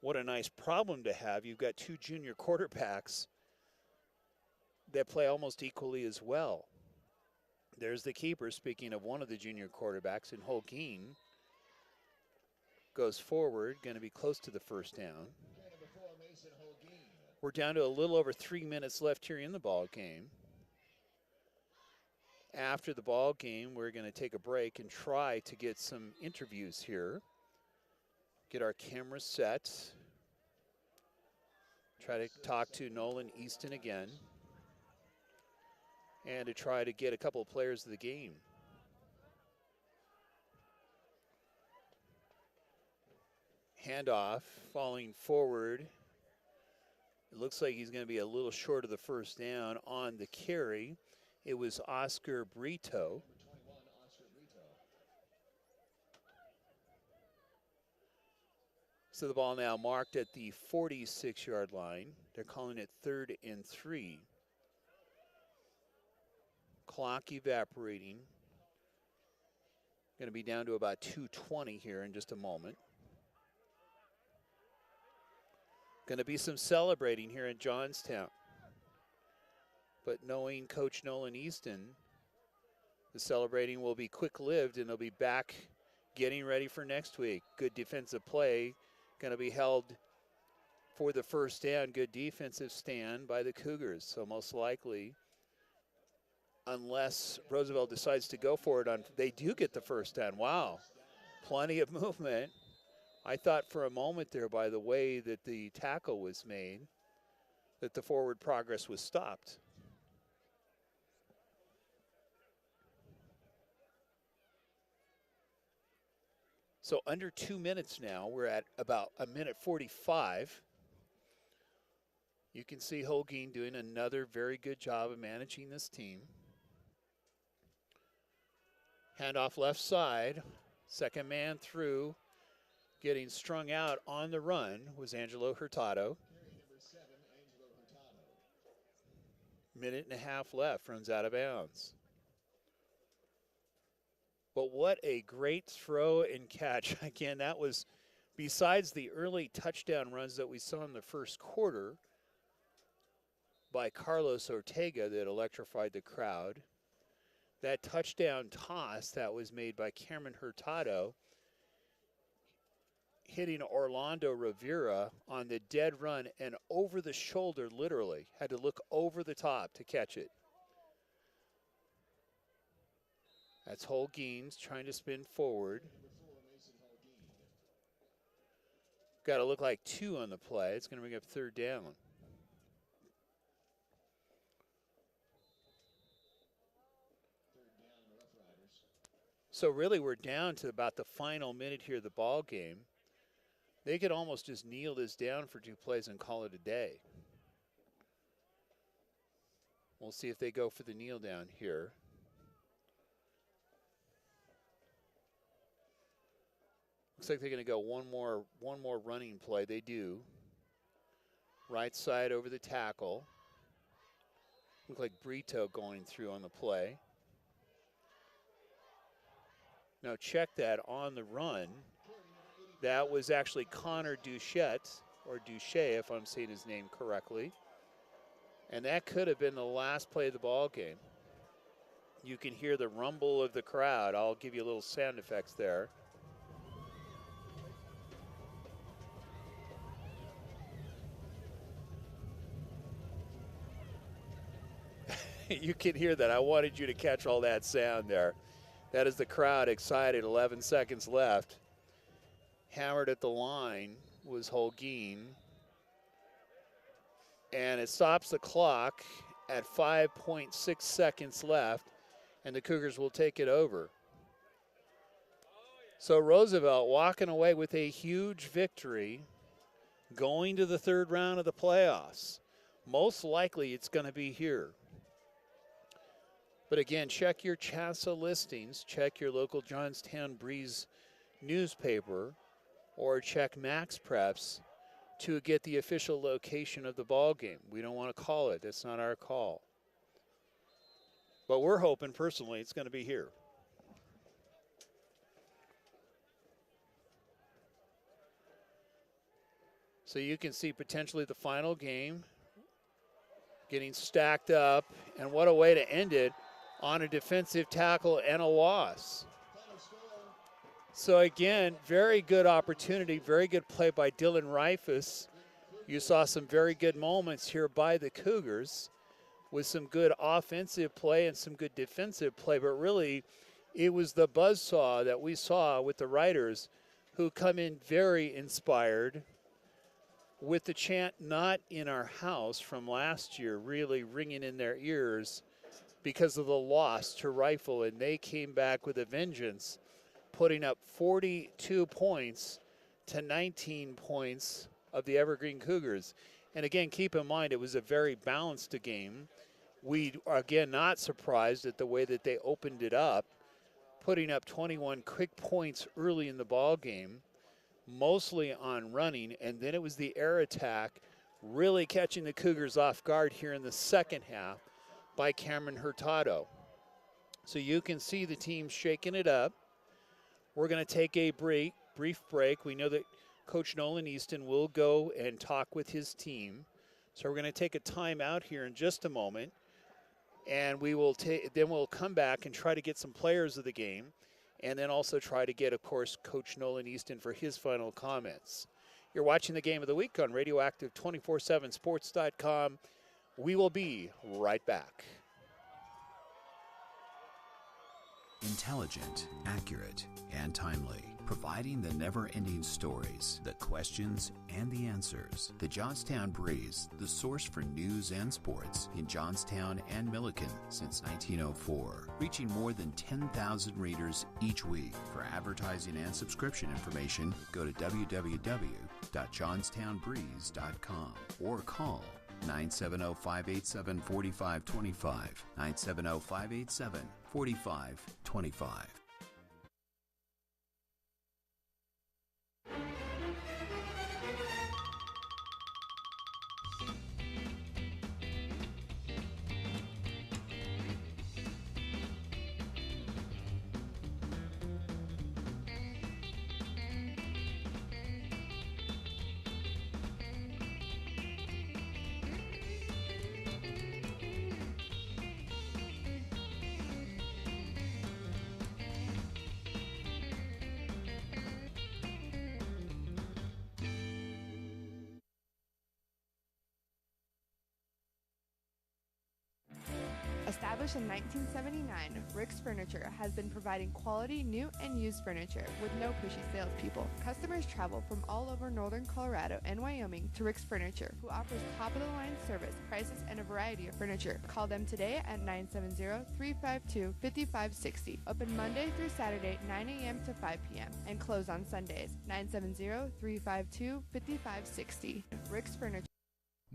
what a nice problem to have. You've got 2 junior quarterbacks that play almost equally as well. There's the keeper, speaking of one of the junior quarterbacks, in Holguin. Goes forward, going to be close to the first down. We're down to a little over 3 minutes left here in the ball game. After the ball game, we're going to take a break and try to get some interviews here. Get our cameras set. Try to talk to Nolan Easton again. And to try to get a couple of players of the game. Handoff, falling forward. It looks like he's going to be a little short of the first down on the carry. It was Oscar Brito. So the ball now marked at the 46-yard line. They're calling it 3rd and 3. Clock evaporating. Going to be down to about 2:20 here in just a moment. Going to be some celebrating here in Johnstown. But knowing Coach Nolan Easton, the celebrating will be quick-lived and they'll be back getting ready for next week. Good defensive play. Going to be held for the first down. Good defensive stand by the Cougars. So most likely, unless Roosevelt decides to go for it, they do get the first down. Wow, plenty of movement. I thought for a moment there, by the way that the tackle was made, that the forward progress was stopped. So under 2 minutes now, we're at about 1:45. You can see Holguin doing another very good job of managing this team. Handoff left side, second man through. Getting strung out on the run was Angelo Hurtado. Minute and a half left, runs out of bounds. But what a great throw and catch. Again, that was, besides the early touchdown runs that we saw in the first quarter by Carlos Ortega that electrified the crowd, that touchdown toss that was made by Cameron Hurtado, hitting Orlando Rivera on the dead run and over the shoulder, literally. Had to look over the top to catch it. That's Holguin's trying to spin forward. Got to look like 2 on the play. It's going to bring up 3rd down. So really we're down to about the final minute here of the ball game. They could almost just kneel this down for 2 plays and call it a day. We'll see if they go for the kneel down here. Looks like they're going to go one more running play. They do. Right side over the tackle. Look like Brito going through on the play. Now check that on the run. That was actually Connor Duchette, or Duche if I'm saying his name correctly. And that could have been the last play of the ball game. You can hear the rumble of the crowd. I'll give you a little sound effects there. You can hear that. I wanted you to catch all that sound there. That is the crowd excited. 11 seconds left. Hammered at the line was Holguin. And it stops the clock at 5.6 seconds left, and the Cougars will take it over. So Roosevelt walking away with a huge victory, going to the 3rd round of the playoffs. Most likely it's going to be here. But again, check your CHSA listings, check your local Johnstown Breeze newspaper, or check Max Preps to get the official location of the ball game. We don't want to call it. That's not our call. But we're hoping personally it's going to be here. So you can see potentially the final game getting stacked up, and what a way to end it on a defensive tackle and a loss. So again, very good opportunity, very good play by Dylan Reifus. You saw some very good moments here by the Cougars with some good offensive play and some good defensive play, but really it was the buzzsaw that we saw with the Riders, who come in very inspired with the chant "Not in Our House" from last year really ringing in their ears because of the loss to Rifle, and they came back with a vengeance, putting up 42 points to 19 points of the Evergreen Cougars. And again, keep in mind, it was a very balanced game. We are, again, not surprised at the way that they opened it up, putting up 21 quick points early in the ball game, mostly on running, and then it was the air attack really catching the Cougars off guard here in the second half by Cameron Hurtado. So you can see the team shaking it up. We're going to take a brief break. We know that Coach Nolan Easton will go and talk with his team. So we're going to take a time out here in just a moment. And we will then we'll come back and try to get some players of the game, and then also try to get, of course, Coach Nolan Easton for his final comments. You're watching the Game of the Week on Radioactive247sports.com. We will be right back. Intelligent, accurate, and timely, providing the never-ending stories, the questions, and the answers. The Johnstown Breeze, the source for news and sports in Johnstown and Milliken since 1904, reaching more than 10,000 readers each week. For advertising and subscription information, go to www.johnstownbreeze.com or call 970-587-4525, 970-587-4525. Established in 1979, Rick's Furniture has been providing quality new and used furniture with no pushy salespeople. Customers travel from all over northern Colorado and Wyoming to Rick's Furniture, who offers top-of-the-line service, prices, and a variety of furniture. Call them today at 970-352-5560. Open Monday through Saturday, 9 a.m. to 5 p.m. and close on Sundays. 970-352-5560. Rick's Furniture.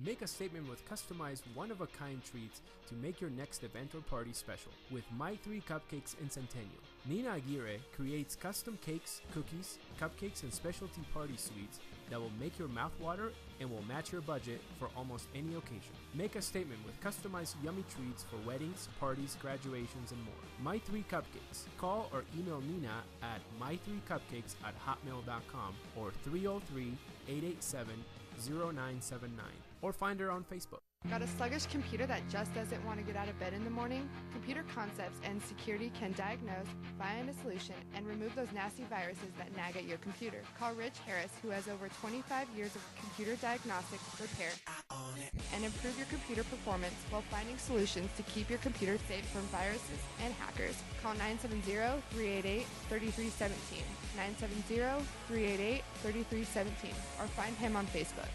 Make a statement with customized one-of-a-kind treats to make your next event or party special with My Three Cupcakes in Centennial. Nina Aguirre creates custom cakes, cookies, cupcakes, and specialty party sweets that will make your mouth water and will match your budget for almost any occasion. Make a statement with customized yummy treats for weddings, parties, graduations, and more. My Three Cupcakes. Call or email Nina at my3cupcakes@hotmail.com or 303-887-0979 or find her on Facebook. Got a sluggish computer that just doesn't want to get out of bed in the morning? Computer Concepts and Security can diagnose, find a solution, and remove those nasty viruses that nag at your computer. Call Rich Harris, who has over 25 years of computer diagnostics, repair, and improve your computer performance while finding solutions to keep your computer safe from viruses and hackers. Call 970-388-3317, 970-388-3317, or find him on Facebook.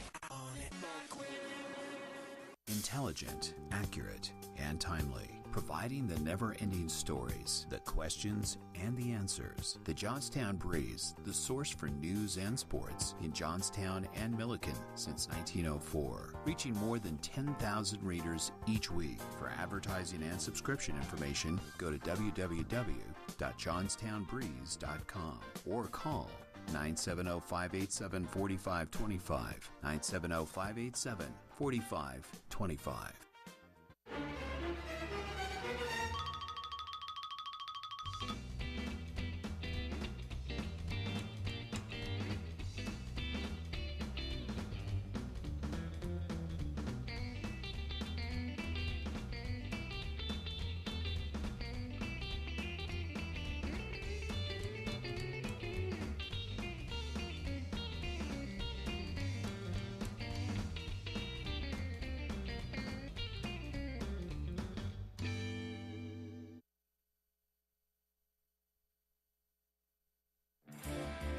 Intelligent, accurate, and timely, providing the never-ending stories, the questions, and the answers. The Johnstown Breeze, the source for news and sports in Johnstown and Milliken since 1904, reaching more than 10,000 readers each week. For advertising and subscription information, go to www.johnstownbreeze.com or call 970-587-4525, 970-587-4525.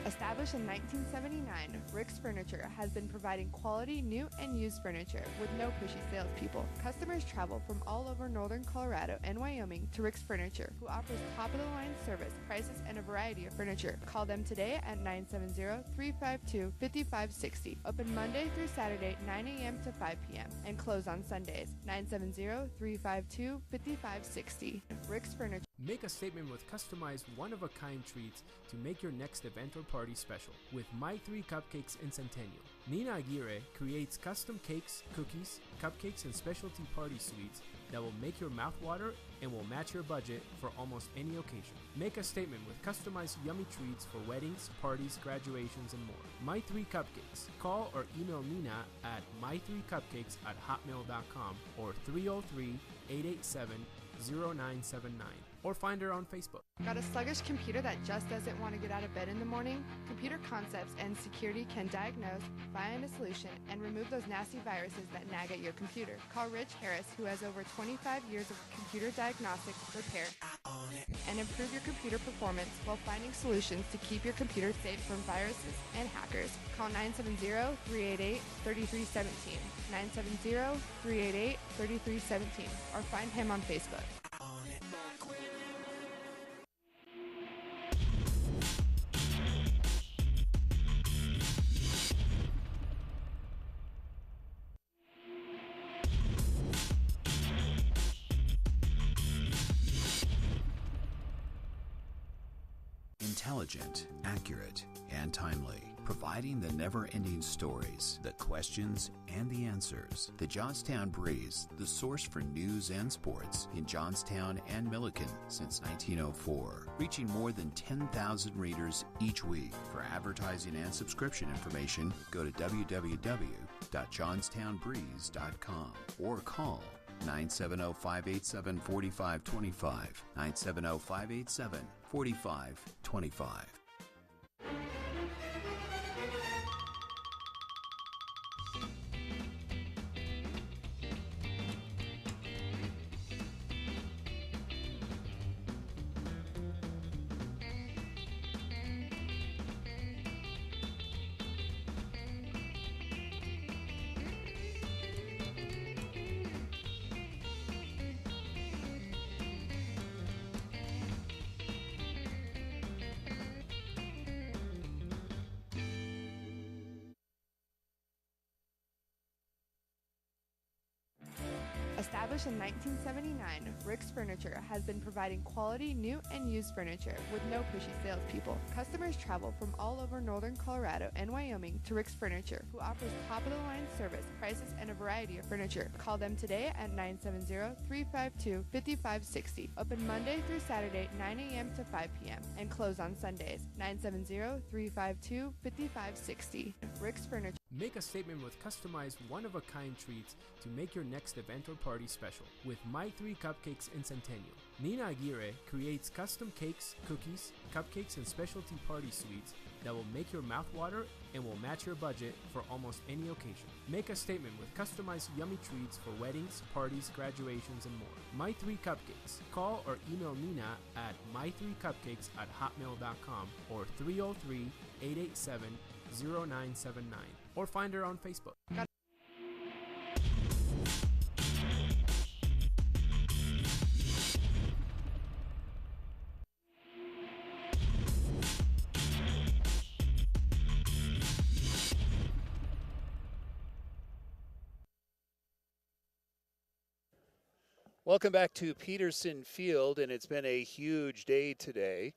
Established in 1979, Rick's Furniture has been providing quality new and used furniture with no pushy salespeople. Customers travel from all over northern Colorado and Wyoming to Rick's Furniture, who offers top-of-the-line service, prices, and a variety of furniture. Call them today at 970-352-5560. Open Monday through Saturday, 9 a.m. to 5 p.m. and close on Sundays. 970-352-5560. Rick's Furniture. Make a statement with customized one-of-a-kind treats to make your next event or party special with My Three Cupcakes in Centennial. Nina Aguirre creates custom cakes, cookies, cupcakes, and specialty party sweets that will make your mouth water and will match your budget for almost any occasion. Make a statement with customized yummy treats for weddings, parties, graduations, and more. My Three Cupcakes. Call or email Nina at my3cupcakes@hotmail.com or 303-887-0979 or find her on Facebook. Got a sluggish computer that just doesn't want to get out of bed in the morning? Computer Concepts and Security can diagnose, find a solution, and remove those nasty viruses that nag at your computer. Call Rich Harris, who has over 25 years of computer diagnostics, repair, and improve your computer performance while finding solutions to keep your computer safe from viruses and hackers. Call 970-388-3317, 970-388-3317, or find him on Facebook. Intelligent, accurate, and timely, providing the never-ending stories, the questions, and the answers. The Johnstown Breeze, the source for news and sports in Johnstown and Milliken since 1904, reaching more than 10,000 readers each week. For advertising and subscription information, go to www.johnstownbreeze.com or call 970-587-4525, 970-587-4525. Established in 1979, Rick's Furniture has been providing quality new and used furniture with no pushy salespeople. Customers travel from all over northern Colorado and Wyoming to Rick's Furniture, who offers top-of-the-line service, prices, and a variety of furniture. Call them today at 970-352-5560. Open Monday through Saturday, 9 a.m. to 5 p.m. and close on Sundays, 970-352-5560. Rick's Furniture. Make a statement with customized one-of-a-kind treats to make your next event or party special with My 3 Cupcakes in Centennial. Nina Aguirre creates custom cakes, cookies, cupcakes, and specialty party sweets that will make your mouth water and will match your budget for almost any occasion. Make a statement with customized yummy treats for weddings, parties, graduations, and more. My 3 Cupcakes. Call or email Nina at my3cupcakes@hotmail.com or 303-887-0979 or find her on Facebook. Welcome back to Peterson Field, and it's been a huge day today.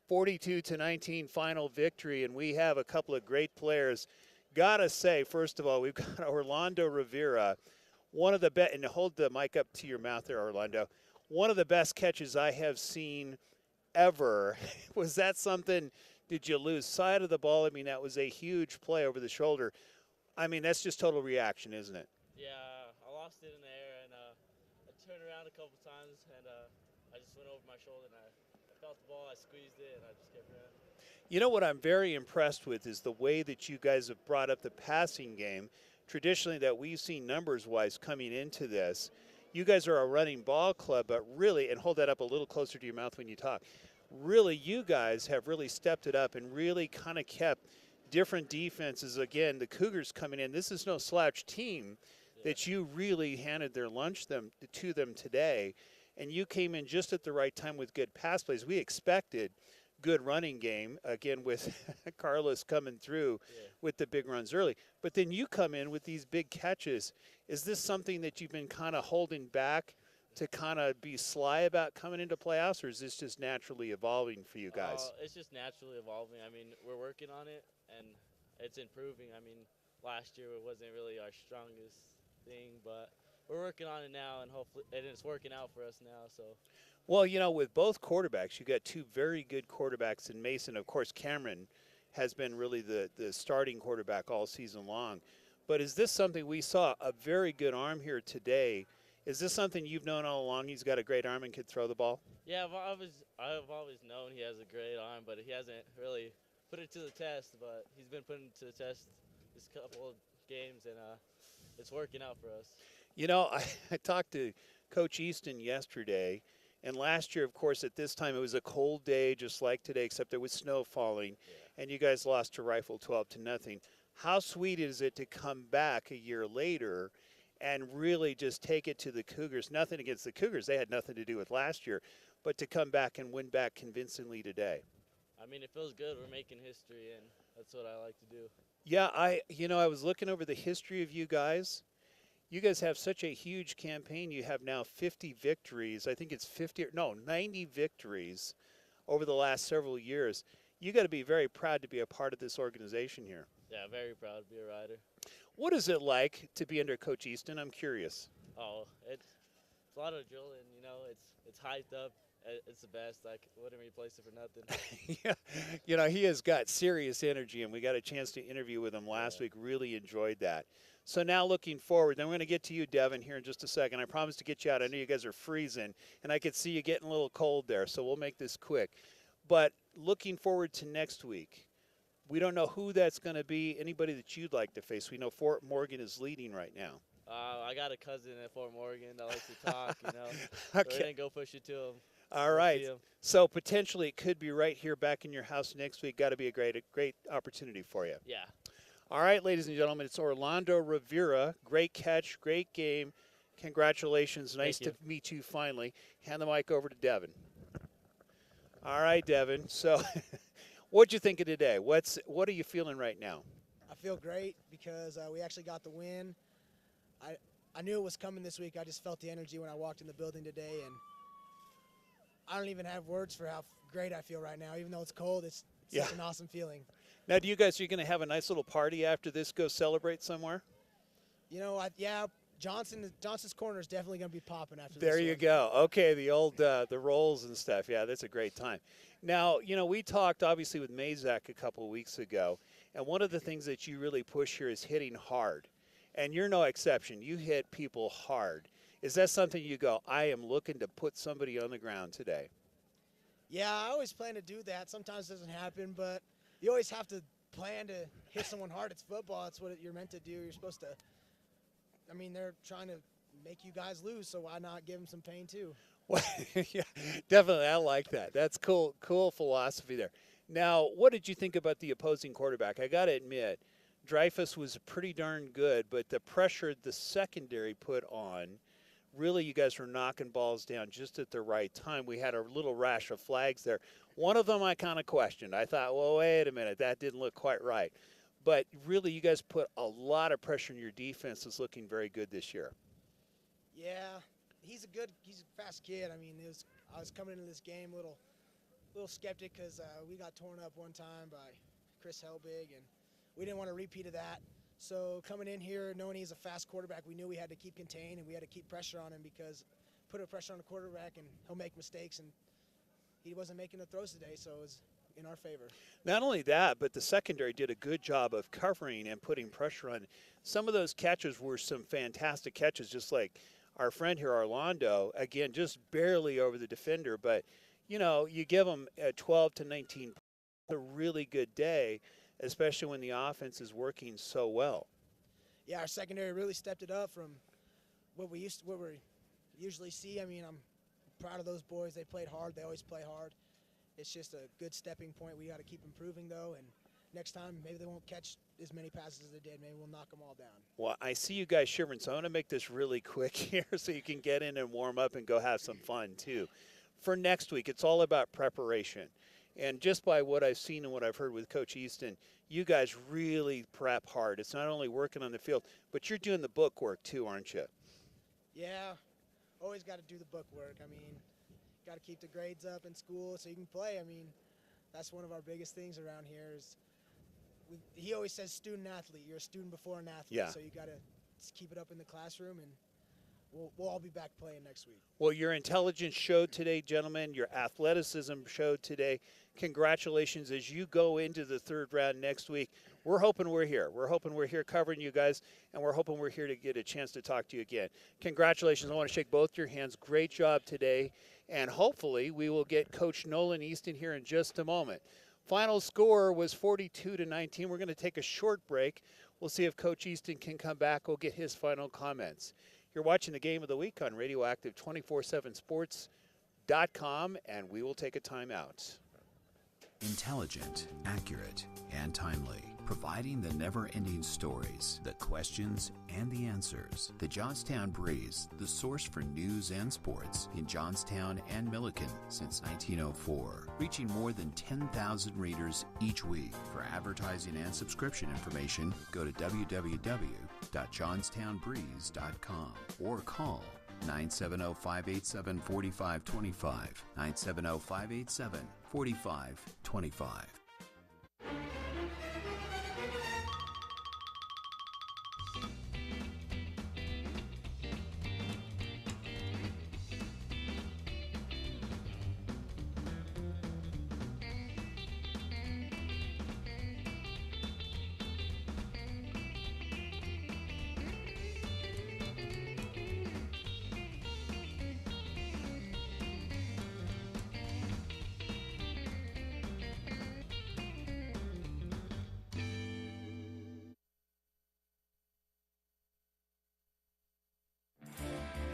42-19 final victory, and we have a couple of great players. Gotta say, first of all, we've got Orlando Rivera, one of the best, and hold the mic up to your mouth there, Orlando. One of the best catches I have seen ever. Was that something, did you lose sight of the ball? I mean, that was a huge play over the shoulder. I mean, that's just total reaction, isn't it? Yeah, I lost it in the air, and I turned around a couple times, and I just went over my shoulder, and I felt the ball, I squeezed it, and I just kept running. You know what I'm very impressed with is the way that you guys have brought up the passing game. Traditionally that we've seen numbers-wise coming into this. You guys are a running ball club, but really, and hold that up a little closer to your mouth when you talk, really you guys have really stepped it up and really kind of kept different defenses. Again, the Cougars coming in, this is no slouch team that you really handed their lunch to them today, and you came in just at the right time with good pass plays. We expected good running game, again, with Carlos coming through with the big runs early. But then you come in with these big catches. Is this something that you've been kind of holding back to kind of be sly about coming into playoffs, or is this just naturally evolving for you guys? It's just naturally evolving. I mean, we're working on it, and it's improving. I mean, last year it wasn't really our strongest thing, but we're working on it now, and hopefully it's working out for us now. So. Well, you know, with both quarterbacks, you got two very good quarterbacks in Mason. Of course, Cameron has been really the starting quarterback all season long. But is this something we saw a very good arm here today? Is this something you've known all along? He's got a great arm and can throw the ball? Yeah, I've always known he has a great arm, but he hasn't really put it to the test. But he's been putting it to the test this couple of games, and it's working out for us. You know, I talked to Coach Easton yesterday. And last year, of course, at this time, it was a cold day just like today, except there was snow falling, and you guys lost to Rifle 12-0. How sweet is it to come back a year later and really just take it to the Cougars? Nothing against the Cougars. They had nothing to do with last year, but to come back and win back convincingly today. I mean, it feels good. We're making history, and that's what I like to do. Yeah, I was looking over the history of you guys. You guys have such a huge campaign. You have now 50 victories. I think it's 90 victories over the last several years. You got to be very proud to be a part of this organization here. Yeah, very proud to be a Rider. What is it like to be under Coach Easton? I'm curious. Oh, it's a lot of drilling. You know, it's hyped up. It's the best. I wouldn't replace it for nothing. Yeah, you know, he has got serious energy, and we got a chance to interview with him last week. Really enjoyed that. So now looking forward, then we're going to get to you, Devin, here in just a second. I promised to get you out. I know you guys are freezing, and I could see you getting a little cold there, so we'll make this quick. But looking forward to next week, we don't know who that's going to be, anybody that you'd like to face. We know Fort Morgan is leading right now. I got a cousin at Fort Morgan that likes to talk, you know. Okay. So we're going to go push it to him. All right. So potentially it could be right here back in your house next week. Got to be a great opportunity for you. Yeah. All right, ladies and gentlemen, it's Orlando Rivera. Great catch, great game. Congratulations. Nice to meet you finally. Hand the mic over to Devin. All right, Devin. So what'd you think of today? What are you feeling right now? I feel great because we actually got the win. I knew it was coming this week. I just felt the energy when I walked in the building today, and I don't even have words for how great I feel right now. Even though it's cold, it's such an awesome feeling. Now, are you going to have a nice little party after this? Go celebrate somewhere? You know, Johnson's Corner is definitely going to be popping after this. There you go. Okay, the old the rolls and stuff. Yeah, that's a great time. Now, you know, we talked obviously with Mazak a couple of weeks ago, and one of the things that you really push here is hitting hard. And you're no exception. You hit people hard. Is that something you go, I am looking to put somebody on the ground today? Yeah, I always plan to do that. Sometimes it doesn't happen, but you always have to plan to hit someone hard. It's football. It's what you're meant to do. You're supposed to – I mean, they're trying to make you guys lose, so why not give them some pain too? Well, yeah, definitely. I like that. That's cool philosophy there. Now, what did you think about the opposing quarterback? I got to admit, Dreyfus was pretty darn good, but the pressure the secondary put on, really you guys were knocking balls down just at the right time. We had a little rash of flags there. One of them I kind of questioned. I thought, well, wait a minute, that didn't look quite right. But really you guys put a lot of pressure on your defense. It's looking very good this year. Yeah, he's a fast kid. I mean, I was coming into this game a little skeptic because we got torn up one time by Chris Helbig, and we didn't want a repeat of that. So coming in here, knowing he's a fast quarterback, we knew we had to keep contained and we had to keep pressure on him because put a pressure on the quarterback and he'll make mistakes, and he wasn't making the throws today, so it was in our favor. Not only that, but the secondary did a good job of covering and putting pressure on. Some of those catches were some fantastic catches, just like our friend here, Orlando, again, just barely over the defender. But, you know, you give them 12 to 19 points, a really good day, especially when the offense is working so well. Yeah, our secondary really stepped it up from what we usually see. I mean, I'm proud of those boys. They played hard. They always play hard. It's just a good stepping point. We got to keep improving, though, and next time maybe they won't catch as many passes as they did. Maybe we'll knock them all down. Well, I see you guys shivering, so I'm going to make this really quick here so you can get in and warm up and go have some fun, too. For next week, it's all about preparation. And just by what I've seen and what I've heard with Coach Easton, you guys really prep hard. It's not only working on the field, but you're doing the book work, too, aren't you? Yeah, always got to do the book work. I mean, got to keep the grades up in school so you can play. I mean, that's one of our biggest things around here is he always says student athlete. You're a student before an athlete. Yeah. So you got to keep it up in the classroom, and we'll all be back playing next week. Well, your intelligence showed today, gentlemen. Your athleticism showed today. Congratulations as you go into the third round next week. We're hoping we're here. We're hoping we're here covering you guys, and we're hoping we're here to get a chance to talk to you again. Congratulations. I want to shake both your hands. Great job today, and hopefully we will get Coach Nolan Easton here in just a moment. Final score was 42-19. We're going to take a short break. We'll see if Coach Easton can come back. We'll get his final comments. You're watching the Game of the Week on Radioactive 247sports.com, and we will take a timeout. Intelligent, accurate, and timely. Providing the never-ending stories, the questions, and the answers. The Johnstown Breeze, the source for news and sports in Johnstown and Milliken since 1904. Reaching more than 10,000 readers each week. For advertising and subscription information, go to www.johnstownbreeze.com or call 970-587-4525, 970-587-4525.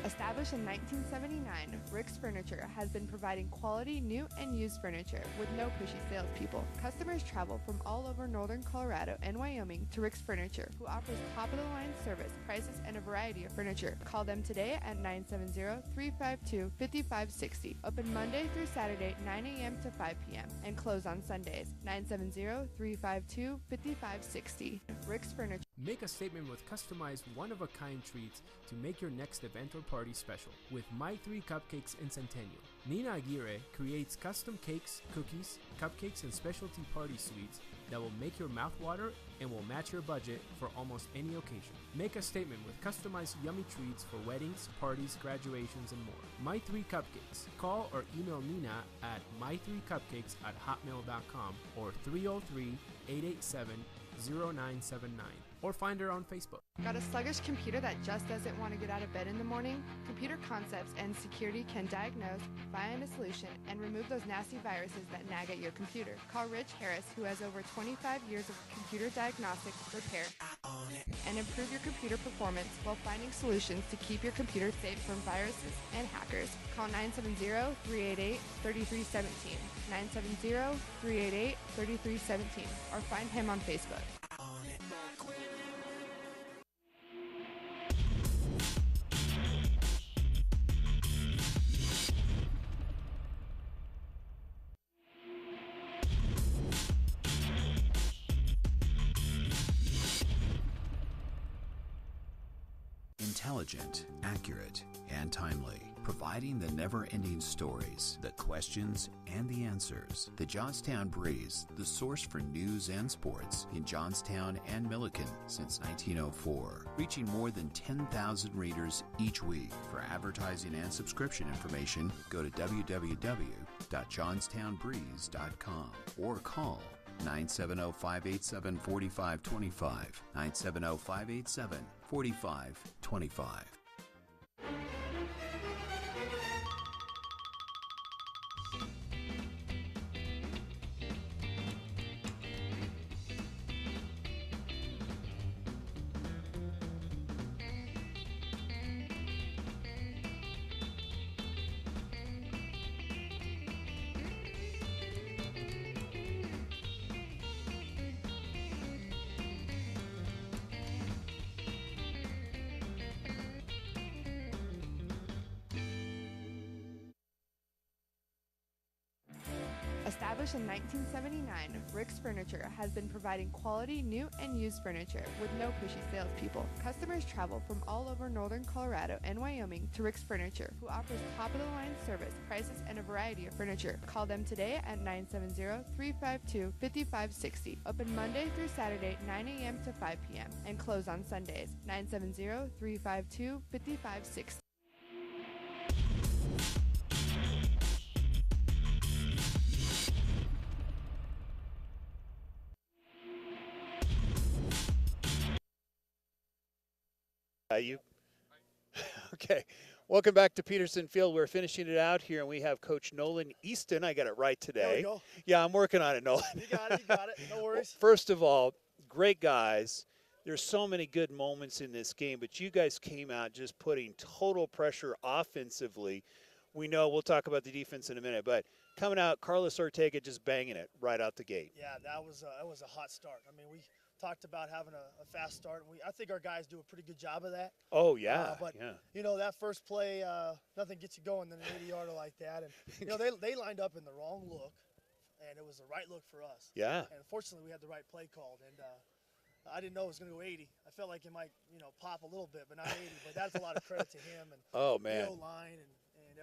Established in 1979, Rick's Furniture has been providing quality new and used furniture with no pushy salespeople. Customers travel from all over northern Colorado and Wyoming to Rick's Furniture, who offers top-of-the-line service, prices, and a variety of furniture. Call them today at 970-352-5560. Open Monday through Saturday, 9 a.m. to 5 p.m. and close on Sundays, 970-352-5560. Rick's Furniture. Make a statement with customized one-of-a-kind treats to make your next event or party special with My 3 Cupcakes in Centennial. Nina Aguirre creates custom cakes, cookies, cupcakes, and specialty party sweets that will make your mouth water and will match your budget for almost any occasion. Make a statement with customized yummy treats for weddings, parties, graduations, and more. My 3 Cupcakes. Call or email Nina at my3cupcakes@hotmail.com or 303-887-0979 or find her on Facebook. Got a sluggish computer that just doesn't want to get out of bed in the morning? Computer Concepts and Security can diagnose, find a solution, and remove those nasty viruses that nag at your computer. Call Rich Harris, who has over 25 years of computer diagnostic, repair, and improve your computer performance while finding solutions to keep your computer safe from viruses and hackers. Call 970-388-3317, 970-388-3317, or find him on Facebook. Intelligent, accurate, and timely, providing the never-ending stories, the questions, and the answers. The Johnstown Breeze, the source for news and sports in Johnstown and Milliken since 1904, reaching more than 10,000 readers each week. For advertising and subscription information, go to www.johnstownbreeze.com or call 970-587-4525, 970-587-4525. Established in 1979, Rick's Furniture has been providing quality new and used furniture with no pushy salespeople. Customers travel from all over northern Colorado and Wyoming to Rick's Furniture, who offers top-of-the-line service, prices, and a variety of furniture. Call them today at 970-352-5560. Open Monday through Saturday, 9 a.m. to 5 p.m. and close on Sundays. 970-352-5560. Okay. Welcome back to Peterson Field. We're finishing it out here, and we have Coach Nolan Easton. I got it right today. There we go. Yeah, I'm working on it, Nolan. You got it. You got it. No worries. First of all, great guys. There's so many good moments in this game, but you guys came out just putting total pressure offensively. We know we'll talk about the defense in a minute, but coming out, Carlos Ortega just banging it right out the gate. Yeah, that was a hot start. I mean, we talked about having a fast start, and I think our guys do a pretty good job of that. Oh, yeah. But, yeah. you know, that first play, nothing gets you going than an 80-yarder like that. And, you know, they lined up in the wrong look, and it was the right look for us. Yeah. And fortunately, we had the right play called. And I didn't know it was going to go 80. I felt like it might, you know, pop a little bit, but not 80. But that's a lot of credit to him and oh, man. the O-line and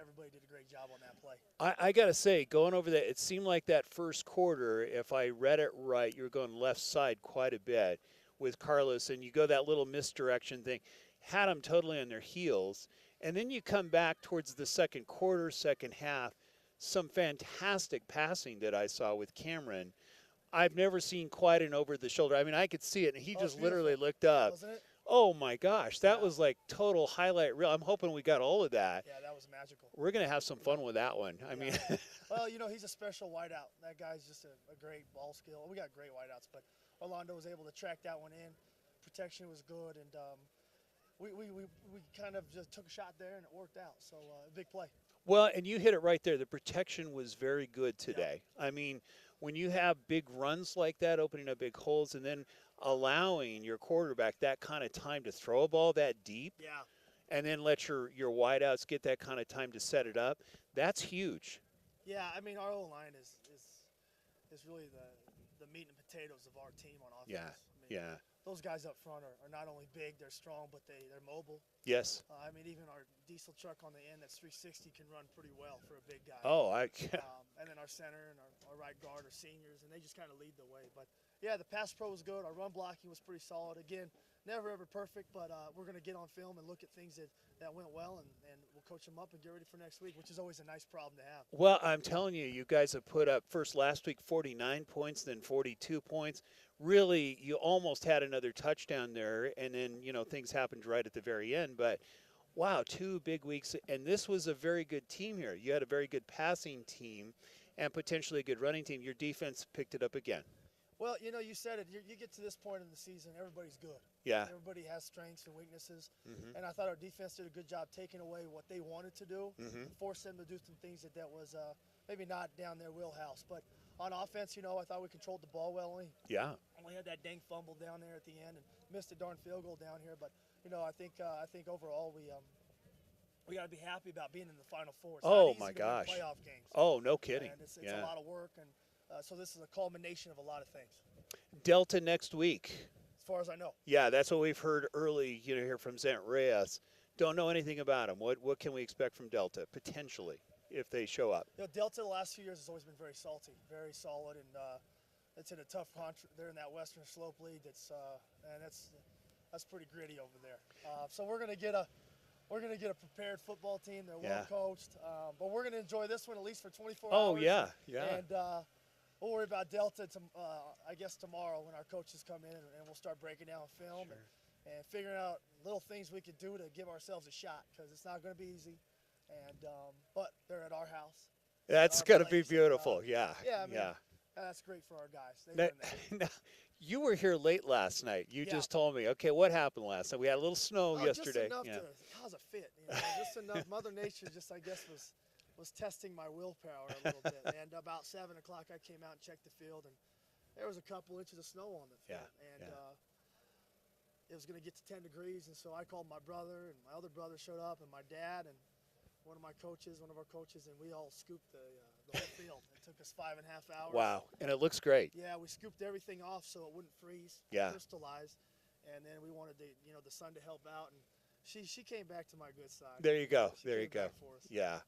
everybody did a great job on that play. I got to say, going over that, it seemed like that first quarter, if I read it right, you were going left side quite a bit with Carlos, and you go that little misdirection thing, had them totally on their heels. And then you come back towards the second quarter, second half, some fantastic passing that I saw with Cameron. I've never seen quite an over-the-shoulder. I mean, I could see it, and he just literally looked up. Wasn't it? Oh, my gosh, that was like total highlight reel. I'm hoping we got all of that. Yeah, that was magical. We're going to have some fun with that one. I mean, well, you know, he's a special wideout. That guy's just a great ball skill. We got great wideouts, but Orlando was able to track that one in. Protection was good, and we kind of just took a shot there, and it worked out. So, big play. Well, and you hit it right there. The protection was very good today. Yeah. I mean, when you have big runs like that, opening up big holes, and then allowing your quarterback that kind of time to throw a ball that deep, and then let your wideouts get that kind of time to set it up, that's huge. Yeah, I mean, our O-line is really the meat and potatoes of our team on offense. Yeah, I mean, those guys up front are not only big, they're strong, but they're mobile. Yes. I mean, even our diesel truck on the end that's 360 can run pretty well for a big guy. Oh, And then our center and our right guard are seniors, and they just kind of lead the way. But, yeah, the pass pro was good. Our run blocking was pretty solid. Again, never ever perfect, but we're going to get on film and look at things that went well, and we'll coach them up and get ready for next week, which is always a nice problem to have. Well, I'm telling you, you guys have put up first last week 49 points, then 42 points. Really, you almost had another touchdown there, and then, things happened right at the very end. But, wow, 2 big weeks. And this was a very good team here. You had a very good passing team and potentially a good running team. Your defense picked it up again. Well, you said it. You get to this point in the season, everybody's good. Yeah. Everybody has strengths and weaknesses. Mm-hmm. And I thought our defense did a good job taking away what they wanted to do, Mm-hmm. and forced them to do some things that was maybe not down their wheelhouse. But on offense, I thought we controlled the ball well. Yeah. We had that dang fumble down there at the end and missed a darn field goal down here. But, I think overall we got to be happy about being in the Final Four. It's not easy my to win gosh. playoff games. Oh, no kidding. And it's yeah. a lot of work. And so this is a culmination of a lot of things, Delta next week. as far as I know. Yeah, that's what we've heard early, here from St. Reyes. Don't know anything about them. What can we expect from Delta, potentially, if they show up? Delta the last few years has always been very salty, very solid, and it's in a tough country. They're in that Western Slope League. That's pretty gritty over there. So we're gonna get a prepared football team. They're well coached, but we're gonna enjoy this one at least for 24 hours. Oh yeah. And we'll worry about Delta I guess tomorrow when our coaches come in, and we'll start breaking down film and figuring out little things we could do to give ourselves a shot, because it's not going to be easy. And but they're at our house. That's going to be beautiful. Yeah, I mean, that's great for our guys. Now, you were here late last night. You just told me, okay, what happened last night? We had a little snow yesterday. Just enough to cause a fit. Just enough. Mother Nature I guess, was testing my willpower a little bit. And about 7 o'clock, I came out and checked the field, and there was a couple inches of snow on the field. It was going to get to 10 degrees, and so I called my brother, and my other brother showed up, and my dad, and one of our coaches, and we all scooped the whole field. It took us 5.5 hours. Wow, and it looks great. Yeah, we scooped everything off so it wouldn't freeze, crystallize, and then we wanted the sun to help out, and she came back to my good side. There you go. She there came you go. back for us. Yeah.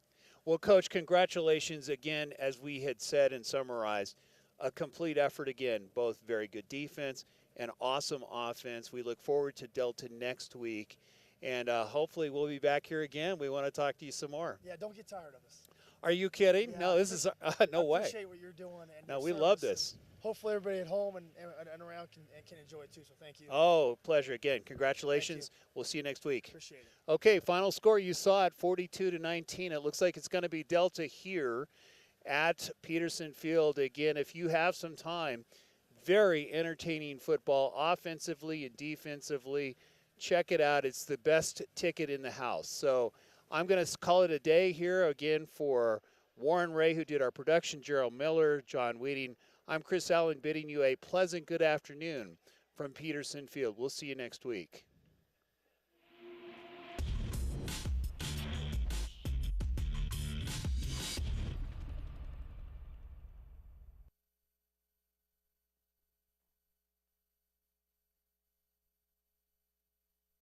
Well, Coach, congratulations again. As we had said and summarized, a complete effort again, both very good defense and awesome offense. We look forward to Delta next week, and hopefully we'll be back here again. We want to talk to you some more. Yeah, don't get tired of us. Are you kidding? Yeah, no, this is no way. I appreciate what you're doing. And No, your we service, love this. Hopefully everybody at home and around can enjoy it too, so thank you. Oh, pleasure again. Congratulations. We'll see you next week. Appreciate it. Okay, final score you saw it, 42-19. It looks like it's going to be Delta here at Peterson Field. Again, if you have some time, very entertaining football, offensively and defensively. Check it out. It's the best ticket in the house. So I'm going to call it a day here again for Warren Ray, who did our production, Gerald Miller, John Wheating. I'm Chris Allen bidding you a pleasant good afternoon from Peterson Field. We'll see you next week.